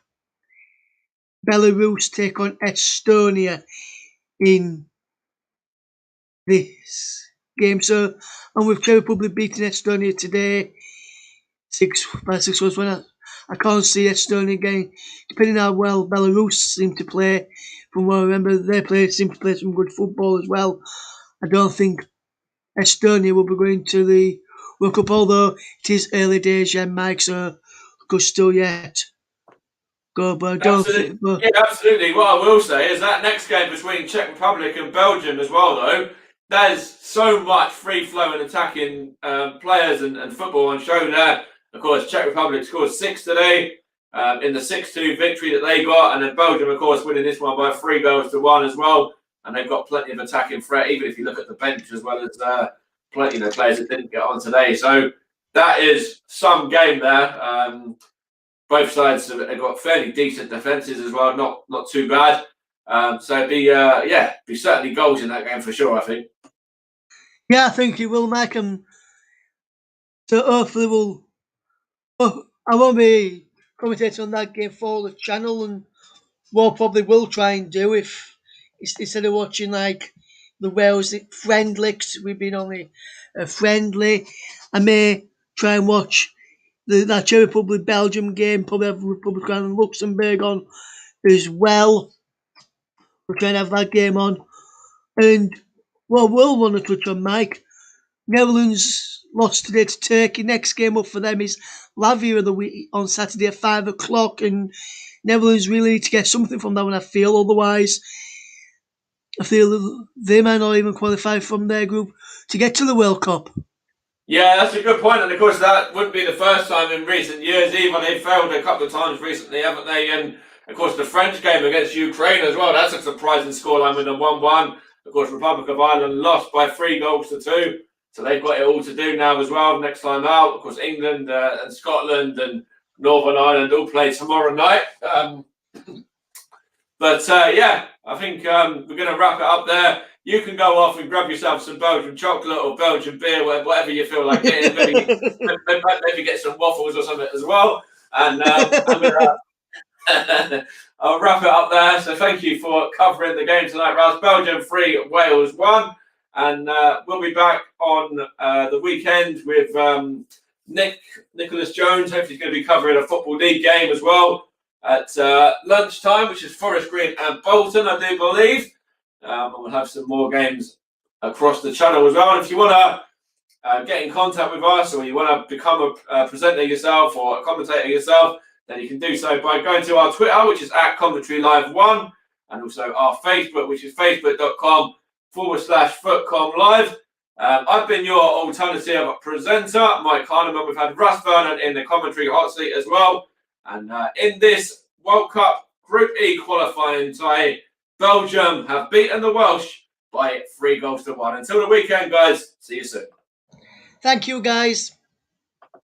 Belarus take on Estonia in this game. So, and with Czech Republic beating Estonia today, 6 was when I can't see Estonia getting, depending on how well Belarus seem to play. From what I remember, they seem to play some good football as well. I don't think Estonia will be going to the World Cup, although it is early days, yeah, Mike, so could still yet go, but I don't Absolutely. think. But Yeah, absolutely. What I will say is that next game between Czech Republic and Belgium as well, though, there's so much free-flowing attacking players and football on show there. Of course, Czech Republic scored 6 today in the 6-2 victory that they got, and then Belgium, of course, winning this one by 3-1 as well. And they've got plenty of attacking threat, even if you look at the bench as well as plenty of players that didn't get on today. So that is some game there. Both sides have got fairly decent defences as well, not too bad. So it'd be certainly goals in that game for sure, I think. yeah, I think it will, Mike, and so hopefully we'll. I won't be commentating on that game for the channel, and what probably will try and do if instead of watching like the Wales friendly, 'cause we've been only friendly, I may try and watch that Czech Republic Belgium game. Probably have Republic and Luxembourg on as well. We'll try and have that game on. And what we'll want to touch on, Mike, Netherlands lost today to Turkey. Next game up for them is Latvia of the week on Saturday at 5 o'clock. And Netherlands really need to get something from that one, I feel. Otherwise, I feel they might not even qualify from their group to get to the World Cup. Yeah, that's a good point. And of course, that wouldn't be the first time in recent years either. They've failed a couple of times recently, haven't they? And of course, the French game against Ukraine as well. That's a surprising scoreline with a 1-1. Of course, Republic of Ireland lost by 3-2. So they've got it all to do now as well. Next time out, of course, England and Scotland and Northern Ireland all play tomorrow night. Yeah, I think we're going to wrap it up there. You can go off and grab yourself some Belgian chocolate or Belgian beer, whatever you feel like getting. Maybe get some waffles or something as well. And I'll wrap it up there. So thank you for covering the game tonight, Russ. Belgium 3, Wales 1. And we'll be back on the weekend with Nicholas Jones. Hopefully he's going to be covering a Football League game as well at lunchtime, which is Forest Green and Bolton, I do believe. And we'll have some more games across the channel as well. And if you want to get in contact with us, or you want to become a presenter yourself or a commentator yourself, then you can do so by going to our Twitter, which is @CommentaryLive1, and also our Facebook, which is facebook.com/FootcomLive. I've been your alternative presenter, Mike Kahneman. We've had Russ Vernon in the commentary hot seat as well. And in this World Cup Group E qualifying tie, Belgium have beaten the Welsh by 3-1. Until the weekend, guys. See you soon. Thank you, guys.